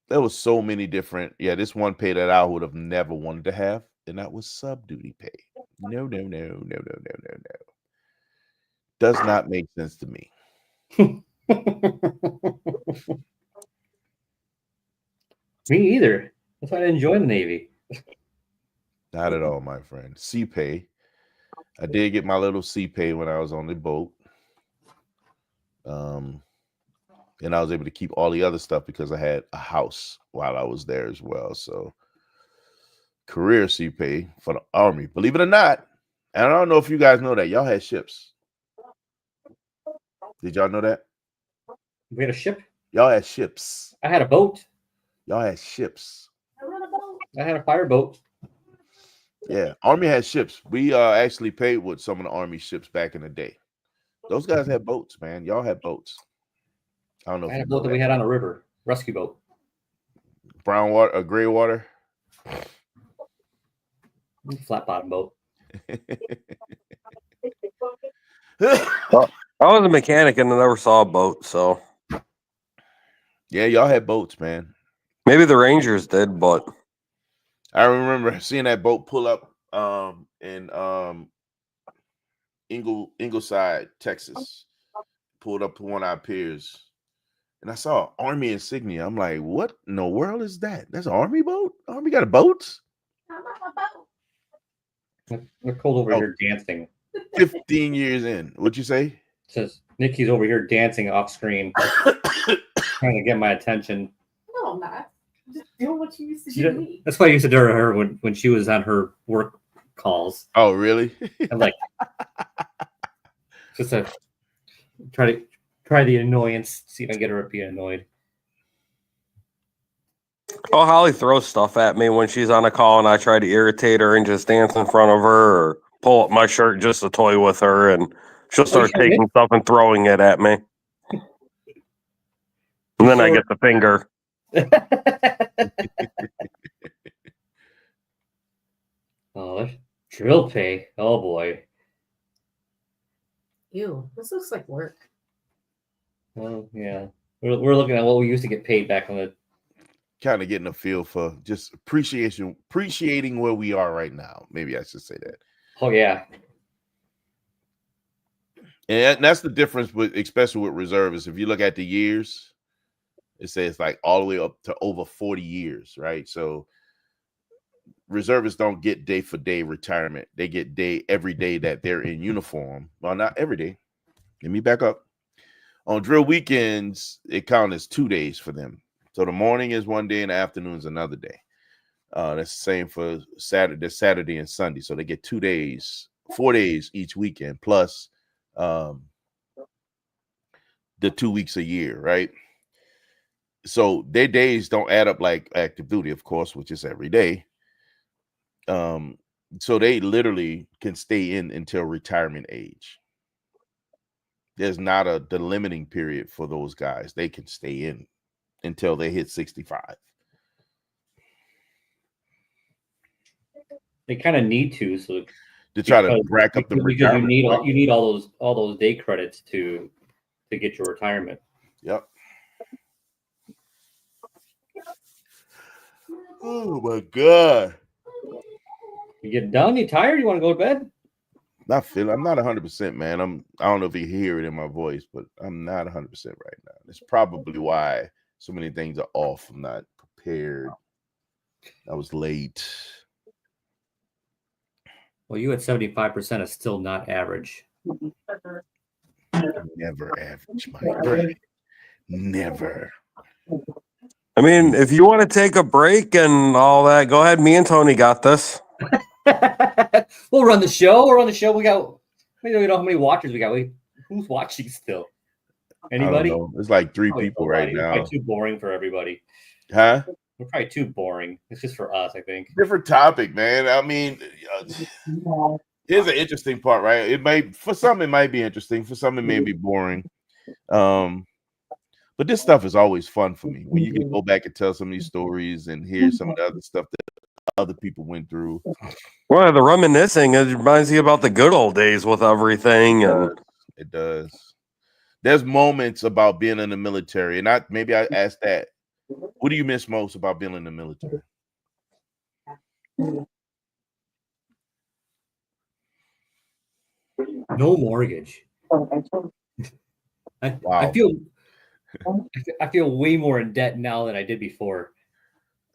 Speaker 1: There was so many different. Yeah, this one pay that I would have never wanted to have, and that was sub-duty pay. No. Does not make sense to me.
Speaker 4: Me either. That's why I didn't join the Navy.
Speaker 1: Not at all, my friend. Sea pay. I did get my little sea pay when I was on the boat. And I was able to keep all the other stuff because I had a house while I was there as well. So career sea pay for the Army. Believe it or not, and I don't know if you guys know that, y'all had ships. Did y'all know that?
Speaker 4: We had a ship.
Speaker 1: Y'all had ships.
Speaker 4: I had a boat.
Speaker 1: Y'all had ships.
Speaker 4: I had a fireboat.
Speaker 1: Yeah, Army had ships. We actually paid with some of the Army ships back in the day. Those guys had boats, man. Y'all had boats. I don't know.
Speaker 4: I had a boat that we had on a river, rescue boat.
Speaker 1: Brown water, gray water.
Speaker 4: Flat bottom boat.
Speaker 2: I was a mechanic and I never saw a boat, so
Speaker 1: Yeah, y'all had boats, man.
Speaker 2: maybe the Rangers did, but
Speaker 1: I remember seeing that boat pull up in Ingleside, Texas. Pulled up to one of our piers. And I saw Army insignia. I'm like, what in the world is that? That's an Army boat? Army got a boat?
Speaker 4: They're cold over here dancing.
Speaker 1: 15 years in. What'd you say?
Speaker 4: Says Nikki's over here dancing off screen, trying to get my attention.
Speaker 5: No, I'm not. I'm just doing what you used to
Speaker 4: She
Speaker 5: do to
Speaker 4: did-
Speaker 5: me.
Speaker 4: That's why I used to do to her when she was on her work calls.
Speaker 1: Oh, really?
Speaker 4: I'm like, just to try the annoyance, see if I can get her to be annoyed.
Speaker 2: Oh, Holly throws stuff at me when she's on a call and I try to irritate her and just dance in front of her or pull up my shirt just to toy with her, and she'll start
Speaker 4: sure
Speaker 2: taking stuff and throwing it at me. And then I get the finger.
Speaker 4: Oh, that's drill pay. Oh boy.
Speaker 5: Ew, this looks like work.
Speaker 4: Oh yeah. We're looking at what we used to get paid back on the.
Speaker 1: Kind of getting a feel for just appreciating where we are right now. Maybe I should say that.
Speaker 4: Oh yeah.
Speaker 1: And that's the difference with, especially with reservists. If you look at the years, it says like all the way up to over 40 years, right? So reservists don't get day for day retirement. They get every day that they're in uniform. Well, not every day. Let me back up. On drill weekends, it counts as 2 days for them. So the morning is one day and the afternoon is another day. That's the same for Saturday and Sunday. So they get 2 days, 4 days each weekend, plus the 2 weeks a year, right? So their days don't add up like active duty, of course, which is every day. So they literally can stay in until retirement age. There's not a delimiting period for those guys. They can stay in until they hit 65.
Speaker 4: They kind of need to, so
Speaker 1: To try to rack up the
Speaker 4: because
Speaker 1: retirement.
Speaker 4: you need all those day credits to get your retirement.
Speaker 1: Yep. Oh my God.
Speaker 4: You get done, you tired, you want to go to bed?
Speaker 1: I'm not 100%, man. I don't know if you hear it in my voice, but I'm not 100% right now. That's probably why so many things are off. I'm not prepared. I was late.
Speaker 4: Well, you at 75% is still not average.
Speaker 1: Never average, Mike. Never.
Speaker 2: I mean, if you want to take a break and all that, go ahead. Me and Tony got this.
Speaker 4: We'll run the show. We'll run the show. We don't know how many watchers we got. Who's watching still? Anybody?
Speaker 1: I don't know. It's like 3
Speaker 4: Probably
Speaker 1: people
Speaker 4: nobody.
Speaker 1: right
Speaker 4: We're
Speaker 1: now.
Speaker 4: probably too boring for everybody.
Speaker 1: Huh?
Speaker 4: We're probably too boring. It's just for us, I think.
Speaker 1: Different topic, man. I mean, here's an interesting part, right? For some it might be interesting, for some it may be boring. But this stuff is always fun for me when you can go back and tell some of these stories and hear some of the other stuff that other people went through.
Speaker 2: Well, the reminiscing, it reminds you about the good old days with everything. And
Speaker 1: It does. There's moments about being in the military, and maybe I asked that. What do you miss most about being in the military?
Speaker 4: No mortgage. I
Speaker 1: Wow.
Speaker 4: I feel way more in debt now than I did before.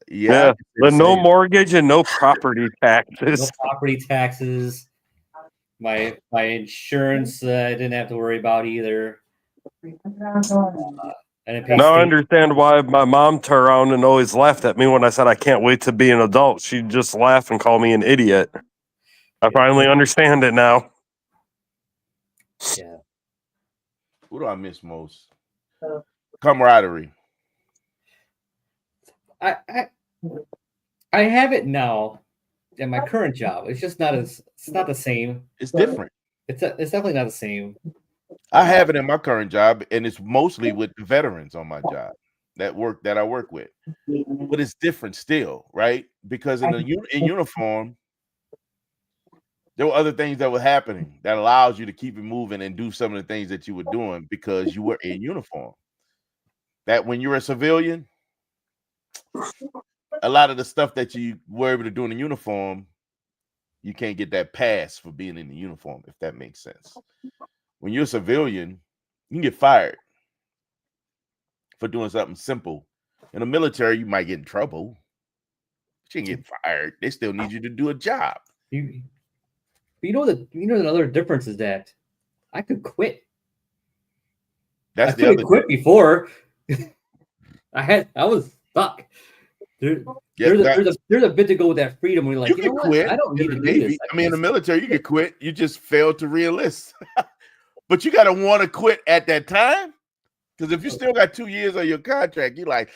Speaker 1: Yeah.
Speaker 2: the no mortgage and no property
Speaker 4: No
Speaker 2: taxes.
Speaker 4: property taxes. My insurance I didn't have to worry about either. I didn't pay
Speaker 2: Now I
Speaker 4: state-
Speaker 2: understand why my mom turned around and always laughed at me when I said I can't wait to be an adult. She'd just laugh and call me an idiot. I finally understand it now.
Speaker 4: Yeah.
Speaker 1: What do I miss most? Camaraderie.
Speaker 4: I have it now in my current job. It's just it's not the same.
Speaker 1: It's different.
Speaker 4: It's definitely not the same.
Speaker 1: I have it in my current job, and it's mostly with the veterans on my job that I work with. But it's different still, right? Because in uniform, there were other things that were happening that allows you to keep it moving and do some of the things that you were doing because you were in uniform. That when you're a civilian, a lot of the stuff that you were able to do in the uniform, you can't get that pass for being in the uniform, if that makes sense. When you're a civilian, you can get fired for doing something simple. In the military, you might get in trouble, but you can get fired. They still need you to do a job.
Speaker 4: You know another difference is that I could quit.
Speaker 1: That's
Speaker 4: I
Speaker 1: the
Speaker 4: couldn't
Speaker 1: other.
Speaker 4: quit before. I was stuck.
Speaker 1: Yeah,
Speaker 4: There's a bit to go with that freedom. We're like,
Speaker 1: you
Speaker 4: you
Speaker 1: can
Speaker 4: know what?
Speaker 1: quit.
Speaker 4: I don't
Speaker 1: in
Speaker 4: need
Speaker 1: the
Speaker 4: to do
Speaker 1: Navy.
Speaker 4: this.
Speaker 1: I mean, in the military, you can quit. You just failed to re-enlist. But you got to want to quit at that time, because if you still got 2 years on your contract, you're like,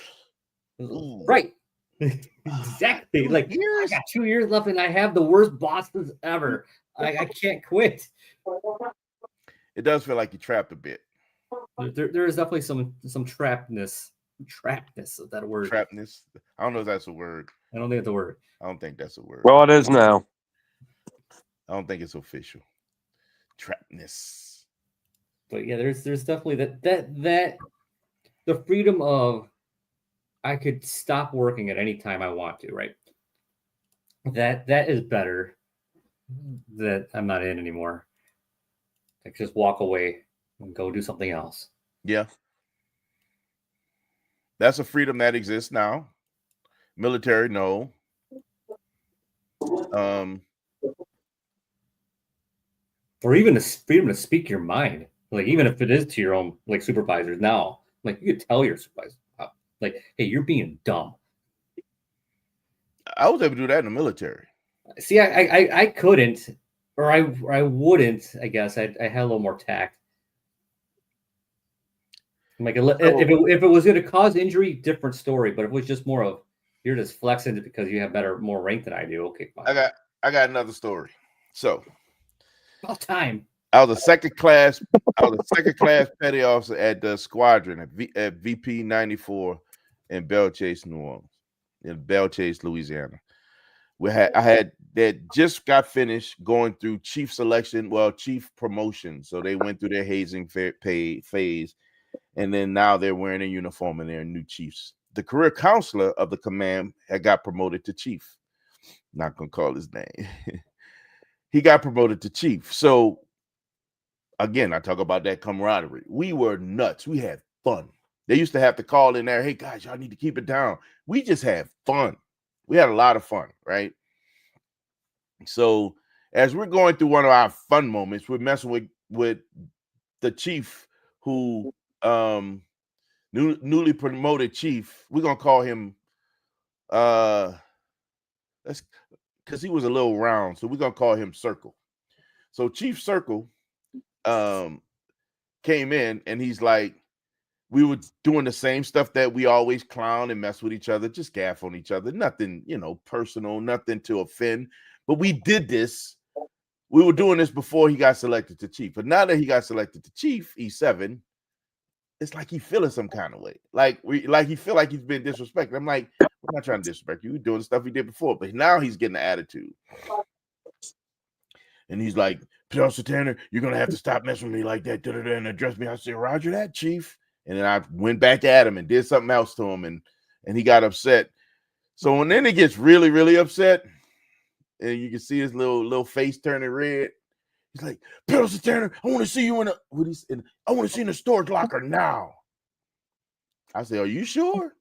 Speaker 1: ooh,
Speaker 4: right. Exactly.
Speaker 1: 2
Speaker 4: Like, I
Speaker 1: years?
Speaker 4: got 2 years left and I have the worst bosses ever. I can't quit.
Speaker 1: It does feel like you're trapped a bit.
Speaker 4: There is definitely some trappedness. Trappedness, is that a word?
Speaker 1: Trappedness. I don't know if that's a word.
Speaker 4: I don't think it's a word.
Speaker 1: I don't think that's a word.
Speaker 2: Well, it is now.
Speaker 1: I don't think it's official. Trappedness.
Speaker 4: But yeah, there's definitely that the freedom of I could stop working at any time I want to, right? That is better. That I'm not in anymore. I can just walk away and go do something else.
Speaker 1: Yeah. That's a freedom that exists now. Military, no.
Speaker 4: Or even the freedom to speak your mind. Like, even if it is to your own like supervisors now, like you could tell your supervisor, like, hey, you're being dumb.
Speaker 1: I was able to do that in the military.
Speaker 4: See, I couldn't, or I wouldn't. I guess I had a little more tact. Like, if it was going to cause injury, different story. But if it was just more of you're just flexing it because you have more rank than I do. Okay, fine.
Speaker 1: I got another story. So,
Speaker 4: about time.
Speaker 1: I was a second class petty officer at the squadron at VP 94 in Belle Chase, New Orleans, in Belle Chase, Louisiana. I had that just got finished going through chief selection, chief promotion. So they went through their hazing phase, and then now they're wearing a uniform and they're new chiefs. The career counselor of the command had got promoted to chief. Not gonna call his name. He got promoted to chief. So again, I talk about that camaraderie. We were nuts. We had fun. They used to have to call in there, hey guys, y'all need to keep it down. We just had fun. We had a lot of fun, right? So as we're going through one of our fun moments, we're messing with the chief who newly promoted chief. We're gonna call him that's because he was a little round, so we're gonna call him Circle. So Chief Circle came in and he's like, we were doing the same stuff that we always clown and mess with each other, just gaff on each other, nothing, personal, nothing to offend. But we did this. We were doing this before he got selected to chief. But now that he got selected to chief, E7, it's like he feeling some kind of way. Like he feel like he's been disrespected. I'm like, I'm not trying to disrespect you. We're doing the stuff he did before. But now he's getting the attitude. And he's like, Officer Tanner, you're going to have to stop messing with me like that, and address me. I said, Roger that, Chief. And then I went back at him and did something else to him, and he got upset. So when then he gets really, really upset, and you can see his little face turning red, he's like, Officer Tanner, I want to see you I want to see you in the storage locker now. I say, are you sure?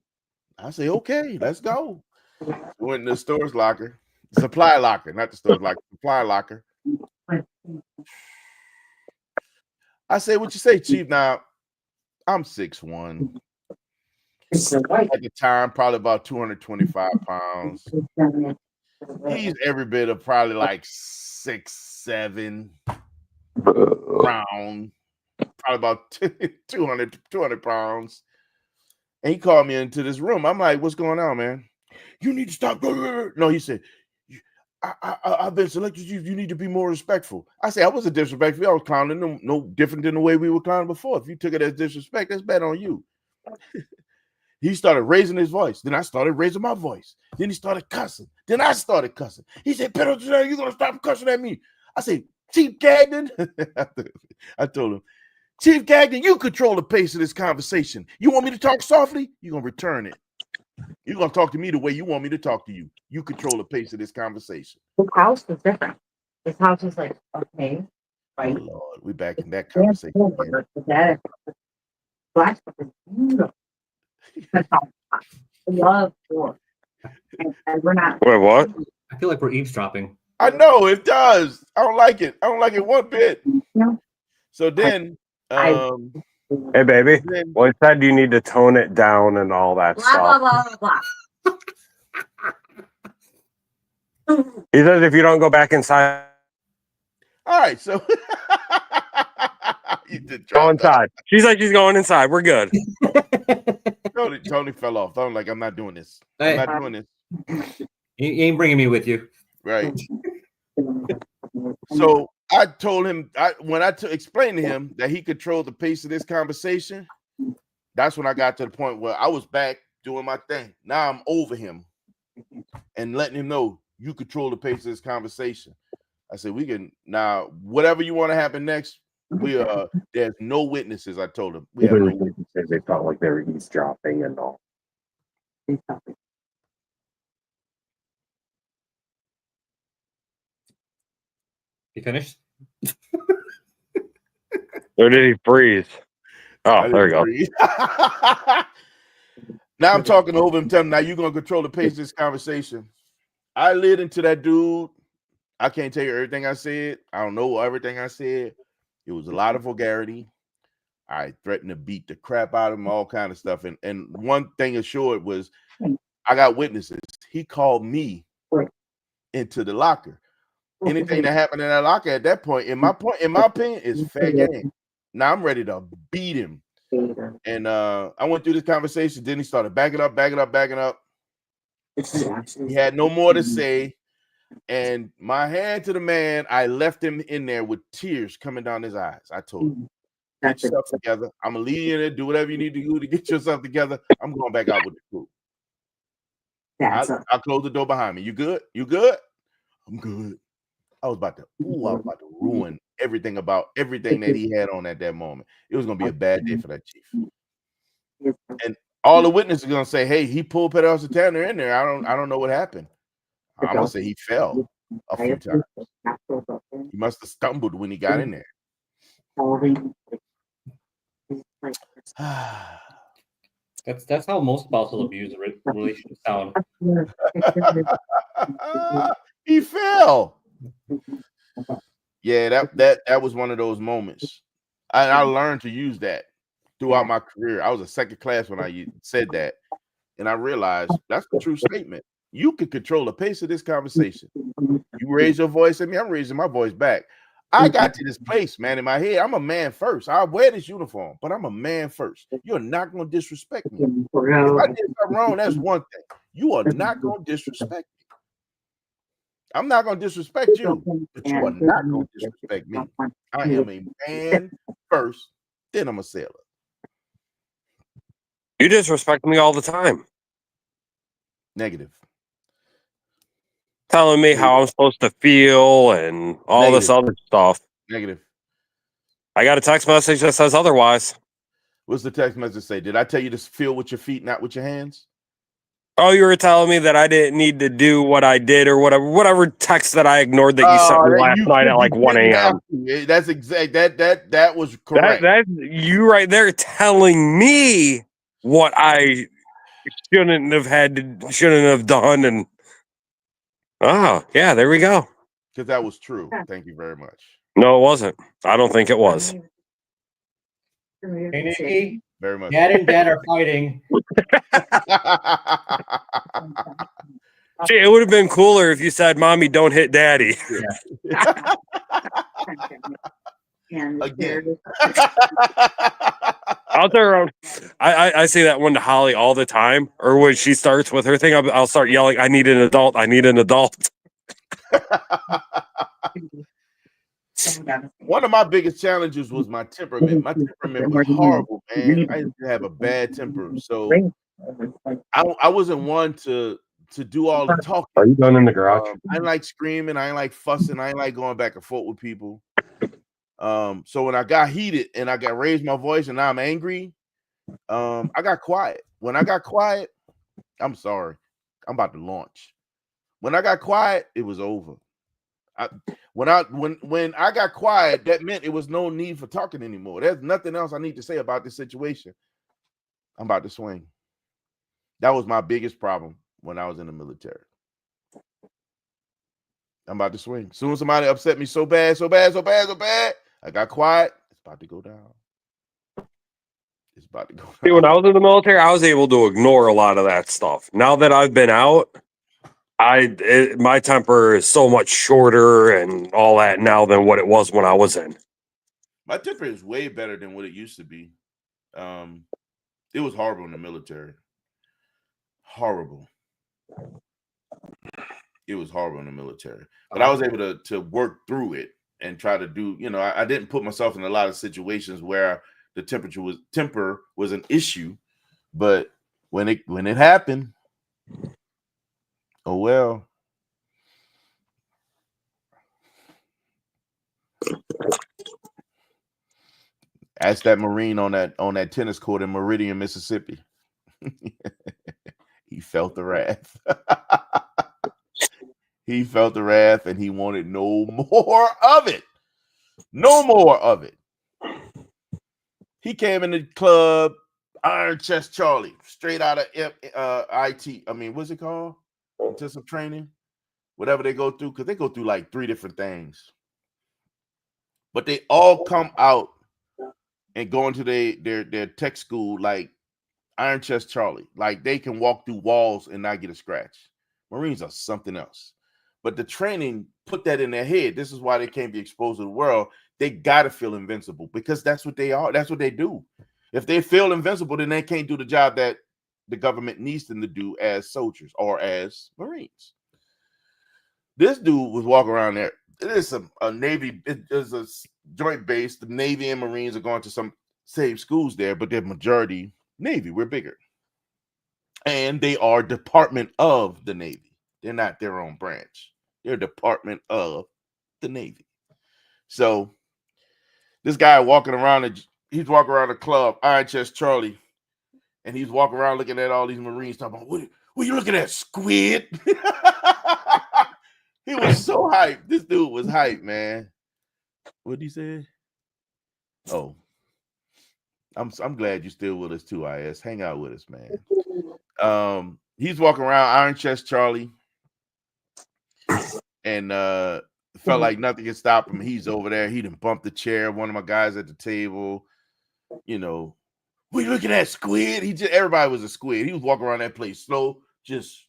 Speaker 1: I say, okay, let's go. Went in the storage locker, supply locker, not the storage locker, supply locker. I say, what you say, Chief? Now, I'm 6'1". At the time, probably about 225 pounds. He's every bit of probably like 6'7", round, probably about 200 pounds. And he called me into this room. I'm like, what's going on, man? You need to stop. No, he said, I've been selected. You need to be more respectful. I said, I wasn't disrespectful. I was clowning them no different than the way we were clowning before. If you took it as disrespect, that's bad on you. He started raising his voice. Then I started raising my voice. Then he started cussing. Then I started cussing. He said, Pedro, you're going to stop cussing at me. I said, Chief Gagnon. I told him, Chief Gagnon, you control the pace of this conversation. You want me to talk softly? You're going to return it. You're going to talk to me the way you want me to talk to you. You control the pace of this conversation.
Speaker 3: His house was different. His house was like, okay, right?
Speaker 1: Oh, Lord, we're back in that conversation again.
Speaker 3: That Black stuff is beautiful. I love war. And we're not.
Speaker 2: Wait, what?
Speaker 4: I feel like we're eavesdropping.
Speaker 1: I know it does. I don't like it. I don't like it one bit.
Speaker 3: No.
Speaker 1: So then,
Speaker 2: Hey, baby.
Speaker 1: Then
Speaker 2: Well, it said you need to tone it down and all that
Speaker 3: Blah blah
Speaker 2: stuff.
Speaker 3: blah blah.
Speaker 2: He says if you don't go back inside,
Speaker 1: all right, so you did
Speaker 2: go
Speaker 1: drop that.
Speaker 2: inside. She's like, she's going inside. We're good.
Speaker 1: Tony fell off. I'm like, I'm not doing this.
Speaker 4: Hey.
Speaker 1: I'm not doing this.
Speaker 4: You ain't bringing me with you.
Speaker 1: Right. So I told him when I explained to him that he controlled the pace of this conversation. That's when I got to the point where I was back doing my thing. Now I'm over him and letting him know you control the pace of this conversation. I said, we can now, whatever you want to happen next, there's no witnesses. I told him we have no witnesses.
Speaker 2: They felt like they were eavesdropping and all.
Speaker 4: You finished?
Speaker 2: Or did he freeze? Oh, there we go.
Speaker 1: Now I'm talking over him, telling him, now you're going to control the pace of this conversation. I lit into that dude. I can't tell you everything I said. I don't know everything I said. It was a lot of vulgarity. I threatened to beat the crap out of him, all kind of stuff. And one thing assured was I got witnesses. He called me into the locker. Anything that happened in that locker at that point, in my opinion, is fair game. Now I'm ready to beat him. And I went through this conversation. Then he started backing up. He had no more to say. And my hand to the man, I left him in there with tears coming down his eyes. I told him, get yourself together. I'm going to leave you in there. Do whatever you need to do to get yourself together. I'm going back out with the crew. I'll close the door behind me. You good? You good? I'm good. I was about to ruin everything about everything that he had on at that moment. It was going to be a bad day for that chief. And all the witnesses are going to say, hey, he pulled Pedro Santana in there. I don't know what happened. I'm going to say he fell a few times. He must have stumbled when he got in there.
Speaker 4: That's how most spousal abuse relationships sound.
Speaker 1: He fell. Yeah, that was one of those moments. I learned to use that throughout my career. I was a second class when I said that, and I realized that's the true statement. You can control the pace of this conversation. You raise your voice at me, I'm raising my voice back. I got to this place, man, in my head. I'm a man first. I wear this uniform, but I'm a man first. You're not going to disrespect me. If I did something wrong, that's one thing. You are not going to disrespect me. I'm not going to disrespect you, but you are not going to disrespect me. I am a man first, then I'm a sailor.
Speaker 2: You disrespect me all the time.
Speaker 1: Negative.
Speaker 2: Telling me how I'm supposed to feel and all this other stuff.
Speaker 1: Negative.
Speaker 2: I got a text message that says otherwise.
Speaker 1: What's the text message say? Did I tell you to feel with your feet, not with your hands?
Speaker 2: Oh, you were telling me that I didn't need to do what I did or whatever text that I ignored that you sent me last night at like 1 a.m.
Speaker 1: That's exact. That was correct.
Speaker 2: That's you right there telling me what I shouldn't have done. And oh, yeah, there we go.
Speaker 1: Because that was true. Thank you very much.
Speaker 2: No, it wasn't. I don't think it was.
Speaker 4: Hey, Nikki,
Speaker 1: Very much.
Speaker 4: Dad and Dad are fighting.
Speaker 2: Gee, it would have been cooler if you said, "Mommy, don't hit Daddy."
Speaker 1: Again.
Speaker 2: Out there, I say that one to Holly all the time. Or when she starts with her thing, I'll start yelling, "I need an adult! I need an adult!"
Speaker 1: One of my biggest challenges was my temperament. My temperament was horrible, man. I used to have a bad temper, so I wasn't one to do all the talking.
Speaker 2: Are you done in the garage?
Speaker 1: I ain't like screaming. I ain't like fussing. I ain't like going back and forth with people. So when I got heated and I got raised my voice and now I'm angry, I got quiet. When I got quiet, I'm sorry. I'm about to launch. When I got quiet, it was over. When I got quiet, that meant it was no need for talking anymore. There's nothing else I need to say about this situation. I'm about to swing. That was my biggest problem when I was in the military. I'm about to swing. Soon as somebody upset me so bad, I got quiet. It's about to go down. It's about to go.
Speaker 2: See, when I was in the military, I was able to ignore a lot of that stuff. Now that I've been out, my temper is so much shorter and all that now than what it was when I was in.
Speaker 1: My temper is way better than what it used to be. It was horrible in the military. Horrible. It was horrible in the military. But I was able to work through it and try to do, I didn't put myself in a lot of situations where the temper was an issue. But when it happened, oh well. Ask that Marine on that tennis court in Meridian, Mississippi. He felt the wrath. He felt the wrath, and he wanted no more of it. No more of it. He came in the club, Iron Chest Charlie, straight out of IT. I mean, what's it called? Intensive training, whatever they go through, because they go through like 3 different things. But they all come out and go into their tech school like Iron Chest Charlie. Like they can walk through walls and not get a scratch. Marines are something else. But the training put that in their head. This is why they can't be exposed to the world. They got to feel invincible because that's what they are. That's what they do. If they feel invincible, then they can't do the job that the government needs them to do as soldiers or as Marines. This dude was walking around there. It is a Navy. It is a joint base. The Navy and Marines are going to some same schools there, but they're majority Navy. We're bigger. And they are Department of the Navy. They're not their own branch. They're Department of the Navy. So this guy walking around, he's walking around the club, Iron Chest Charlie, and he's walking around looking at all these Marines talking about, what are you looking at, squid? He was so hyped. This dude was hyped, man. What did he say? Oh, I'm glad you're still with us too, IS. Hang out with us, man. He's walking around Iron Chest Charlie, and felt like nothing could stop him. He's over there. He done bumped the chair. One of my guys at the table, what are you looking at, squid? Everybody was a squid. He was walking around that place slow, just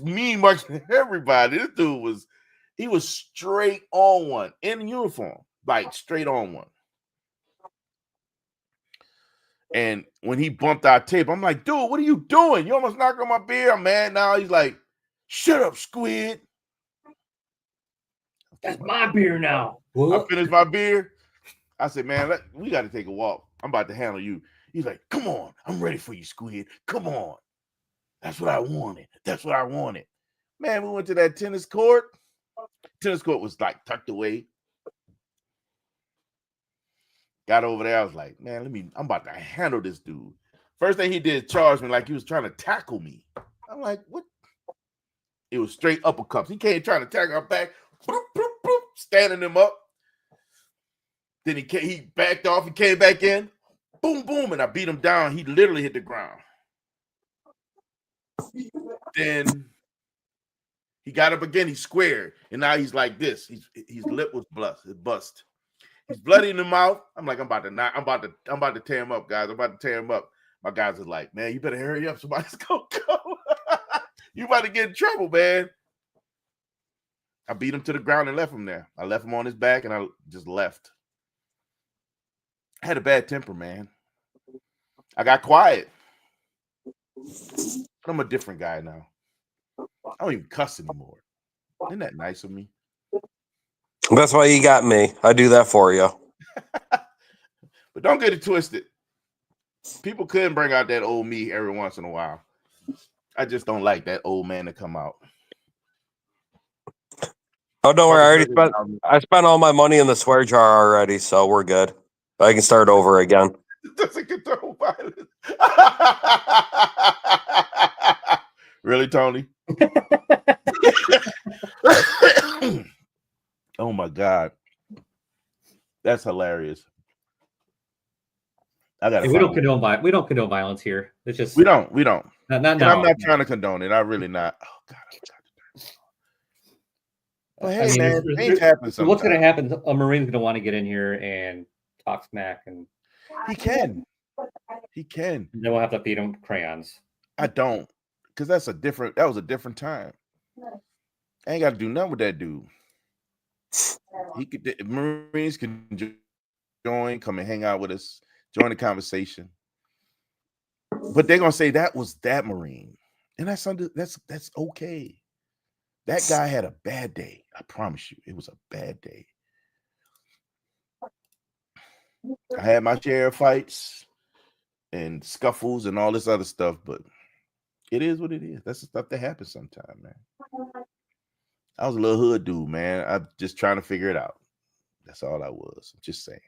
Speaker 1: mean marching everybody. This dude was straight on one in uniform, like straight on one. And when he bumped our table, I'm like, dude, what are you doing? You almost knocked on my beer. I'm mad now. He's like, shut up, squid.
Speaker 4: That's my beer now.
Speaker 1: I finished my beer. I said, man, we got to take a walk. I'm about to handle you. He's like, come on. I'm ready for you, squid. Come on. That's what I wanted. That's what I wanted. Man, we went to that tennis court. Tennis court was like tucked away. Got over there. I was like, man, I'm about to handle this dude. First thing he did, charge me like he was trying to tackle me. I'm like, what? It was straight uppercuts. He came trying to tackle our back, boop, boop, boop, standing him up. Then he backed off. He came back in, boom, boom, and I beat him down. He literally hit the ground. Then he got up again. He squared, and now he's like this. His lip was bust. He's bloody in the mouth. I'm like, I'm about to tear him up, guys. I'm about to tear him up. My guys are like, man, you better hurry up. Somebody's gonna go. You about to get in trouble, man. I beat him to the ground and left him there. I left him on his back, and I just left. I had a bad temper, man. I got quiet. I'm a different guy now. I don't even cuss anymore. Isn't that nice of me?
Speaker 2: That's why you got me. I do that for you.
Speaker 1: But don't get it twisted. People couldn't bring out that old me every once in a while. I just don't like that old man to come out.
Speaker 2: Oh, don't worry. I spent all my money in the swear jar already, so we're good. I can start over again.
Speaker 1: Doesn't control violence. Really, Tony? Oh my God, that's hilarious.
Speaker 4: We don't condone violence here. It's just
Speaker 1: we don't.
Speaker 4: Not
Speaker 1: And I'm not trying to condone it. I'm really not. Oh God. But hey, man, things happen.
Speaker 4: So what's going to happen? A Marine's going to want to get in here and talk smack, and
Speaker 1: he can. He can.
Speaker 4: Then we'll have to feed him crayons.
Speaker 1: I don't, because that was a different time. I ain't got to do nothing with that dude. Marines can join, come and hang out with us, join the conversation. But they're gonna say that was that Marine, and that's okay. That guy had a bad day. I promise you, it was a bad day. I had my share of fights and scuffles and all this other stuff, but it is what it is. That's the stuff that happens sometimes, man. I was a little hood dude, man. I'm just trying to figure it out. That's all I was. I'm just saying.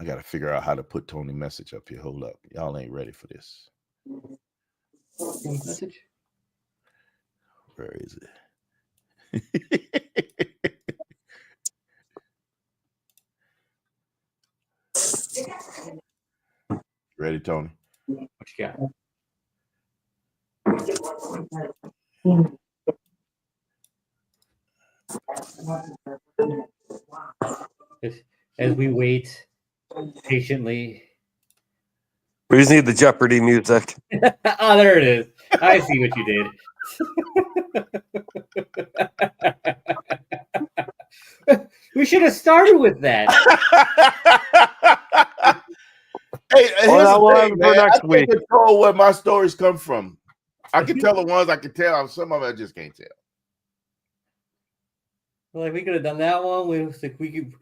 Speaker 1: I got to figure out how to put Tony message up here. Hold up. Y'all ain't ready for this.
Speaker 4: Message?
Speaker 1: Where is it? Ready, Tony?
Speaker 4: What you got? As we wait patiently.
Speaker 2: We just need the Jeopardy music.
Speaker 4: Oh, there it is. I see what you did. We should have started with that.
Speaker 1: Hey, here's
Speaker 2: we'll
Speaker 1: the
Speaker 2: have
Speaker 1: thing,
Speaker 2: it for
Speaker 1: man.
Speaker 2: next
Speaker 1: I
Speaker 2: week.
Speaker 1: can't control where my stories come from. I can tell the ones I can tell. Some of them I just can't tell.
Speaker 4: Like we could have done that one. We could,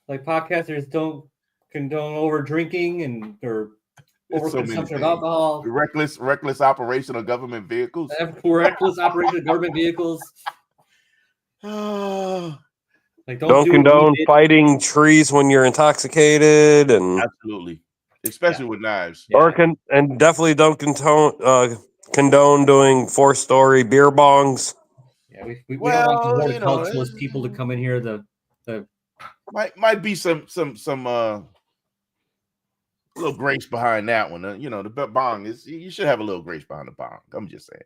Speaker 4: like, podcasters don't condone over drinking and or
Speaker 1: There's so many
Speaker 4: overconsumption of
Speaker 1: things.
Speaker 4: alcohol.
Speaker 1: Reckless operation of government vehicles.
Speaker 4: Reckless operation of government vehicles.
Speaker 1: Oh,
Speaker 4: Like
Speaker 2: Don't
Speaker 4: do what we
Speaker 2: condone
Speaker 4: did.
Speaker 2: fighting trees when you're intoxicated, and
Speaker 1: absolutely. Especially with knives.
Speaker 4: Yeah.
Speaker 2: and definitely don't condone doing 4-story beer bongs.
Speaker 4: Yeah, we don't want the
Speaker 1: Well,
Speaker 4: horticulturalist people to come in here. The
Speaker 1: might be some little grace behind that one. The bong is, you should have a little grace behind the bong. I'm just saying.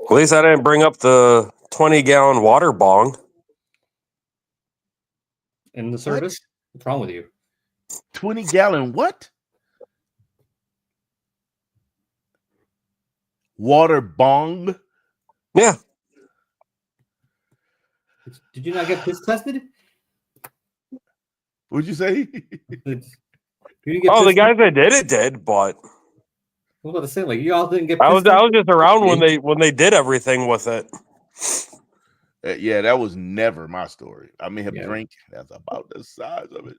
Speaker 2: At least I didn't bring up the 20-gallon water bong.
Speaker 4: in the service. What's wrong with you?
Speaker 1: 20-gallon what? Water bong?
Speaker 2: Yeah.
Speaker 4: Did you not get piss tested?
Speaker 1: What'd you say?
Speaker 4: You didn't get
Speaker 2: Oh, the
Speaker 4: piss
Speaker 2: guys that did it did, but
Speaker 4: I was about to say, like, you all didn't get.
Speaker 2: I was
Speaker 4: tested?
Speaker 2: just around when they did everything with it.
Speaker 1: Yeah, that was never my story. I may have
Speaker 4: Yeah.
Speaker 1: drank. That's about the size of it.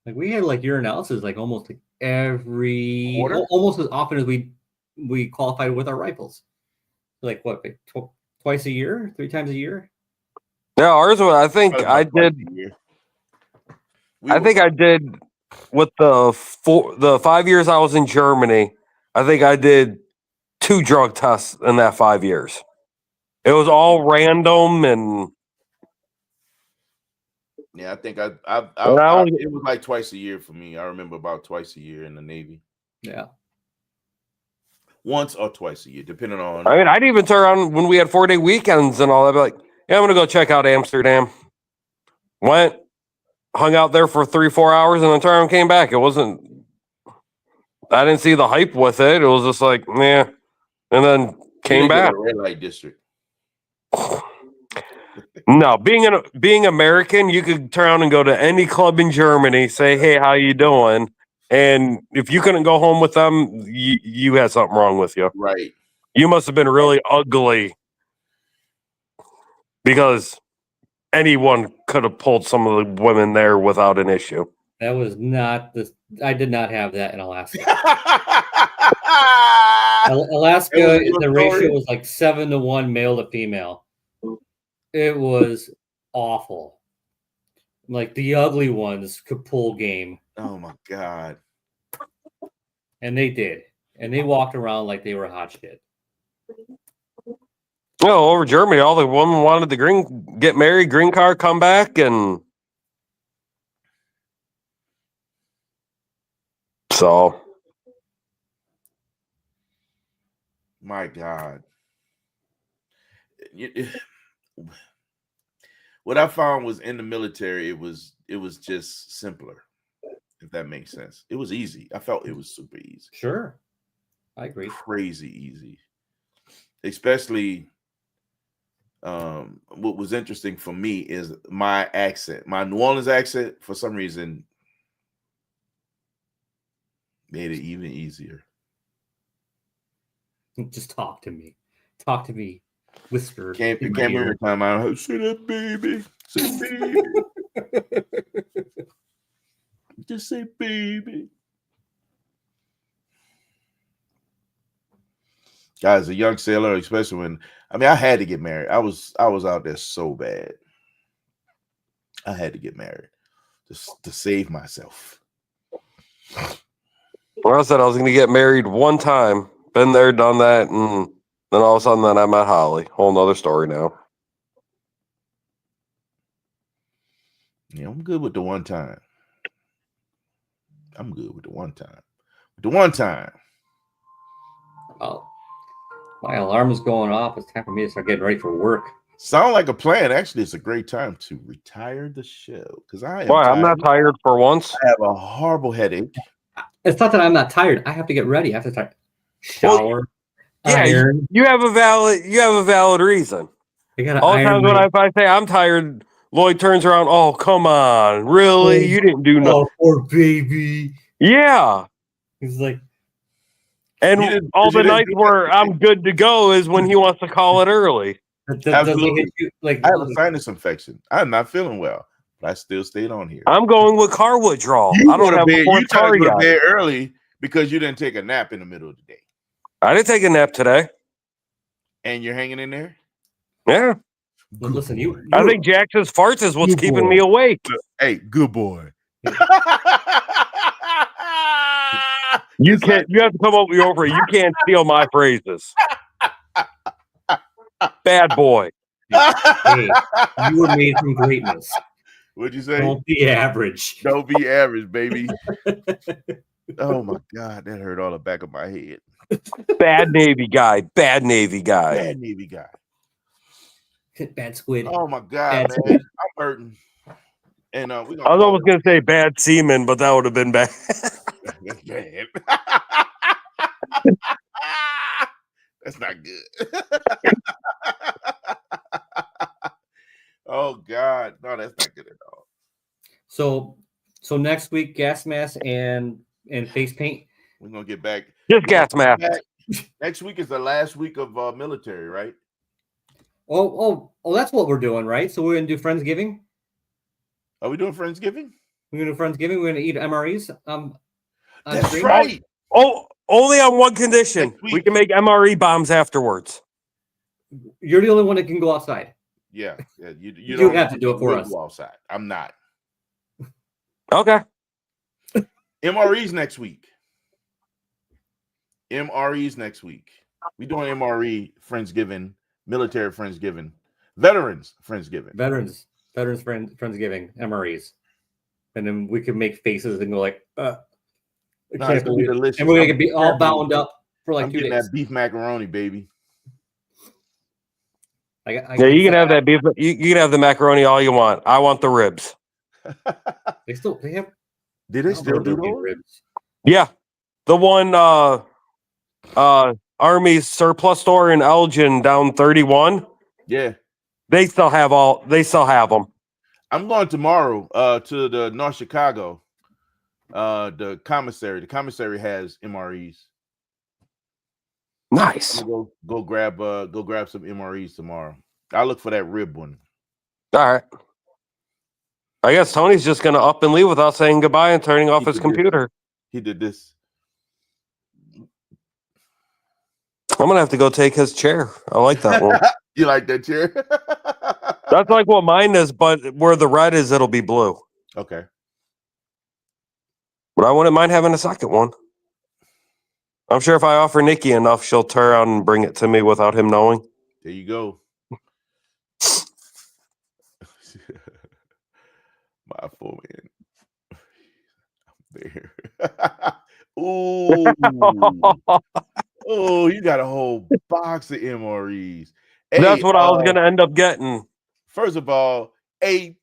Speaker 4: Like we had like urinalysis like almost like every
Speaker 1: Quarter?
Speaker 4: almost as often as we qualified with our rifles. Like what, like twice a year, 3 times a year?
Speaker 2: Yeah, ours was. I think
Speaker 1: Probably
Speaker 2: I
Speaker 1: about twice
Speaker 2: did.
Speaker 1: a year.
Speaker 2: I think I did with the 5 years I was in Germany. I think I did 2 drug tests in that 5 years. It was all random, and
Speaker 1: Yeah, I think it was like twice a year for me. I remember about twice a year in the Navy.
Speaker 4: Yeah.
Speaker 1: Once or twice a year, depending on.
Speaker 2: I mean, I'd even turn around when we had 4-day weekends and all that. I'd be like, yeah, I'm gonna go check out Amsterdam. Went, hung out there for 3-4 hours, and then turned around and came back. It wasn't. I didn't see the hype with it. It was just like, yeah, and then came back.
Speaker 1: Red light district.
Speaker 2: No, being American, you could turn around and go to any club in Germany, say, "Hey, how you doing?" And if you couldn't go home with them, you had something wrong with you.
Speaker 1: Right.
Speaker 2: You must have been really ugly, because anyone could have pulled some of the women there without an issue.
Speaker 4: That was not the. I did not have that in Alaska. Alaska, the ratio was like 7-to-1 male to female. It was awful. Like the ugly ones could pull game.
Speaker 1: Oh my God.
Speaker 4: And they did. And they walked around like they were hot shit.
Speaker 2: No, over Germany, all the women wanted to get married, green card, come back, and so.
Speaker 1: My God. what I found was in the military, it was just simpler, if that makes sense. It was easy. I felt it was super easy.
Speaker 4: Sure. I agree.
Speaker 1: Crazy easy. Especially what was interesting for me is my accent. My New Orleans accent, for some reason, made it even easier.
Speaker 4: Just talk to me. Talk to me. Whisper.
Speaker 1: Can't
Speaker 4: in my
Speaker 1: remember
Speaker 4: ear.
Speaker 1: the time I heard, say that baby. Say baby. Just say baby. Guys, a young sailor, especially when I had to get married. I was out there so bad. I had to get married just to save myself.
Speaker 2: Well, I said I was going to get married one time. Been there, done that, and then all of a sudden, then I met Holly. Whole nother story now.
Speaker 1: Yeah, I'm good with the one time. I'm good with the one time. With the one time.
Speaker 4: Oh, my alarm is going off. It's time for me to start getting ready for work.
Speaker 1: Sound like a plan. Actually, it's a great time to retire the show because I am
Speaker 2: Why? I'm
Speaker 1: tired.
Speaker 2: not tired for once.
Speaker 1: I have a horrible headache.
Speaker 4: It's not that I'm not tired. I have to get ready. I have to start shower.
Speaker 2: Yeah,
Speaker 4: iron.
Speaker 2: you have a valid reason.
Speaker 4: I gotta
Speaker 2: All the
Speaker 4: iron
Speaker 2: times when I say I'm tired, Lloyd turns around. Oh, come on, really? You didn't do nothing.
Speaker 4: Oh, poor baby.
Speaker 2: Yeah,
Speaker 4: He's like,
Speaker 2: and all the nights where I'm good to go is when he wants to call it early.
Speaker 4: does he
Speaker 1: Absolutely.
Speaker 4: hit you, like,
Speaker 1: I have a sinus infection. I'm not feeling well, but I still stayed on here.
Speaker 2: I'm going with car withdrawal.
Speaker 1: You
Speaker 2: I don't have a
Speaker 1: you
Speaker 2: fourth
Speaker 1: try
Speaker 2: car
Speaker 1: to go to
Speaker 2: yet.
Speaker 1: bed early because you didn't take a nap in the middle of the day,
Speaker 2: I didn't take a nap today.
Speaker 1: and you're hanging in there.
Speaker 2: Yeah,
Speaker 4: Well, listen, you.
Speaker 2: I think Jackson's farts is what's
Speaker 1: Good
Speaker 2: keeping
Speaker 1: boy.
Speaker 2: me awake.
Speaker 1: Hey, good boy.
Speaker 2: You
Speaker 1: It's
Speaker 2: can't.
Speaker 1: like-
Speaker 2: You have to come up with your own. You can't steal my phrases. Bad boy.
Speaker 4: Hey, you were made from greatness.
Speaker 1: What'd you say?
Speaker 4: Don't be average.
Speaker 1: Don't be average, baby. Oh my God, that hurt all the back of my head.
Speaker 2: Bad Navy guy. Bad Navy guy.
Speaker 1: Bad Navy guy.
Speaker 4: Bad squid.
Speaker 1: Oh my God,
Speaker 4: Bad
Speaker 1: man, I'm hurting. And we
Speaker 2: I
Speaker 1: gonna
Speaker 2: was
Speaker 1: call
Speaker 2: almost gonna say bad semen, but that would have been bad.
Speaker 1: That's bad. That's not good. Oh God, no, that's not good at all.
Speaker 4: So next week, gas mask and face paint.
Speaker 1: We're gonna get back.
Speaker 2: Just gas mask.
Speaker 1: Next week is the last week of military, right?
Speaker 4: Oh, that's what we're doing, right? So we're gonna do Friendsgiving.
Speaker 1: Are we doing Friendsgiving?
Speaker 4: We're gonna do Friendsgiving. We're gonna eat MREs. On
Speaker 1: That's
Speaker 4: stream.
Speaker 1: right.
Speaker 2: Oh, only on one condition.
Speaker 1: Next week.
Speaker 2: We can make MRE bombs afterwards.
Speaker 4: You're the only one that can go outside.
Speaker 1: Yeah, you
Speaker 4: You
Speaker 1: don't
Speaker 4: have to do it for
Speaker 1: will
Speaker 4: us.
Speaker 1: go outside. I'm not.
Speaker 2: Okay.
Speaker 1: MREs next week. MREs next week. We doing MRE Friendsgiving, military Friendsgiving, veterans Friendsgiving.
Speaker 4: Veterans Friendsgiving MREs, and then we can make faces and go like, I
Speaker 1: No,
Speaker 4: can't
Speaker 1: it's gonna be
Speaker 4: believe it.
Speaker 1: delicious.
Speaker 4: And we're gonna
Speaker 1: I'm
Speaker 4: be all bound up for like
Speaker 1: I'm
Speaker 4: 2
Speaker 1: getting
Speaker 4: days.
Speaker 1: that beef macaroni, baby.
Speaker 2: Yeah, you can have that beef. You can have the macaroni all you want. I want the ribs.
Speaker 4: They have.
Speaker 1: Did they still do
Speaker 4: those
Speaker 1: those?
Speaker 4: ribs?
Speaker 2: Yeah, the one Army's surplus store in Elgin down 31.
Speaker 1: Yeah.
Speaker 2: They still have them.
Speaker 1: I'm going tomorrow to the North Chicago. The commissary. The commissary has MREs.
Speaker 2: Nice.
Speaker 1: I'm gonna go grab some MREs tomorrow. I'll look for that rib one.
Speaker 2: All right. I guess Tony's just gonna up and leave without saying goodbye and turning off
Speaker 1: He
Speaker 2: his
Speaker 1: did this.
Speaker 2: computer.
Speaker 1: He did this.
Speaker 2: I'm gonna have to go take his chair. I like that one.
Speaker 1: You like that chair?
Speaker 2: That's like what mine is, but where the red is, it'll be blue.
Speaker 1: Okay.
Speaker 2: But I wouldn't mind having a second one. I'm sure if I offer Nikki enough, she'll turn around and bring it to me without him knowing.
Speaker 1: There you go. My full man. There. Ooh. Oh, you got a whole box of MREs. Hey,
Speaker 2: That's what I was gonna end up getting.
Speaker 1: First of all, AB.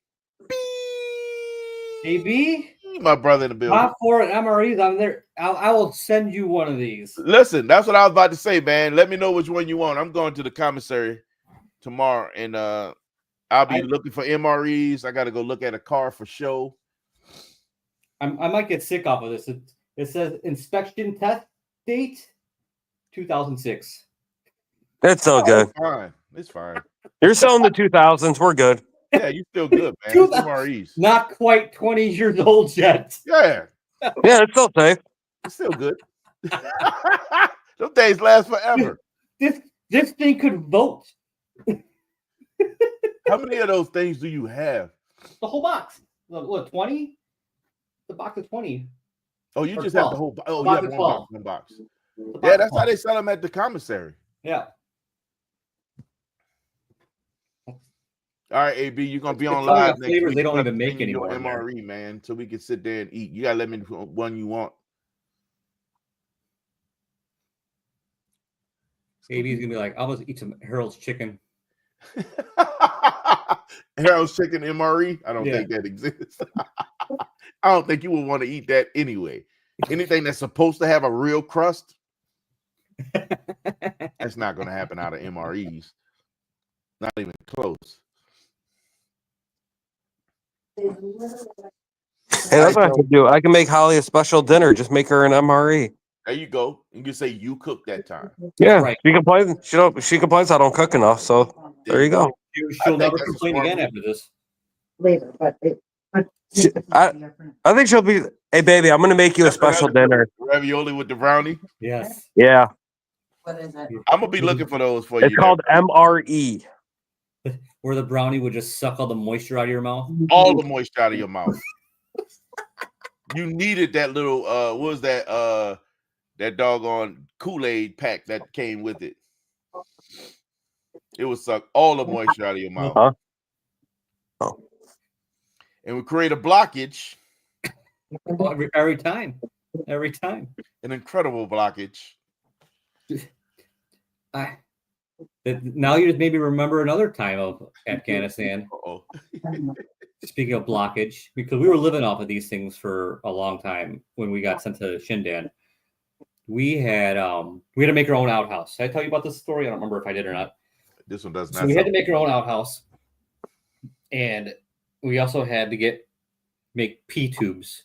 Speaker 4: AB,
Speaker 1: My brother in the building.
Speaker 4: top 4 at MREs. I'm there. I will send you one of these.
Speaker 1: Listen, that's what I was about to say, man. Let me know which one you want. I'm going to the commissary tomorrow, and I'll be looking for MREs. I got to go look at a car for show.
Speaker 4: I might get sick off of this. It says inspection test date 2006.
Speaker 2: It's still good.
Speaker 1: It's fine. It's fine.
Speaker 2: You're still in the 2000s. We're good.
Speaker 1: Yeah, you still good, man. It's MREs.
Speaker 4: Not quite 20 years old yet.
Speaker 1: Yeah,
Speaker 2: Yeah, it's still safe.
Speaker 1: it's still good. Those days last forever.
Speaker 4: This thing could vote.
Speaker 1: How many of those things do you have?
Speaker 4: The whole box. What, 20? The box of 20.
Speaker 1: Oh, you
Speaker 4: Or
Speaker 1: just
Speaker 4: 12.
Speaker 1: have the whole. Oh,
Speaker 4: Box
Speaker 1: yeah,
Speaker 4: of
Speaker 1: one
Speaker 4: 12.
Speaker 1: box. One box.
Speaker 4: The box
Speaker 1: Yeah,
Speaker 4: of
Speaker 1: that's how
Speaker 4: 12.
Speaker 1: they sell them at the commissary.
Speaker 4: Yeah.
Speaker 1: All right, AB, you're gonna be
Speaker 4: It's
Speaker 1: on
Speaker 4: all
Speaker 1: live
Speaker 4: the
Speaker 1: next
Speaker 4: flavors
Speaker 1: week.
Speaker 4: they don't
Speaker 1: You
Speaker 4: even
Speaker 1: gotta
Speaker 4: make
Speaker 1: send me your
Speaker 4: anymore, man.
Speaker 1: MRE, man, so we can sit there and eat. You gotta let me know one you want.
Speaker 4: AB's gonna be like, I'll just eat some Harold's chicken.
Speaker 1: Harold's chicken MRE. I don't
Speaker 4: Yeah.
Speaker 1: think that exists. I don't think you would want to eat that anyway. Anything that's supposed to have a real crust, that's not going to happen out of MREs. Not even close.
Speaker 2: Hey, that's what I can do. I can make Holly a special dinner. Just make her an MRE.
Speaker 1: There you go. You can say you cooked that time.
Speaker 2: Yeah,
Speaker 4: Right.
Speaker 2: she complains. She complains I don't cook enough. So there you go.
Speaker 4: She'll
Speaker 1: I think
Speaker 4: never
Speaker 1: that's a
Speaker 4: complain
Speaker 1: smart
Speaker 4: again
Speaker 1: move.
Speaker 4: after this.
Speaker 3: Later, but
Speaker 2: I think she'll be. Hey, baby, I'm gonna make you a special dinner.
Speaker 1: Ravioli with the brownie.
Speaker 4: Yes.
Speaker 2: Yeah,
Speaker 3: What is it?
Speaker 1: I'm gonna be looking for those for you.
Speaker 2: it's called MRE.
Speaker 4: Where the brownie would just suck all the moisture out of your mouth.
Speaker 1: all the moisture out of your mouth. You needed that little what was that that doggone Kool-Aid pack that came with it. It would suck all the moisture out of your mouth.
Speaker 2: Huh? Oh.
Speaker 1: And would create a blockage,
Speaker 4: Every time. Every time.
Speaker 1: an incredible blockage.
Speaker 4: Now you just maybe remember another time of Afghanistan.
Speaker 1: Uh-oh.
Speaker 4: Speaking of blockage, because we were living off of these things for a long time when we got sent to Shindan. We had to make our own outhouse. Did I tell you about this story? I don't remember if I did or not.
Speaker 1: This one does not.
Speaker 4: So we had to
Speaker 1: sound-
Speaker 4: make our own outhouse, and we also had to make pee tubes.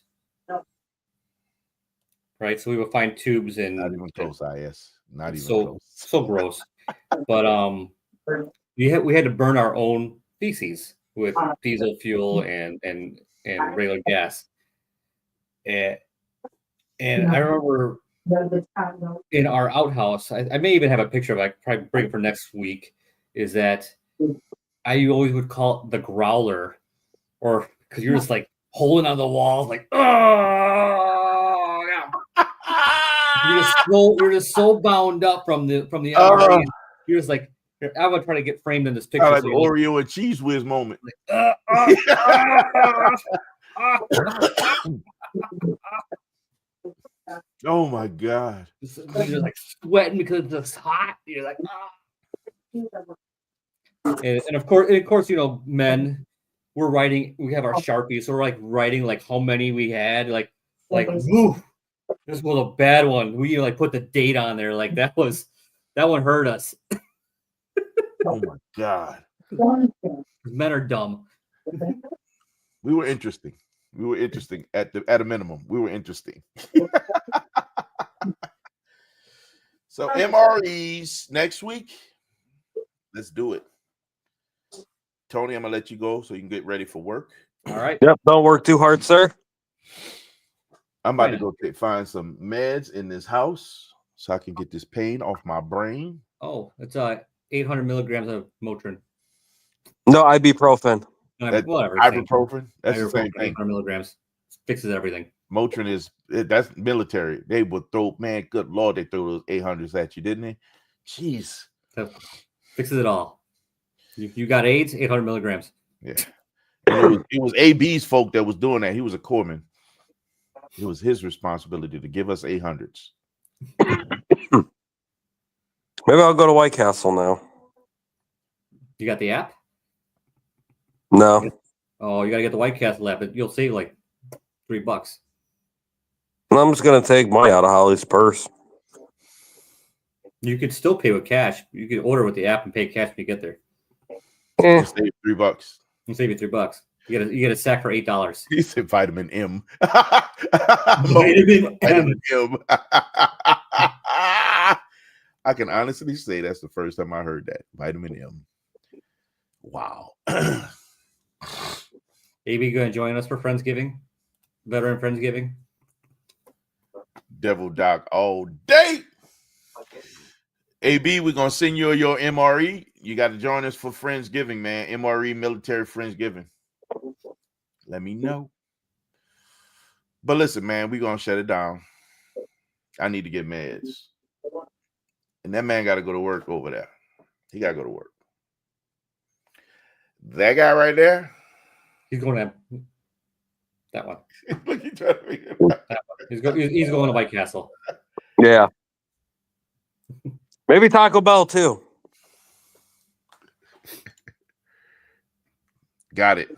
Speaker 4: Right, so we would find tubes and
Speaker 1: not even close, IS. Not even
Speaker 4: so
Speaker 1: close.
Speaker 4: so gross. But we had to burn our own feces with diesel fuel and regular gas. And I remember in our outhouse, I may even have a picture of it. I could probably bring it for next week. Is that I always would call it the growler, or because you're just like holding on the walls, like oh yeah. You're just so bound up from the MRE. You're just like I'm gonna try to get framed in this picture.
Speaker 1: Like
Speaker 4: so
Speaker 1: an
Speaker 4: you look
Speaker 1: Oreo and cheese whiz moment. Oh my god.
Speaker 4: you're just like sweating because it's just hot. You're like, and of course, you know, men, we're writing. We have our Sharpies, so we're like writing like how many we had. Like, woo, this was a bad one. We like put the date on there. Like that one hurt us.
Speaker 1: Oh my god.
Speaker 4: Men are dumb.
Speaker 1: We were interesting. We were interesting at a minimum. We were interesting. So MREs next week. Let's do it. Tony, I'm gonna let you go so you can get ready for work.
Speaker 4: All right.
Speaker 2: Yep. Don't work too hard, sir.
Speaker 1: I'm about to go find some meds in this house so I can get this pain off my brain.
Speaker 4: Oh, it's 800 milligrams of Motrin.
Speaker 2: No ibuprofen.
Speaker 4: No,
Speaker 1: That
Speaker 4: whatever. same thing.
Speaker 1: Ibuprofen. That's the
Speaker 4: Ibuprofen,
Speaker 1: same thing.
Speaker 4: 800 milligrams fixes everything.
Speaker 1: Motrin that's military. They would throw, man, good lord, they threw those 800s at you, didn't they? Jeez.
Speaker 4: So, fixes it all. You got AIDS, 800 milligrams.
Speaker 1: Yeah. And it was AB's folk that was doing that. He was a corpsman. It was his responsibility to give us 800s.
Speaker 2: Maybe I'll go to White Castle now.
Speaker 4: You got the app?
Speaker 2: No.
Speaker 4: Oh, you gotta get the White Castle app. You'll save like $3.
Speaker 2: I'm just gonna take money out of Holly's purse.
Speaker 4: You could still pay with cash. You could order with the app and pay cash when you get there.
Speaker 2: Eh,
Speaker 1: Just save $3.
Speaker 4: It'll save you $3. You get a sack for $8.
Speaker 1: He said vitamin M.
Speaker 4: Vitamin M.
Speaker 1: Vitamin M. I can honestly say that's the first time I heard that. Vitamin M. Wow.
Speaker 4: AB gonna join us for Friendsgiving, veteran Friendsgiving.
Speaker 1: Devil Doc all day. AB, we're gonna send you your MRE. You got to join us for Friendsgiving, man. MRE Military Friendsgiving. Let me know. But listen, man, we're gonna shut it down. I need to get meds. And that man got to go to work over there. He got to go to work. That guy right there.
Speaker 4: He's going to that one.
Speaker 1: Look, he trying to make it.
Speaker 4: He's going to White Castle.
Speaker 2: yeah. Maybe Taco Bell too.
Speaker 1: Got it.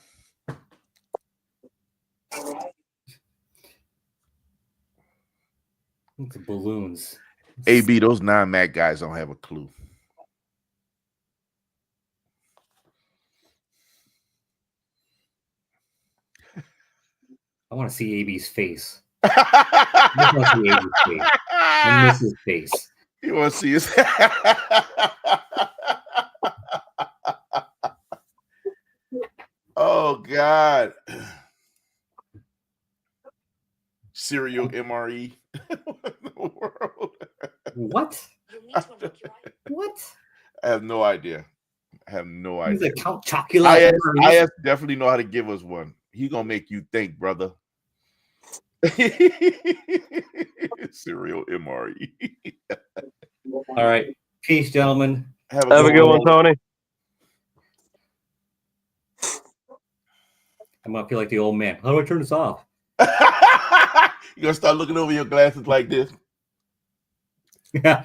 Speaker 4: Look at balloons.
Speaker 1: AB, those non-Mac guys don't have a clue.
Speaker 4: I want to see AB's face. I want to see AB's face. I miss his face.
Speaker 1: You want to see his? Oh God! Serial MRE. What in the world?
Speaker 4: What? What?
Speaker 1: I have no idea. I have no
Speaker 4: He's
Speaker 1: idea.
Speaker 4: like Count Chocula.
Speaker 1: IS definitely know how to give us one. He gonna make you think, brother. Serial MRE.
Speaker 4: All right. Peace, gentlemen.
Speaker 2: Have a good one, Tony.
Speaker 4: I'm gonna feel like the old man. How do I turn this off?
Speaker 1: You gonna start looking over your glasses like this?
Speaker 4: Yeah.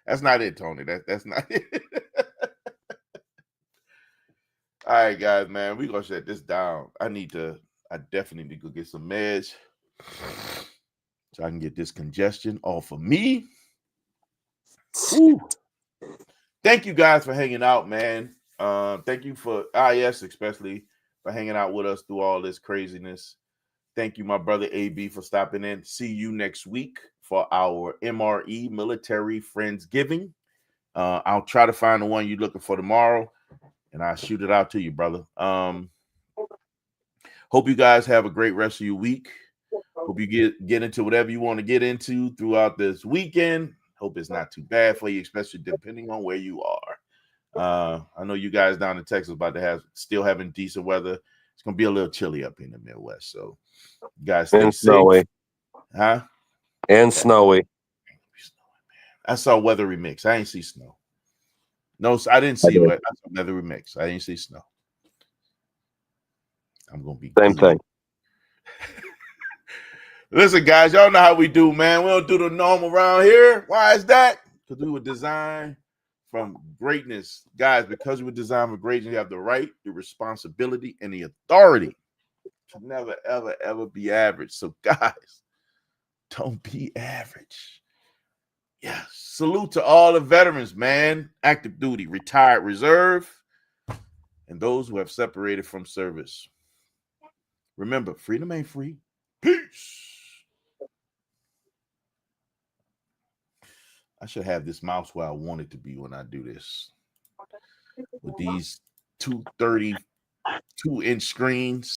Speaker 1: That's not it, Tony. That's not it. All right, guys, man, we're gonna shut this down. I definitely need to go get some meds so I can get this congestion off of me. Whew. Thank you guys for hanging out, man. Thank you for IS especially for hanging out with us through all this craziness. Thank you, my brother AB, for stopping in. See you next week for our MRE Military Friendsgiving. I'll try to find the one you're looking for tomorrow, and I'll shoot it out to you, brother. Hope you guys have a great rest of your week. Hope you get into whatever you want to get into throughout this weekend. Hope it's not too bad for you, especially depending on where you are. I know you guys down in Texas about to still having decent weather. It's gonna be a little chilly up in the Midwest, so you guys stay
Speaker 2: And
Speaker 1: safe.
Speaker 2: snowy.
Speaker 1: Huh?
Speaker 2: And snowy.
Speaker 1: I saw weather remix. I ain't see snow. No, I didn't see it. I saw weather remix. I didn't see snow. I'm gonna be
Speaker 2: Same thing.
Speaker 1: Listen, guys, y'all know how we do, man. We don't do the normal around here. Why is that? Because we were designed from greatness. Guys, because we were designed for greatness, you have the right, the responsibility, and the authority to never, ever, ever be average. So, guys, don't be average. Yes. Salute to all the veterans, man. Active duty, retired reserve, and those who have separated from service. Remember, freedom ain't free. Peace. I should have this mouse where I want it to be when I do this. With these 232-inch screens.